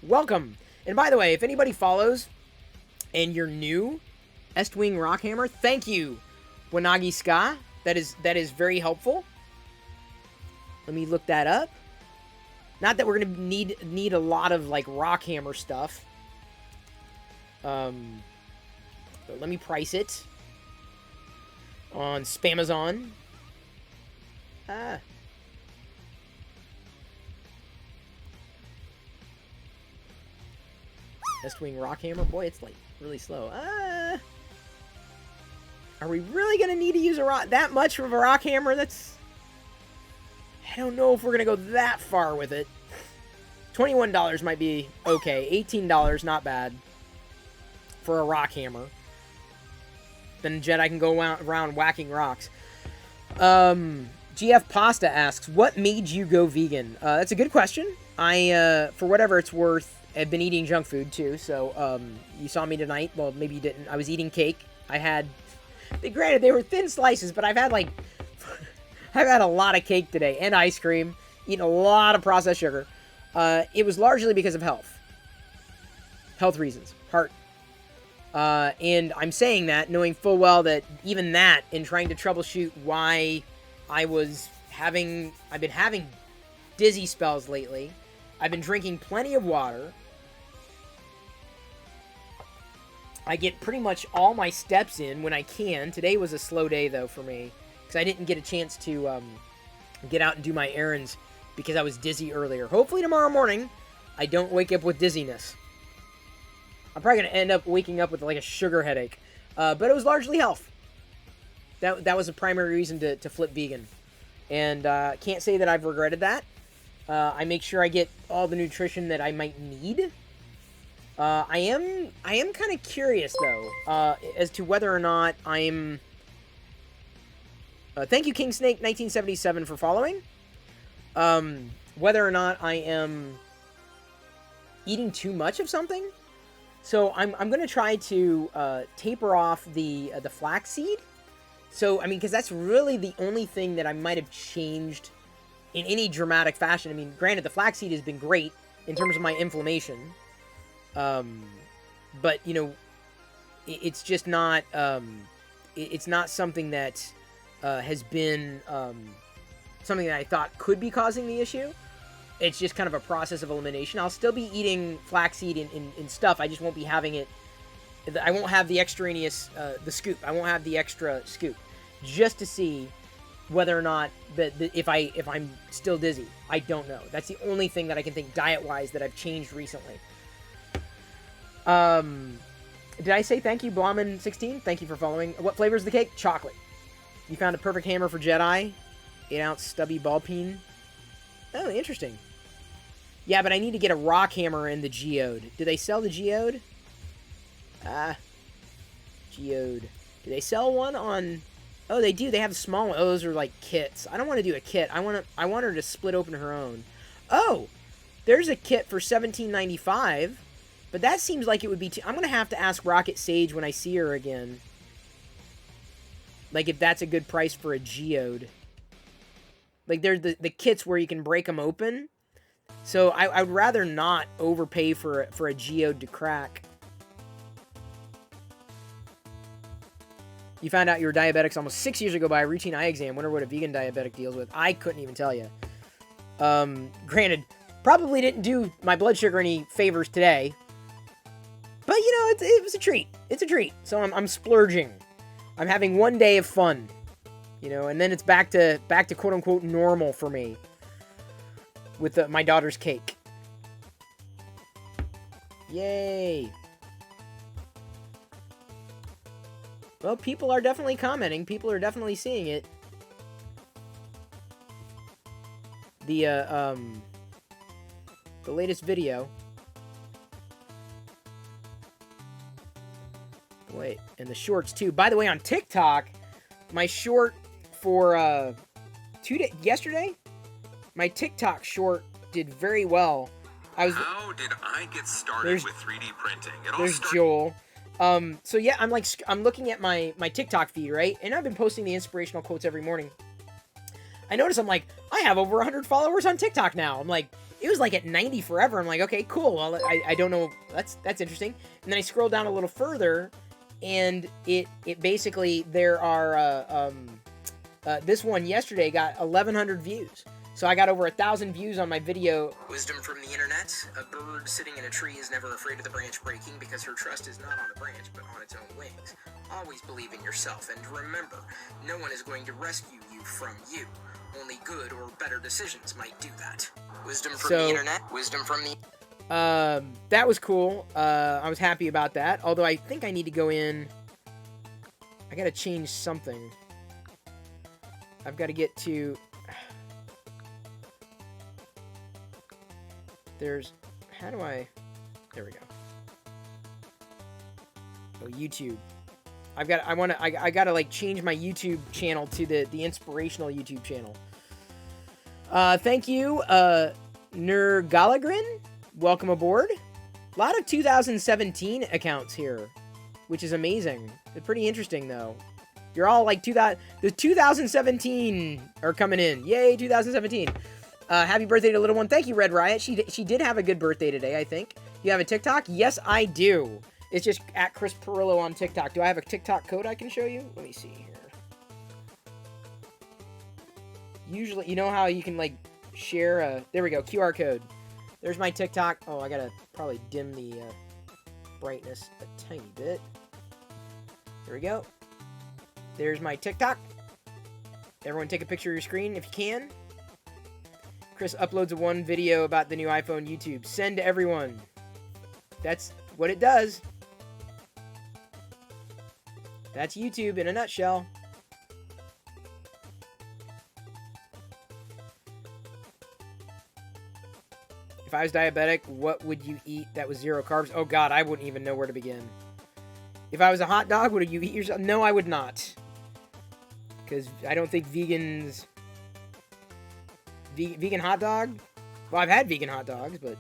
Welcome. And by the way, if anybody follows and you're new, Estwing Rockhammer, thank you, Wanagi Ska. That is very helpful. Let me look that up. Not that we're gonna need a lot of like Rockhammer stuff. But let me price it on Spamazon. Ah. Estwing Rockhammer. Boy, it's like really slow. Are we really gonna need to use that much of a Rockhammer? I don't know if we're gonna go that far with it. $21 might be okay. $18, not bad. For a Rockhammer. Then Jedi can go around whacking rocks. GF Pasta asks, what made you go vegan? That's a good question. I, for whatever it's worth, have been eating junk food too. So, you saw me tonight. Well, maybe you didn't. I was eating cake. I had, granted, they were thin slices, but I've had like, I've had a lot of cake today and ice cream, eaten a lot of processed sugar. It was largely because of health reasons, heart. And I'm saying that knowing full well that even that, in trying to troubleshoot why I've been having dizzy spells lately. I've been drinking plenty of water. I get pretty much all my steps in when I can. Today was a slow day, though, for me. Because I didn't get a chance to get out and do my errands because I was dizzy earlier. Hopefully tomorrow morning, I don't wake up with dizziness. I'm probably going to end up waking up with, like, a sugar headache. But it was largely health. That was a primary reason to flip vegan. And can't say that I've regretted that. I make sure I get all the nutrition that I might need. I am kind of curious, though, as to whether or not I'm... thank you, King Snake 1977, for following. Whether or not I am eating too much of something. So I'm going to try to taper off the flaxseed. So, I mean, because that's really the only thing that I might have changed in any dramatic fashion. I mean, granted, the flaxseed has been great in terms of my inflammation. But, you know, it's just not, it's not something that has been something that I thought could be causing the issue. It's just kind of a process of elimination. I'll still be eating flaxseed in stuff. I just won't be having it. I won't have the extraneous, the scoop. I won't have the extra scoop. Just to see whether or not if I'm still dizzy. I don't know. That's the only thing that I can think diet-wise that I've changed recently. Did I say thank you, Blomman16? Thank you for following. What flavor is the cake? Chocolate. You found a perfect hammer for Jedi. 8-ounce stubby ball peen. Oh, interesting. Yeah, but I need to get a rock hammer in the Geode. Do they sell the Geode? Geode. Do they sell one on... Oh, they do. They have small one. Oh, those are like kits. I don't want to do a kit. I want her to split open her own. Oh, there's a kit for $17.95. But that seems like it would be too... I'm going to have to ask Rocket Sage when I see her again. Like, if that's a good price for a Geode. Like, there's the kits where you can break them open. So, I would rather not overpay for a Geode to crack. You found out you were diabetics almost 6 years ago by a routine eye exam. Wonder what a vegan diabetic deals with. I couldn't even tell you. Granted, probably didn't do my blood sugar any favors today. But, you know, it was a treat. It's a treat. So I'm splurging. I'm having one day of fun. You know, and then it's back to quote-unquote normal for me. With my daughter's cake. Yay. Well, people are definitely commenting. People are definitely seeing it. The latest video. Wait, and the shorts too. By the way, on TikTok, my short for yesterday, my TikTok short did very well. How did I get started with 3D printing? There's Joel. So yeah, I'm looking at my TikTok feed, right? And I've been posting the inspirational quotes every morning. I notice I have over 100 followers on TikTok now. I'm like, it was like at 90 forever. I'm like, okay, cool. Well, I don't know. That's interesting. And then I scroll down a little further, and it basically, there are, this one yesterday got 1,100 views. So I got over 1,000 views on my video. Wisdom from the internet. A bird sitting in a tree is never afraid of the branch breaking because her trust is not on the branch, but on its own wings. Always believe in yourself, and remember, no one is going to rescue you from you. Only good or better decisions might do that. Wisdom from the internet. Wisdom from the... that was cool. I was happy about that. Although I think I need to go in... I gotta change something. I've got to get to... There's... How do I... There we go. Oh, YouTube. I gotta, like, change my YouTube channel to the inspirational YouTube channel. Thank you, Nergalagrin. Welcome aboard. A lot of 2017 accounts here, which is amazing. It's pretty interesting, though. You're all like the 2017 are coming in. Yay, 2017. Happy birthday to little one. Thank you, Red Riot. She did have a good birthday today, I think. You have a TikTok? Yes, I do. It's just at Chris Pirillo on TikTok. Do I have a TikTok code I can show you? Let me see here. Usually, you know how you can, like, share a... There we go, QR code. There's my TikTok. Oh, I gotta probably dim the brightness a tiny bit. There we go. There's my TikTok. Everyone take a picture of your screen if you can. Chris uploads one video about the new iPhone YouTube. Send to everyone. That's what it does. That's YouTube in a nutshell. If I was diabetic, what would you eat that was 0 carbs? Oh god, I wouldn't even know where to begin. If I was a hot dog, would you eat yourself? No, I would not. Because I don't think vegans... Vegan hot dog? Well, I've had vegan hot dogs, but...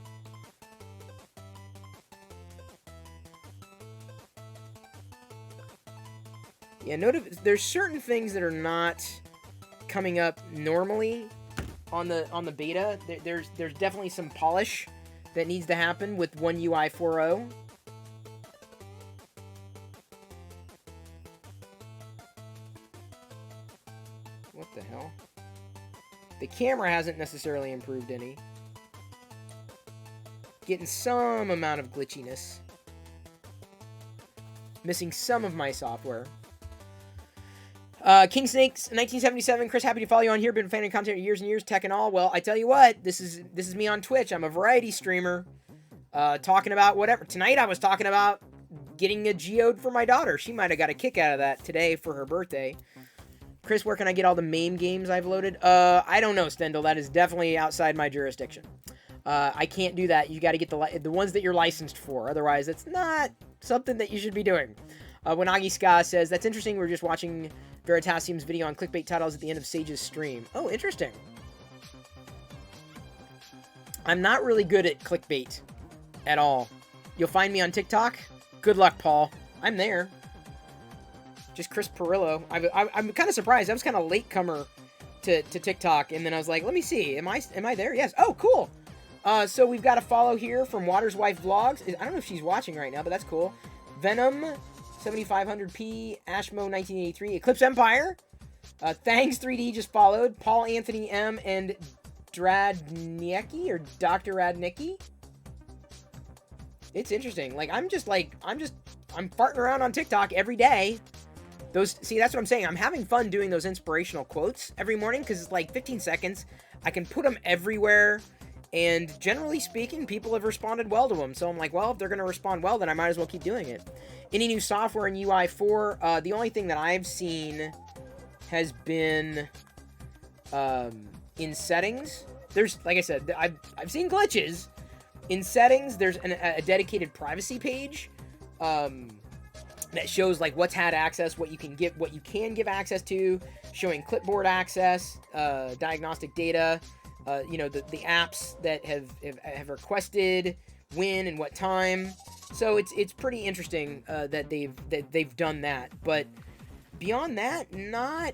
Yeah, there's certain things that are not coming up normally on the beta. There's definitely some polish that needs to happen with One UI 4.0. What the hell? The camera hasn't necessarily improved any. Getting some amount of glitchiness. Missing some of my software. King Snakes 1977. Chris, happy to follow you on here. Been a fan of content for years and years, tech and all. Well, I tell you what, this is me on Twitch. I'm a variety streamer, talking about whatever. Tonight I was talking about getting a geode for my daughter. She might have got a kick out of that today for her birthday. Chris, where can I get all the MAME games I've loaded? I don't know, Stendhal. That is definitely outside my jurisdiction. I can't do that. You got to get the ones that you're licensed for. Otherwise, it's not something that you should be doing. Wanagi Ska says, that's interesting. We're just watching Veritasium's video on clickbait titles at the end of Sage's stream. Oh, interesting. I'm not really good at clickbait at all. You'll find me on TikTok. Good luck, Paul. I'm there. Just Chris Pirillo. I'm kind of surprised. I was kind of latecomer to TikTok, and then I was like, let me see. Am I there? Yes. Oh, cool. So we've got a follow here from Water's Wife Vlogs. I don't know if she's watching right now, but that's cool. Venom 7500p, Ashmo 1983, Eclipse Empire. Thangs 3D just followed. Paul Anthony M and Dradnicki or Dr. Radnicki. It's interesting. Like I'm farting around on TikTok every day. See, that's what I'm saying. I'm having fun doing those inspirational quotes every morning because it's like 15 seconds. I can put them everywhere. And generally speaking, people have responded well to them. So I'm like, well, if they're going to respond well, then I might as well keep doing it. Any new software in UI 4? The only thing that I've seen has been in settings. There's, like I said, I've seen glitches. In settings, there's a dedicated privacy page that shows like what's had access, what you can give access to, showing clipboard access, diagnostic data. The apps that have requested when and what time. So it's pretty interesting that they've done that. But beyond that, not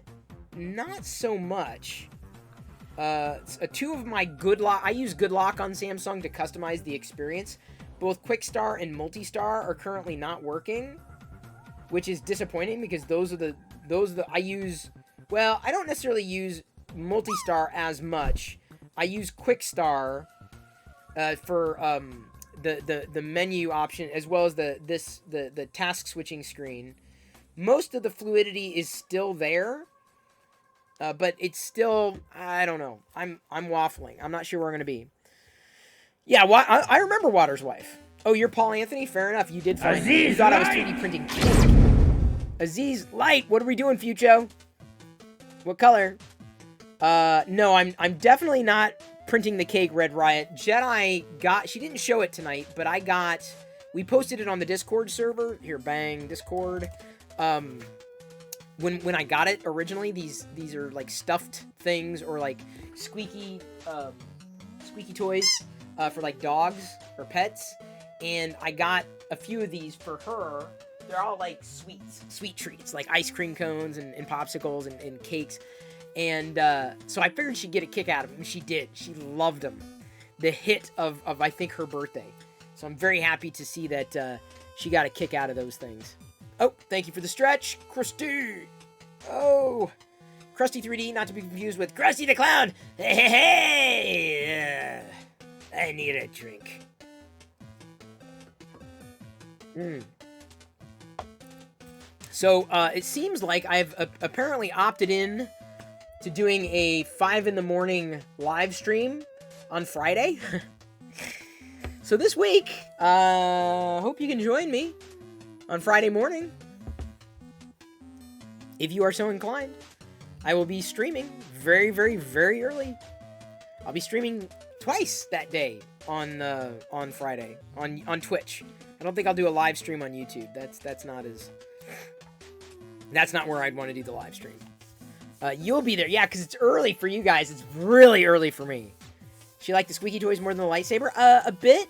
so much. Two of my I use GoodLock on Samsung to customize the experience. Both QuickStar and Multistar are currently not working, which is disappointing because those are the I use. Well, I don't necessarily use Multistar as much. I use QuickStar for the menu option as well as the task switching screen. Most of the fluidity is still there, but it's still, I don't know. I'm waffling. I'm not sure where I'm gonna be. Yeah, I remember Water's Wife. Oh, you're Paul Anthony? Fair enough. You did find me. You thought I was 3D printing cake. Aziz Light, what are we doing, Fucho? What color? No, I'm definitely not printing the cake, Red Riot. Jedi she didn't show it tonight, but we posted it on the Discord server. Here, bang, Discord. When I got it originally, these are like stuffed things or like squeaky toys for like dogs or pets. And I got a few of these for her they're all like sweets, sweet treats, like ice cream cones and popsicles and cakes. And so I figured she'd get a kick out of them, and she did. She loved them. The hit of I think, her birthday. So I'm very happy to see that she got a kick out of those things. Oh, thank you for the stretch, Krusty. Oh, Krusty 3D, not to be confused with Krusty the Clown. Hey, I need a drink. So it seems like I've apparently opted in to doing a 5 in the morning live stream on Friday. So this week, hope you can join me on Friday morning. If you are so inclined, I will be streaming very, very, very early. I'll be streaming twice that day on Friday on Twitch. I don't think I'll do a live stream on YouTube. That's not where I'd want to do the live stream. You'll be there, yeah, because it's early for you guys. It's really early for me. She liked the squeaky toys more than the lightsaber? A bit.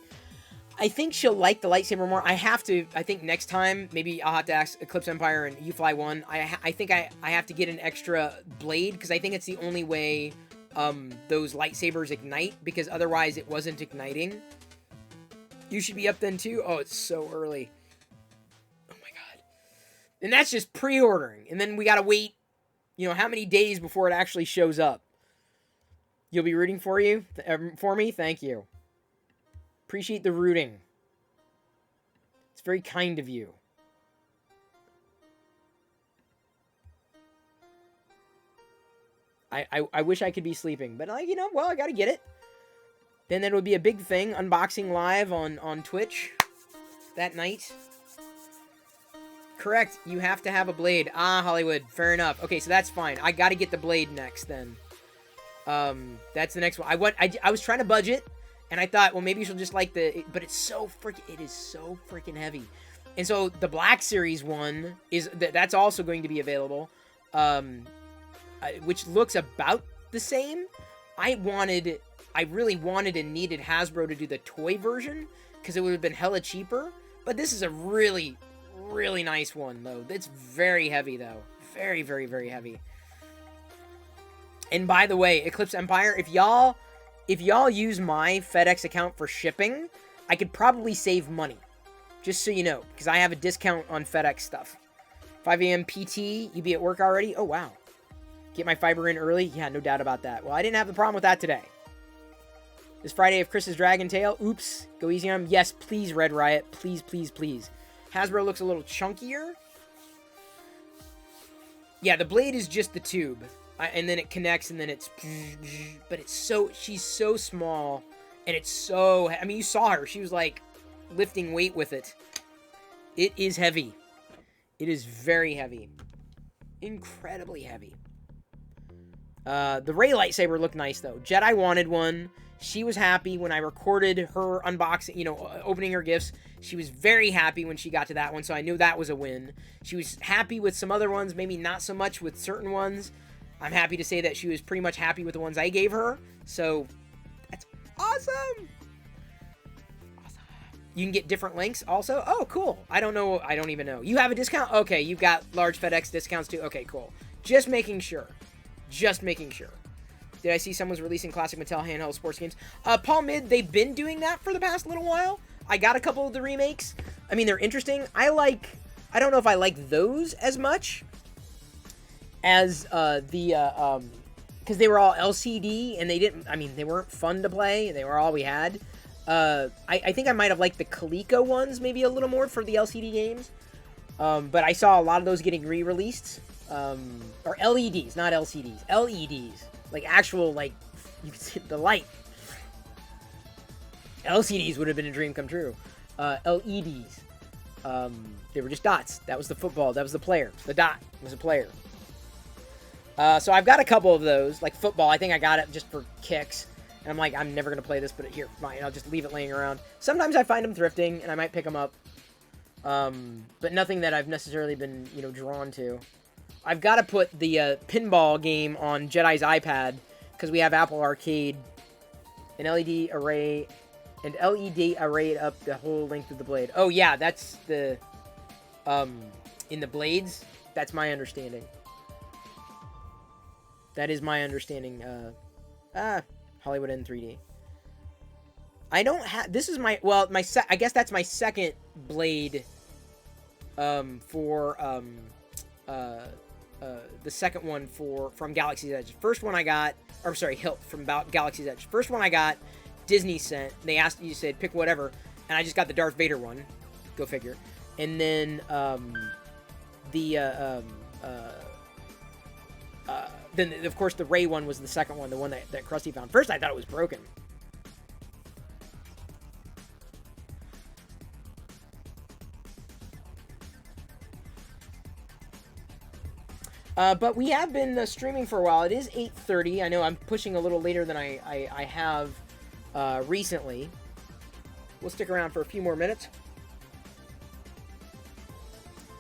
I think she'll like the lightsaber more. I think next time, maybe I'll have to ask Eclipse Empire and UFly 1. I think I have to get an extra blade, because I think it's the only way those lightsabers ignite, because otherwise it wasn't igniting. You should be up then too? Oh, it's so early. Oh my god. And that's just pre-ordering. And then we gotta wait, how many days before it actually shows up. You'll be rooting for me? Thank you. Appreciate the rooting. It's very kind of you. I wish I could be sleeping, but I gotta get it. Then that would be a big thing, unboxing live on Twitch that night. Correct, you have to have a blade. Ah, Hollywood, fair enough. Okay, so that's fine. I gotta get the blade next then. That's the next one. I was trying to budget, and I thought, well, maybe she'll just like but it is so freaking heavy. And so the Black Series one that's also going to be available, which looks about the same. I really wanted and needed Hasbro to do the toy version, because it would have been hella cheaper. But this is a really, really nice one, though. It's very heavy, though. Very, very, very heavy. And by the way, Eclipse Empire, if y'all use my FedEx account for shipping, I could probably save money. Just so you know, because I have a discount on FedEx stuff. 5 a.m. PT, you be at work already? Oh, wow. Get my fiber in early? Yeah, no doubt about that. Well, I didn't have the problem with that today. This Friday of Chris's Dragon Tail. Oops. Go easy on him. Yes, please, Red Riot. Please, please, please. Hasbro looks a little chunkier. Yeah, the blade is just the tube. And then it connects, and then it's... But she's so small. And it's so... I mean, you saw her. She was, like, lifting weight with it. It is heavy. It is very heavy. Incredibly heavy. The Rey lightsaber looked nice, though. Jedi wanted one. She was happy when I recorded her unboxing, opening her gifts. She was very happy when she got to that one, so I knew that was a win. She was happy with some other ones, maybe not so much with certain ones. I'm happy to say that she was pretty much happy with the ones I gave her, so that's awesome! You can get different links also? Oh, cool. I don't even know. You have a discount? Okay, you've got large FedEx discounts too? Okay, cool. Just making sure. Did I see someone's releasing classic Mattel handheld sports games? Paul Mid, they've been doing that for the past little while. I got a couple of the remakes. I mean, they're interesting. I don't know if I like those as much as because they were all LCD, and they weren't fun to play. They were all we had. I think I might have liked the Coleco ones maybe a little more for the LCD games. But I saw a lot of those getting re-released. Or LEDs, not LCDs. LEDs. Like actual, you can see the light. LCDs would have been a dream come true. LEDs. They were just dots. That was the football. That was the player. The dot was a player. So I've got a couple of those. Like football, I think I got it just for kicks. And I'm like, I'm never going to play this, but here, fine. I'll just leave it laying around. Sometimes I find them thrifting, and I might pick them up. But nothing that I've necessarily been, drawn to. I've got to put the pinball game on Jedi's iPad, because we have Apple Arcade, an LED array up the whole length of the blade. Oh, yeah, that's the... in the blades. That's my understanding. That is my understanding. Hollywood in 3D. I don't have. This is my. Well, I guess that's my second blade. For the second one from Galaxy's Edge. First one I got, or sorry, Hilt from Galaxy's Edge. First one I got, Disney sent. They asked, you said pick whatever, and I just got the Darth Vader one. Go figure. And then then of course the Rey one was the second one, the one that Krusty found. First I thought it was broken. But we have been streaming for a while. It is 8:30. I know I'm pushing a little later than I have recently. We'll stick around for a few more minutes.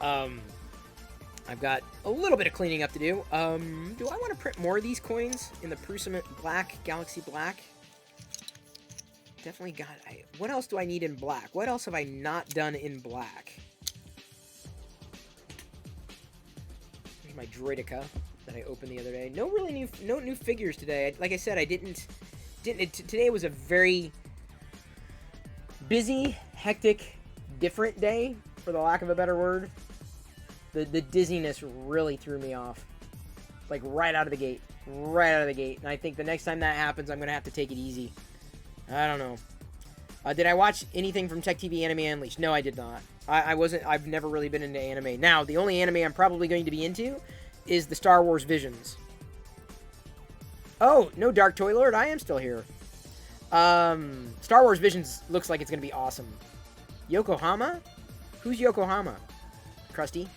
I've got a little bit of cleaning up to do. Do I want to print more of these coins in the Prusament Black, Galaxy Black? Definitely got... what else do I need in black? What else have I not done in black? My Droideka that I opened the other day. No new figures today. Like I said, I didn't today was a very busy, hectic, different day, for the lack of a better word. The dizziness really threw me off. Like right out of the gate. And I think the next time that happens, I'm gonna have to take it easy. I don't know. Did I watch anything from Tech TV Anime Unleashed? No, I did not. I've never really been into anime. Now, the only anime I'm probably going to be into is the Star Wars Visions. Oh, no Dark Toy Lord, I am still here. Star Wars Visions looks like it's going to be awesome. Yokohama? Who's Yokohama? Krusty.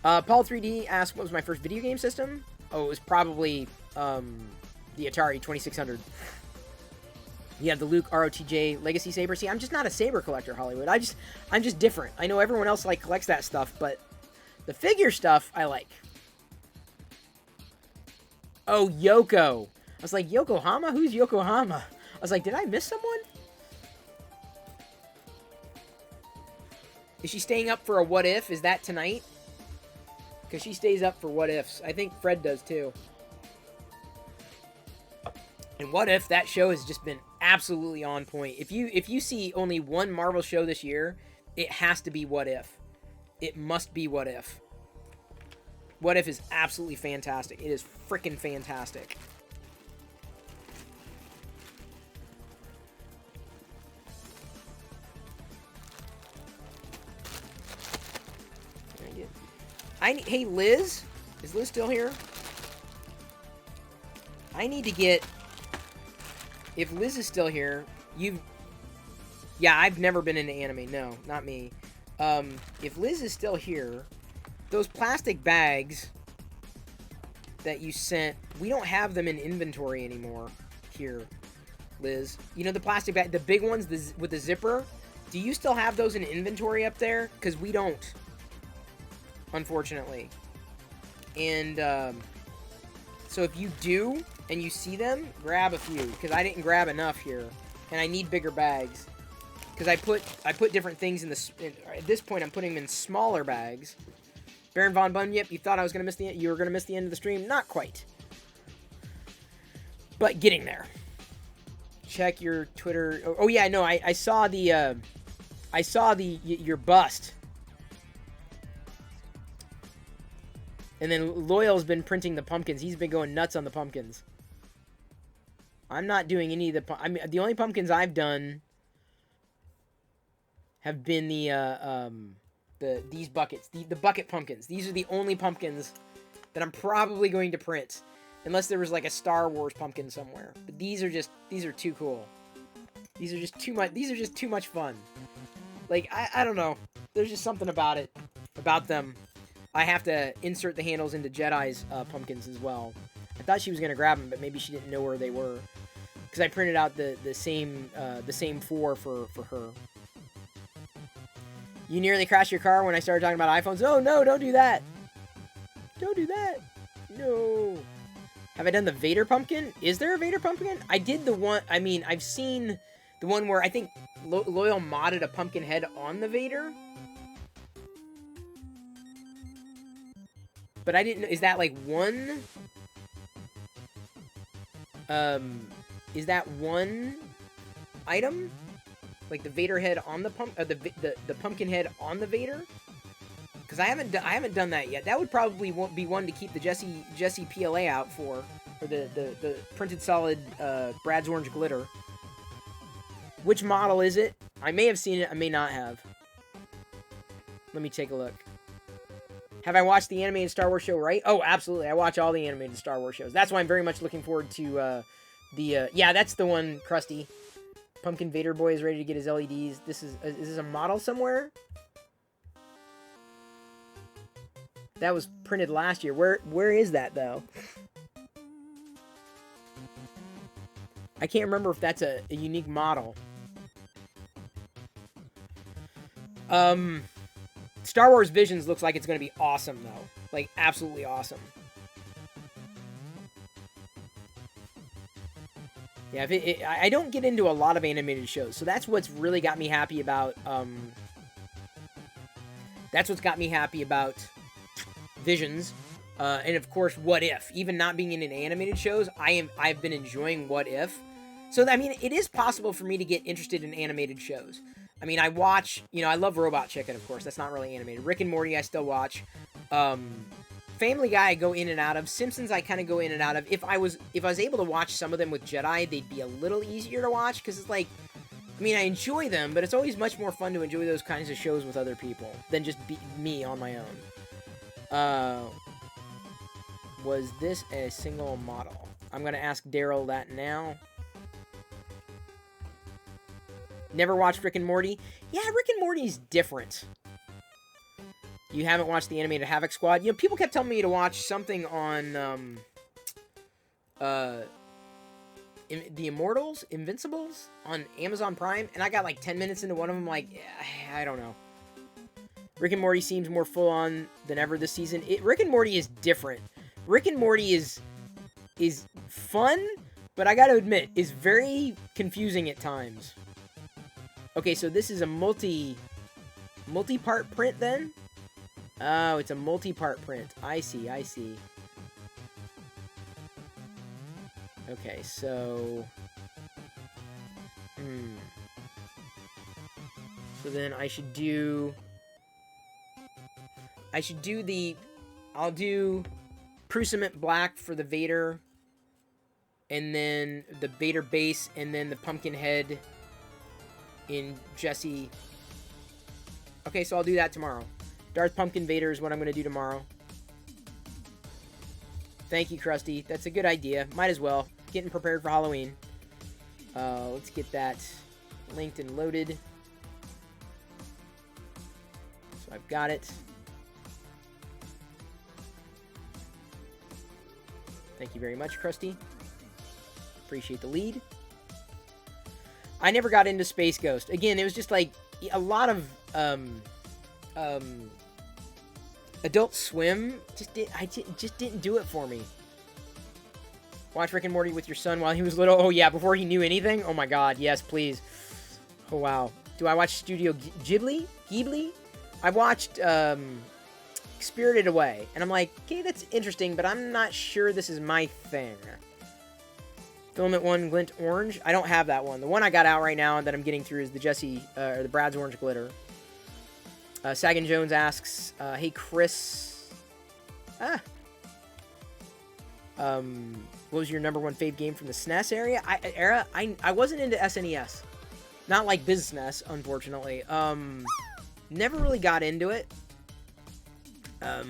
Paul 3D asked, what was my first video game system? Oh, it was probably the Atari 2600. You have the Luke ROTJ Legacy Saber. See, I'm just not a saber collector, Hollywood. I'm just different. I know everyone else collects that stuff, but the figure stuff I like. Oh, Yoko. I was like, Yokohama? Who's Yokohama? I was like, did I miss someone? Is she staying up for a what if? Is that tonight? Because she stays up for what ifs. I think Fred does too. And what if that show has just been absolutely on point. If you see only one Marvel show this year, it has to be What If. It must be What If. What If is absolutely fantastic. It is freaking fantastic. Hey, Liz? Is Liz still here? I need to get... If Liz is still here, yeah, I've never been into anime. No, not me. If Liz is still here, those plastic bags that you sent, we don't have them in inventory anymore here, Liz. You know the plastic bag, the big ones with the zipper? Do you still have those in inventory up there? Because we don't, unfortunately. And, so if you do, and you see them, grab a few, because I didn't grab enough here, and I need bigger bags, because I put different things in at this point I'm putting them in smaller bags. Baron Von Bunyip, you thought I was gonna miss you were gonna miss the end of the stream? Not quite, but getting there. Check your Twitter. Oh yeah, no, I saw your bust. And then Loyal's been printing the pumpkins. He's been going nuts on the pumpkins. I'm not doing any of the... the only pumpkins I've done have been these buckets. The bucket pumpkins. These are the only pumpkins that I'm probably going to print. Unless there was like a Star Wars pumpkin somewhere. But these are too cool. These are just too much fun. Like, I don't know. There's just something about them. I have to insert the handles into Jedi's pumpkins as well. I thought she was gonna grab them, but maybe she didn't know where they were, because I printed out the same four for her. You nearly crashed your car when I started talking about iPhones. Oh no! Don't do that! Don't do that! No. Have I done the Vader pumpkin? Is there a Vader pumpkin? I did the one. I mean, I've seen the one where I think Loyal modded a pumpkin head on the Vader. But I didn't. Is that like one? Is that one item? Like the Vader head on the the pumpkin head on the Vader? Because I haven't done that yet. That would probably be one to keep the Jesse PLA out for the printed solid Brad's Orange Glitter. Which model is it? I may have seen it. I may not have. Let me take a look. Have I watched the animated Star Wars show, right? Oh, absolutely. I watch all the animated Star Wars shows. That's why I'm very much looking forward to yeah, that's the one, Krusty. Pumpkin Vader Boy is ready to get his LEDs. Is this a model somewhere? That was printed last year. Where is that, though? I can't remember if that's a unique model. Star Wars Visions looks like it's going to be awesome, though. Like, absolutely awesome. Yeah, I don't get into a lot of animated shows, so that's what's really got me happy about, that's what's got me happy about Visions. And of course, What If. Even not being in animated shows, I've been enjoying What If. So, I mean, it is possible for me to get interested in animated shows. I mean, I watch, you know, I love Robot Chicken, of course. That's not really animated. Rick and Morty, I still watch. Family Guy, I go in and out of. Simpsons, I kind of go in and out of. If I was able to watch some of them with Jedi, they'd be a little easier to watch, because it's like, I mean, I enjoy them, but it's always much more fun to enjoy those kinds of shows with other people than just me on my own. Was this a single model? I'm going to ask Daryl that now. Never watched Rick and Morty? Yeah, Rick and Morty's different. You haven't watched the animated Havoc Squad? You know, people kept telling me to watch something on, The Immortals? Invincibles? On Amazon Prime? And I got like 10 minutes into one of them, like, I don't know. Rick and Morty seems more full-on than ever this season. Rick and Morty is different. Rick and Morty is fun, but I gotta admit, is very confusing at times. Okay, so this is a multi-part print then? Oh, it's a multi-part print. I see. Okay, so... So then I should do... I'll do Prusament Black for the Vader, and then the Vader base, and then the pumpkin head in Jesse. Okay, so I'll do that tomorrow. Darth Pumpkin Vader is what I'm going to do tomorrow. Thank you, Krusty. That's a good idea. Might as well. Getting prepared for Halloween. Let's get that linked and loaded. So I've got it. Thank you very much, Krusty. Appreciate the lead. I never got into Space Ghost. Again, it was just like a lot of Adult Swim just didn't do it for me. Watch Rick and Morty with your son while he was little. Oh yeah, before he knew anything. Oh my God, yes, please. Oh wow. Do I watch Studio Ghibli? I watched Spirited Away, and I'm like, okay, that's interesting, but I'm not sure this is my thing. Filament 1 Glint Orange. I don't have that one. The one I got out right now that I'm getting through is the or the Brad's Orange Glitter. Sagan Jones asks, hey Chris, what was your number one fave game from the SNES era? I wasn't into SNES. Not like BizSNES, unfortunately. Never really got into it. The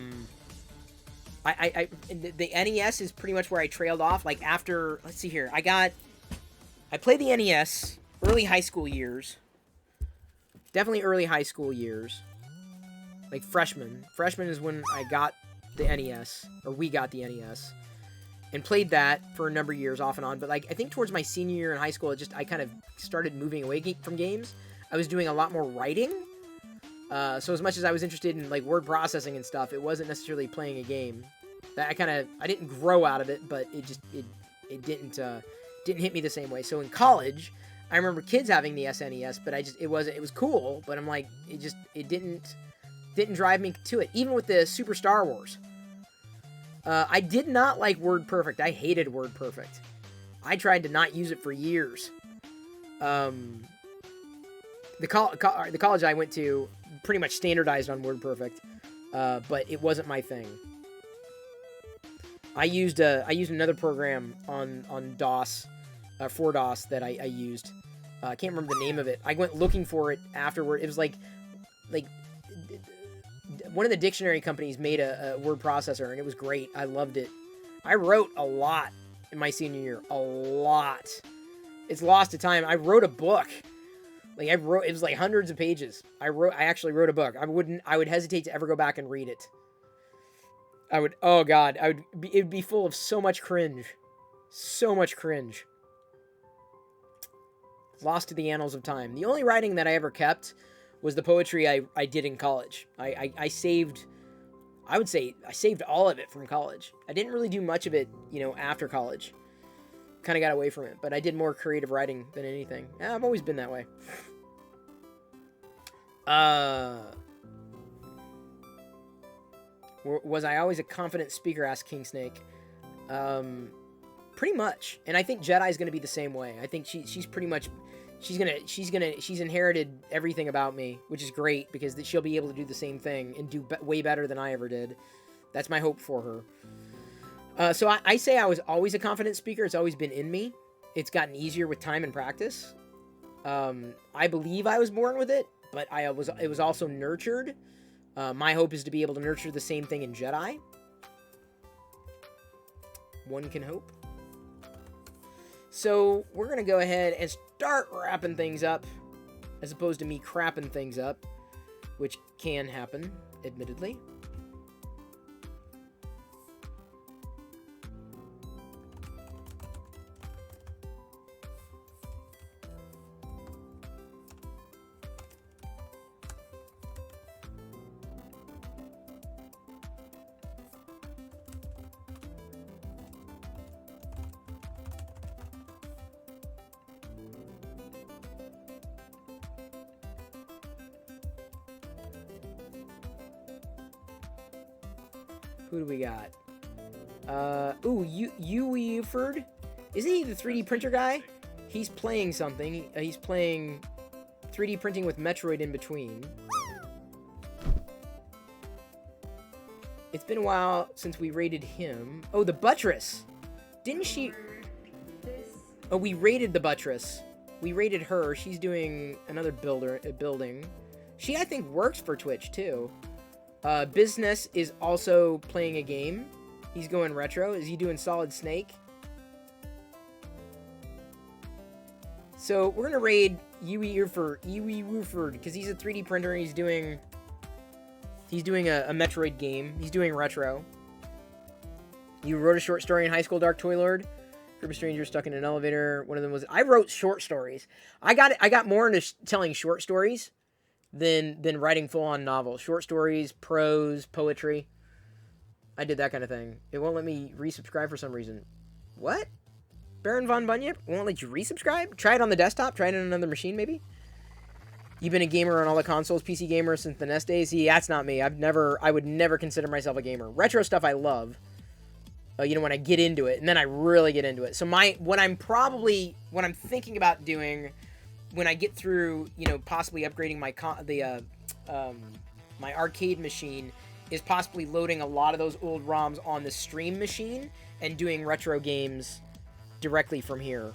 NES is pretty much where I trailed off. Like after, let's see here, I played the NES early high school years. Definitely early high school years. Like freshman. Freshman is when I got the NES, or we got the NES, and played that for a number of years off and on. But like I think towards my senior year in high school, I kind of started moving away from games. I was doing a lot more writing. So as much as I was interested in like word processing and stuff, it wasn't necessarily playing a game. I didn't grow out of it, but it didn't hit me the same way. So in college, I remember kids having the SNES, but it was cool, but I'm like, it didn't drive me to it. Even with the Super Star Wars. I did not like WordPerfect. I hated WordPerfect. I tried to not use it for years. The college I went to pretty much standardized on WordPerfect, but it wasn't my thing. I used another program on DOS, for DOS that I used. I can't remember the name of it. I went looking for it afterward. It was like one of the dictionary companies made a word processor, and it was great. I loved it. I wrote a lot in my senior year. A lot. It's lost to time. I wrote a book. Like, it was like hundreds of pages. I actually wrote a book. I would hesitate to ever go back and read it. Oh God, it would be full of so much cringe. So much cringe. Lost to the annals of time. The only writing that I ever kept was the poetry I did in college. I saved all of it from college. I didn't really do much of it, after college. Kind of got away from it, but I did more creative writing than anything. Yeah, I've always been that way. Was I always a confident speaker? Asked King Snake. Pretty much, and I think Jedi's going to be the same way. I think she's pretty much, she's inherited everything about me, which is great because she'll be able to do the same thing and do way better than I ever did. That's my hope for her. So I say I was always a confident speaker. It's always been in me. It's gotten easier with time and practice. I believe I was born with it, but it was also nurtured. My hope is to be able to nurture the same thing in Jedi. One can hope. So we're going to go ahead and start wrapping things up, as opposed to me crapping things up, which can happen, admittedly. Who do we got? Uford? Isn't he the 3D printer guy? He's playing something. He's playing 3D printing with Metroid in between. It's been a while since we raided him. Oh, the Buttress! Didn't she... Oh, we raided the Buttress. We raided her. She's doing another building. She, I think, works for Twitch, too. Business is also playing a game. He's going retro. Is he doing Solid Snake? So we're gonna raid Yui Wuford because he's a 3D printer and he's doing a Metroid game. He's doing retro. You wrote a short story in high school, Dark Toy Lord. Group of strangers stuck in an elevator. One of them was... I wrote short stories. I got more into telling short stories than writing full-on novels. Short stories, prose, poetry. I did that kind of thing. It won't let me resubscribe for some reason. What? Baron Von Bunyip won't let you resubscribe? Try it on the desktop? Try it on another machine, maybe? You've been a gamer on all the consoles, PC gamer since the NES days? See, that's not me. I would never consider myself a gamer. Retro stuff I love. When I get into it, and then I really get into it. So what I'm thinking about doing when I get through, possibly upgrading my arcade machine is possibly loading a lot of those old ROMs on the stream machine and doing retro games directly from here.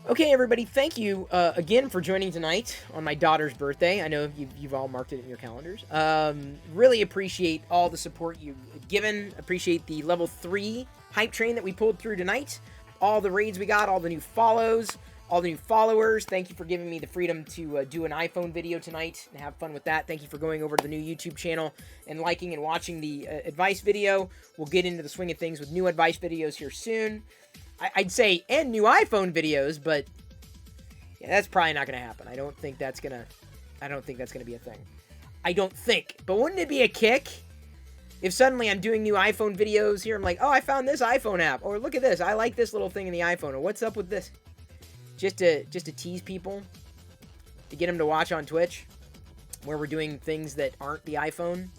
Okay, everybody, thank you again for joining tonight on my daughter's birthday. I know you've all marked it in your calendars. Really appreciate all the support you've given. Appreciate the level 3 hype train that we pulled through tonight. All the raids we got, all the new follows, all the new followers. Thank you for giving me the freedom to do an iPhone video tonight and have fun with that. Thank you for going over to the new YouTube channel and liking and watching the advice video. We'll get into the swing of things with new advice videos here soon. I'd say, and new iPhone videos, but yeah, that's probably not going to happen. I don't think that's going to be a thing. I don't think. But wouldn't it be a kick if suddenly I'm doing new iPhone videos here? I'm like, oh, I found this iPhone app. Or look at this. I like this little thing in the iPhone. Or what's up with this? Just to tease people, to get them to watch on Twitch. where we're doing things that aren't the iPhone.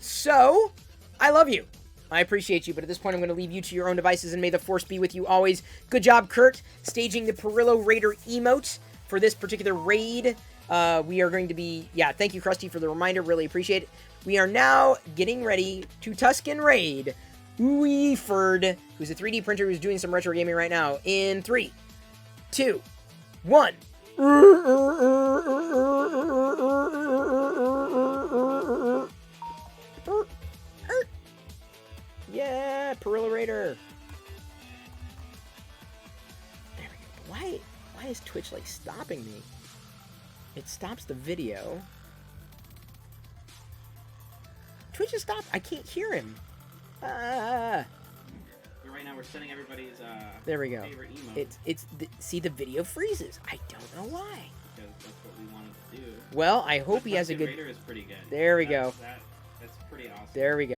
So, I love you. I appreciate you, but at this point I'm going to leave you to your own devices, and may the force be with you always. Good job, Kurt, staging the Perillo Raider emote for this particular raid. We are going to be... Yeah, thank you, Krusty, for the reminder. Really appreciate it. We are now getting ready to Tusken raid Weeford, who's a 3D printer who's doing some retro gaming right now. In 3, 2, 1. Yeah, Perillo Raider. There we go. Why is Twitch like stopping me? It stops the video. Twitch is stopped. I can't hear him. Right now we're sending everybody's There we go. favorite emote. See, the video freezes. I don't know why. Because that's what we wanted to do. Well, I hope he has a Tusken good. Raider is pretty good. There we go. That's pretty awesome. There we go.